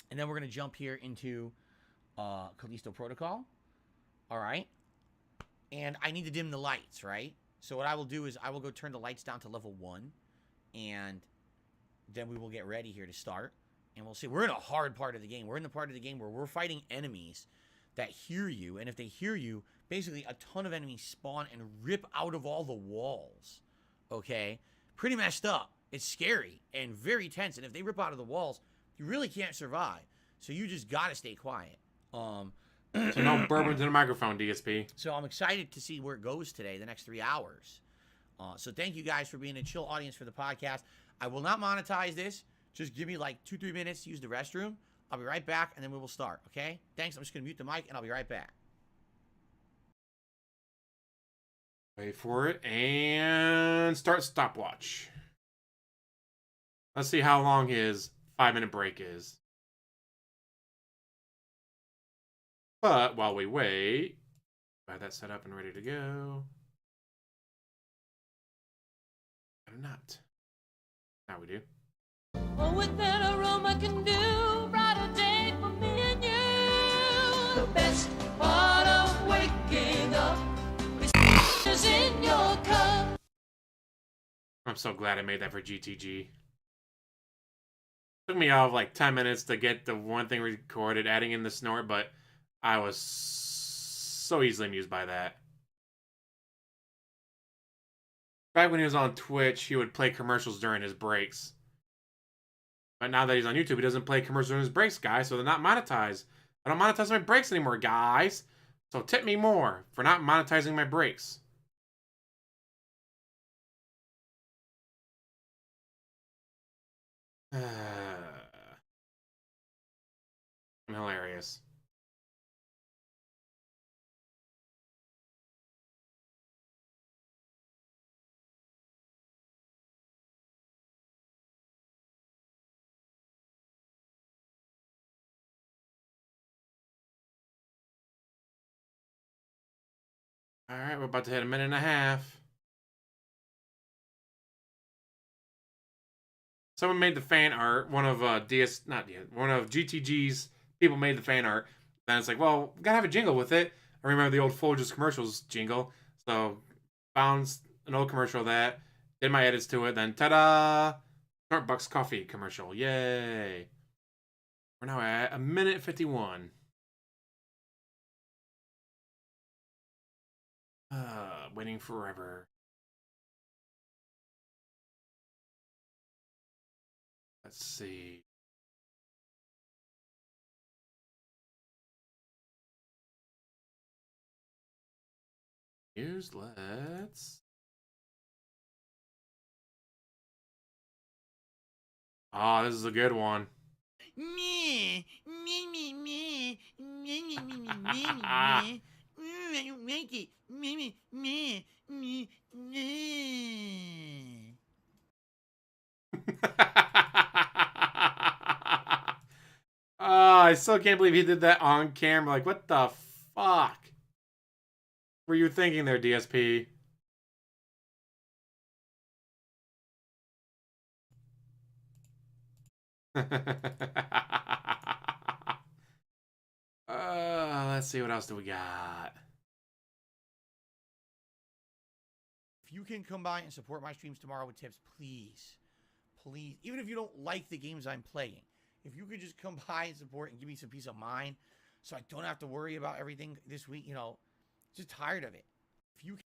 Speaker 9: And then we're going to jump here into Callisto Protocol. All right. And I need to dim the lights, right? So what I will do is I will go turn the lights down to level 1. And then we will get ready here to start. And we'll see. We're in a hard part of the game. We're in the part of the game where we're fighting enemies that hear you. And if they hear you, basically a ton of enemies spawn and rip out of all the walls. Okay? Pretty messed up. It's scary and very tense. And if they rip out of the walls, you really can't survive. So you just got to stay quiet.
Speaker 4: So no bourbon to the microphone, DSP.
Speaker 9: So I'm excited to see where it goes today, the next 3 hours. So thank you guys for being a chill audience for the podcast. I will not monetize this. Just give me like 2-3 minutes to use the restroom. I'll be right back, and then we will start, okay? Thanks. I'm just going to mute the mic, and I'll be right back.
Speaker 4: Wait for it, and start stopwatch. Let's see how long his 5-minute break is. But while we wait, I have that set up and ready to go. I'm not.
Speaker 1: Now we do.
Speaker 5: Oh, what that aroma can do, brighter day for me and you. The best part of waking up is in your cup.
Speaker 1: I'm so glad I made that for GTG. Took me off like 10 minutes to get the one thing recorded, adding in the snort, but I was so easily amused by that. Back when he was on Twitch, he would play commercials during his breaks. But now that he's on YouTube, he doesn't play commercials during his breaks, guys, so they're not monetized. I don't monetize my breaks anymore, guys. So tip me more for not monetizing my breaks. I'm hilarious. Alright, we're about to hit 1.5 minutes. Someone made the fan art. One of one of GTG's people made the fan art. And it's like, well, gotta have a jingle with it. I remember the old Folgers commercials jingle. So found an old commercial of that. Did my edits to it. Then ta-da! Starbucks coffee commercial. Yay! We're now at 1:51. Waiting forever. Let's see. Let's. Oh, this is a good one.
Speaker 9: Me, me, me, me, me, me, me, me, me, me. I don't like it. Me, me, me, me.
Speaker 1: Oh, I still can't believe he did that on camera. Like, what the fuck were you thinking there, DSP? Let's see, what else do we got?
Speaker 9: If you can come by and support my streams tomorrow with tips, please. Please. Even if you don't like the games I'm playing. If you could just come by and support and give me some peace of mind so I don't have to worry about everything this week, you know, just tired of it. If you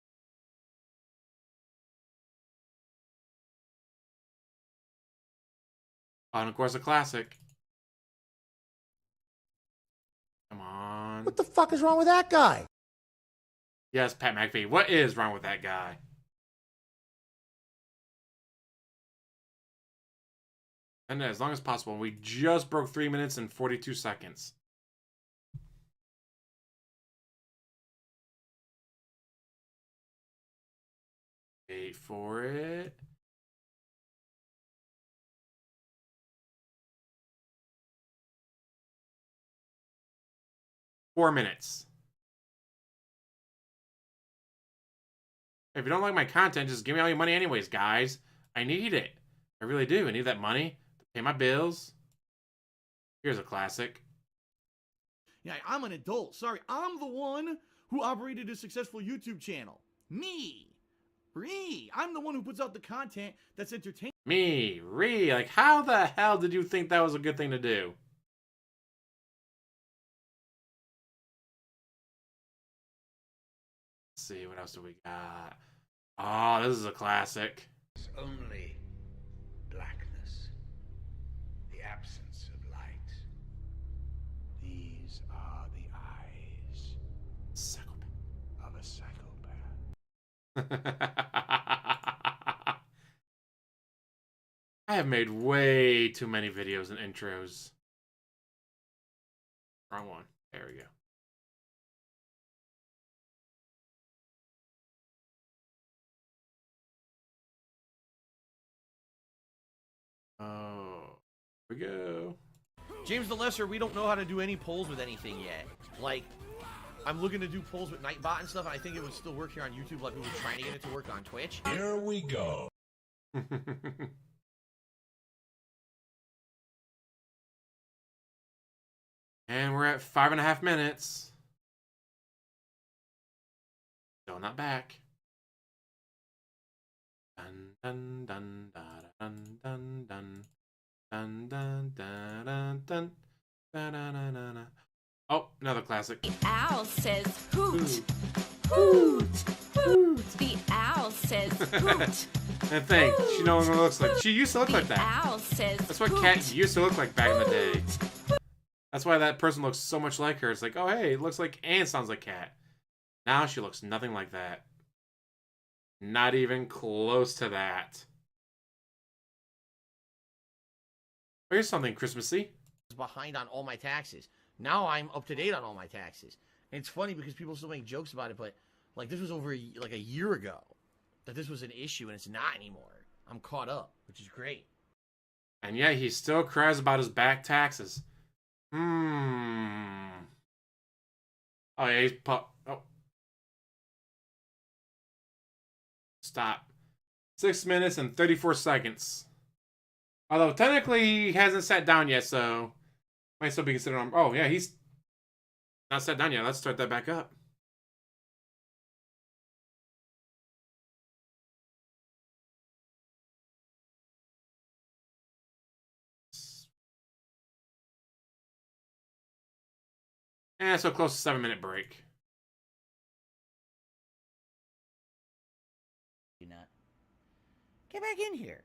Speaker 1: And of course, a classic. Come on.
Speaker 10: What the fuck is wrong with that guy?
Speaker 1: Yes, Pat McAfee. What is wrong with that guy? And as long as possible, we just broke 3 minutes and 42 seconds. Wait for it. Four minutes. If you don't like my content, just give me all your money anyways, guys. I need it. I really do. I need that money to pay my bills. Here's a classic.
Speaker 11: Yeah, I'm an adult. Sorry, I'm the one who operated a successful YouTube channel. Me. Reeee. I'm the one who puts out the content that's entertaining.
Speaker 1: Me, Reeee. Like, how the hell did you think that was a good thing to do? Let's see, what else do we got? Oh, this is a classic.
Speaker 8: It's only blackness, the absence of light. These are the eyes of a psychopath.
Speaker 1: I have made way too many videos and intros. Wrong one. There we go. Oh, here we go.
Speaker 9: James the Lesser, we don't know how to do any polls with anything yet. Like, I'm looking to do polls with Nightbot and stuff, and I think it would still work here on YouTube, like we were trying to get it to work on Twitch.
Speaker 8: Here we go.
Speaker 1: And we're at 5.5 minutes. Still not back. Dun dun dun dun dun dun dun dun dun dun dun dun dun dun dun. Oh, another classic.
Speaker 5: The owl says hoot, hoot, hoot. The owl says hoot.
Speaker 1: And think, she no longer looks like. She used to look like that.
Speaker 5: The owl says
Speaker 1: That's what
Speaker 5: hoot.
Speaker 1: cats used to look like back in the day. That's why that person looks so much like her. It's like, oh hey, it looks like and sounds like cat. Now she looks nothing like that. Not even close to that. Here's something Christmassy.
Speaker 9: Behind on all my taxes. Now I'm up to date on all my taxes. And it's funny because people still make jokes about it, but like this was over like a year ago that this was an issue, and it's not anymore. I'm caught up, which is great.
Speaker 1: And yet he still cries about his back taxes. Oh yeah, he's oh. Stop. 6 minutes and 34 seconds. Although technically he hasn't sat down yet, so might still be considered on. Oh yeah, he's not sat down yet. Let's start that back up. And so close to 7-minute break.
Speaker 9: Do not get back in here.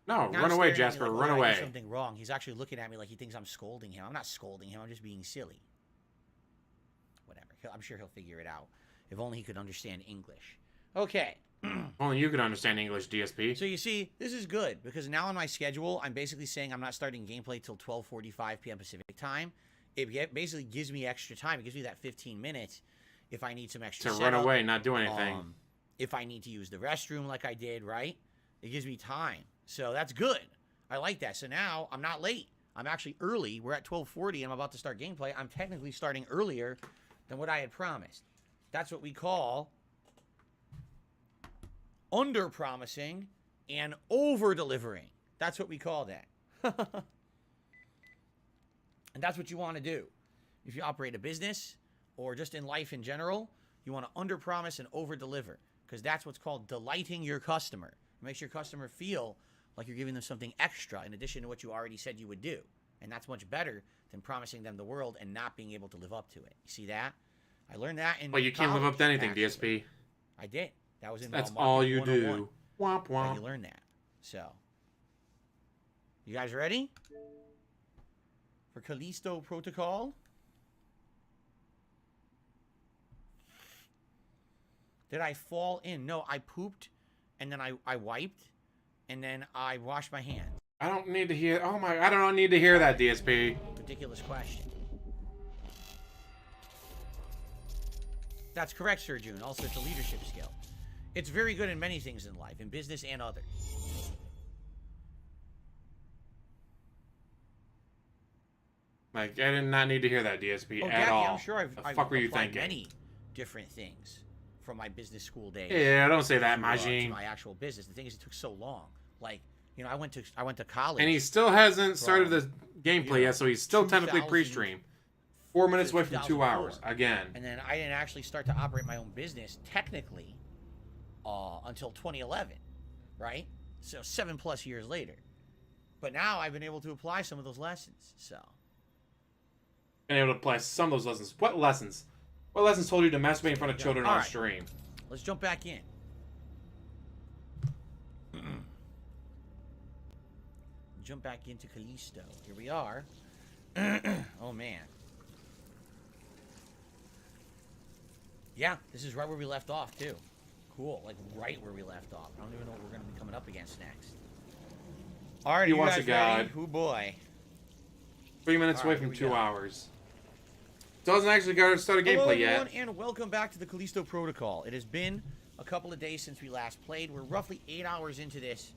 Speaker 1: No,
Speaker 9: Now
Speaker 1: run
Speaker 9: he's
Speaker 1: away,
Speaker 9: staring at me
Speaker 1: Jasper.
Speaker 9: like,
Speaker 1: Run
Speaker 9: "Well, I did
Speaker 1: away.
Speaker 9: something wrong." He's actually looking at me like he thinks I'm scolding him. I'm not scolding him. I'm just being silly. Whatever. I'm sure he'll figure it out. If only he could understand English. Okay.
Speaker 1: Only you could understand English, DSP.
Speaker 9: So you see, this is good because now on my schedule, I'm basically saying I'm not starting gameplay till 12:45 p.m. Pacific time. It basically gives me extra time. It gives me that 15 minutes if I need some extra
Speaker 1: To
Speaker 9: setup,
Speaker 1: run away, not do anything.
Speaker 9: if I need to use the restroom like I did, right? It gives me time. So that's good. I like that. So now I'm not late. I'm actually early. We're at 12:40 and I'm about to start gameplay. I'm technically starting earlier than what I had promised. That's what we call under-promising and over-delivering. That's what we call that. And that's what you want to do. If you operate a business or just in life in general, you want to under-promise and over-deliver because that's what's called delighting your customer. It makes your customer feel like you're giving them something extra in addition to what you already said you would do. And that's much better than promising them the world and not being able to live up to it. You see that? I learned that in
Speaker 1: Well, you can't live up to anything,
Speaker 9: actually.
Speaker 1: DSP.
Speaker 9: I did. That was in
Speaker 1: That's
Speaker 9: Marketing
Speaker 1: all you
Speaker 9: 101.
Speaker 1: do. Womp
Speaker 9: Yeah,
Speaker 1: womp.
Speaker 9: you learn that. So, you guys ready for Callisto Protocol? Did I fall in? No, I pooped, and then I wiped, and then I washed my hands.
Speaker 1: I don't need to hear. Oh my! I don't need to hear that, DSP.
Speaker 9: Ridiculous question. That's correct, Sir June. Also, it's a leadership skill. It's very good in many things in life, in business and others.
Speaker 1: Like, I did not need to hear that, DSP,
Speaker 9: Oh,
Speaker 1: at
Speaker 9: Jackie,
Speaker 1: all.
Speaker 9: I'm sure I've
Speaker 1: fuck were you
Speaker 9: applied
Speaker 1: thinking?
Speaker 9: many different things from my business school days.
Speaker 1: Yeah, don't say that,
Speaker 9: to
Speaker 1: Majin.
Speaker 9: my actual business. The thing is, it took so long. Like, you know, I went to college.
Speaker 1: And he still hasn't started
Speaker 9: from,
Speaker 1: the gameplay yet, so he's still technically
Speaker 9: 2000
Speaker 1: pre-stream. 4 minutes away from 2
Speaker 9: 2004.
Speaker 1: hours, again.
Speaker 9: And then I didn't actually start to operate my own business technically until 2011, right? So 7+ years later. But now I've been able to apply some of those lessons. So
Speaker 1: Been able to apply some of those lessons. What lessons? What lessons told you to masturbate in front of children on
Speaker 9: Alright.
Speaker 1: stream?
Speaker 9: let's jump back in. Jump back into Callisto. Here we are. Oh man. Yeah, this is right where we left off too. Cool, like right where we left off. I don't even know what we're gonna be coming up against next. All right,
Speaker 1: He
Speaker 9: you
Speaker 1: wants
Speaker 9: guys
Speaker 1: a god.
Speaker 9: ready? Oh boy.
Speaker 1: 3 minutes
Speaker 9: All
Speaker 1: away
Speaker 9: right,
Speaker 1: from
Speaker 9: here we
Speaker 1: 2
Speaker 9: go.
Speaker 1: hours. Doesn't actually got to start a
Speaker 9: Hello,
Speaker 1: gameplay
Speaker 9: everyone,
Speaker 1: yet.
Speaker 9: and welcome back to the Callisto Protocol. It has been a couple of days since we last played. We're roughly 8 hours into this.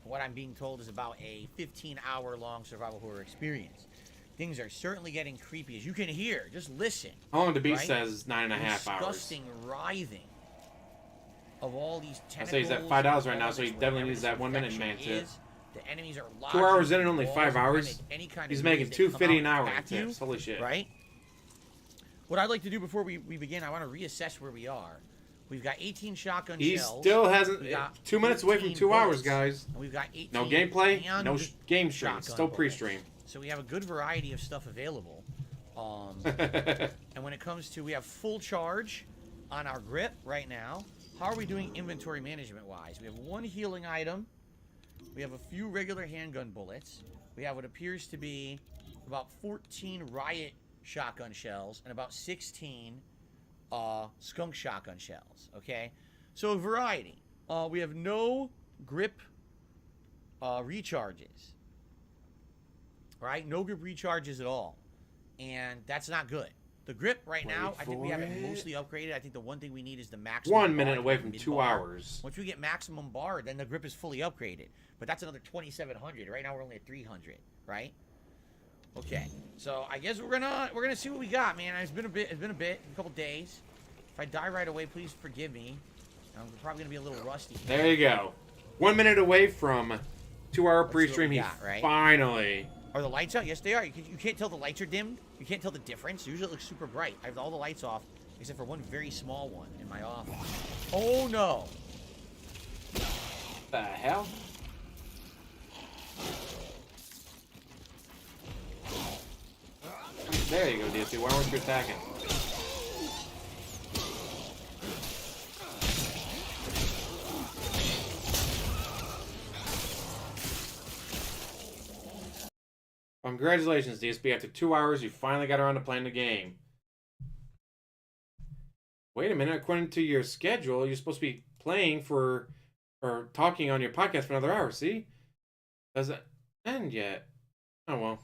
Speaker 9: What I'm being told is about a 15-hour-long survival horror experience. Things are certainly getting creepy, as you can hear. Just listen.
Speaker 1: How long the beat
Speaker 9: right?
Speaker 1: says 9.5 hours.
Speaker 9: Disgusting writhing of all these
Speaker 1: I'll
Speaker 9: tentacles.
Speaker 1: say he's at $5 right now, so he definitely needs that 1 minute man too.
Speaker 9: The enemies are
Speaker 1: 2 hours in
Speaker 9: lodging
Speaker 1: and only
Speaker 9: walls
Speaker 1: 5
Speaker 9: and
Speaker 1: hours.
Speaker 9: make any kind of
Speaker 1: He's
Speaker 9: noise
Speaker 1: making
Speaker 9: that come
Speaker 1: $2.50 an
Speaker 9: out
Speaker 1: hour
Speaker 9: and
Speaker 1: in
Speaker 9: attack you,
Speaker 1: tips. Holy shit.
Speaker 9: Right? What I'd like to do before we begin, I want to reassess where we are. We've got 18 shotgun
Speaker 1: He
Speaker 9: shells.
Speaker 1: still hasn't.
Speaker 9: We got
Speaker 1: 2 minutes away from
Speaker 9: 18
Speaker 1: 2 hours,
Speaker 9: bullets,
Speaker 1: guys.
Speaker 9: And we've got 18
Speaker 1: No gameplay,
Speaker 9: and
Speaker 1: no game stream.
Speaker 9: shotgun
Speaker 1: Still
Speaker 9: bullets.
Speaker 1: pre-stream.
Speaker 9: So we have a good variety of stuff available. And when it comes to, we have full charge on our grip right now. How are we doing inventory management wise? We have 1 healing item. We have a few regular handgun bullets. We have what appears to be about 14 riot shotgun shells and about 16 skunk shotgun shells. Okay, so a variety. We have no grip recharges. Right, no grip recharges at all, and that's not good. The grip right now, I think we have it mostly upgraded. I think the one thing we need is the maximum.
Speaker 1: 1 minute
Speaker 9: bar,
Speaker 1: away from 2
Speaker 9: mid-bar.
Speaker 1: hours.
Speaker 9: Once we get maximum bar, then the grip is fully upgraded. But that's another 2,700. Right now we're only at 300. Right? Okay. So I guess we're gonna see what we got, man. It's been a bit. A couple days. If I die right away, please forgive me. I'm probably gonna be a little rusty.
Speaker 1: There you go. 1 minute away from 2 hour
Speaker 9: Let's see what
Speaker 1: pre-stream.
Speaker 9: we
Speaker 1: He
Speaker 9: got, right?
Speaker 1: finally.
Speaker 9: Are the lights out? Yes, they are. You can't tell the lights are dimmed. You can't tell the difference. Usually it looks super bright. I have all the lights off, except for one very small one in my office. Oh, no.
Speaker 1: The hell? There you go, DSP. Why weren't you attacking? Congratulations, DSP. After 2 hours, you finally got around to playing the game. Wait a minute. According to your schedule, you're supposed to be playing for... or talking on your podcast for another hour, see? Doesn't end yet. Oh, well.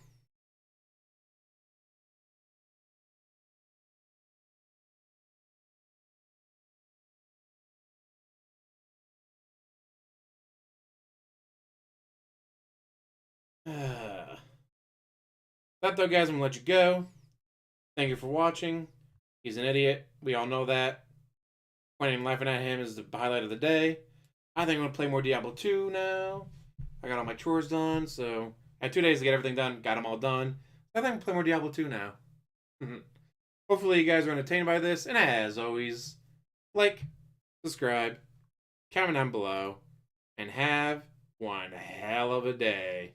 Speaker 1: That though, guys, I'm gonna let you go. Thank you for watching. He's an idiot. We all know that. Pointing and laughing at him is the highlight of the day. I think I'm gonna play more Diablo 2 now. I got all my chores done, so I had 2 days to get everything done. Got them all done. I think I'm gonna play more Diablo 2 now. Hopefully you guys are entertained by this, and as always, like, subscribe, comment down below, and have one hell of a day.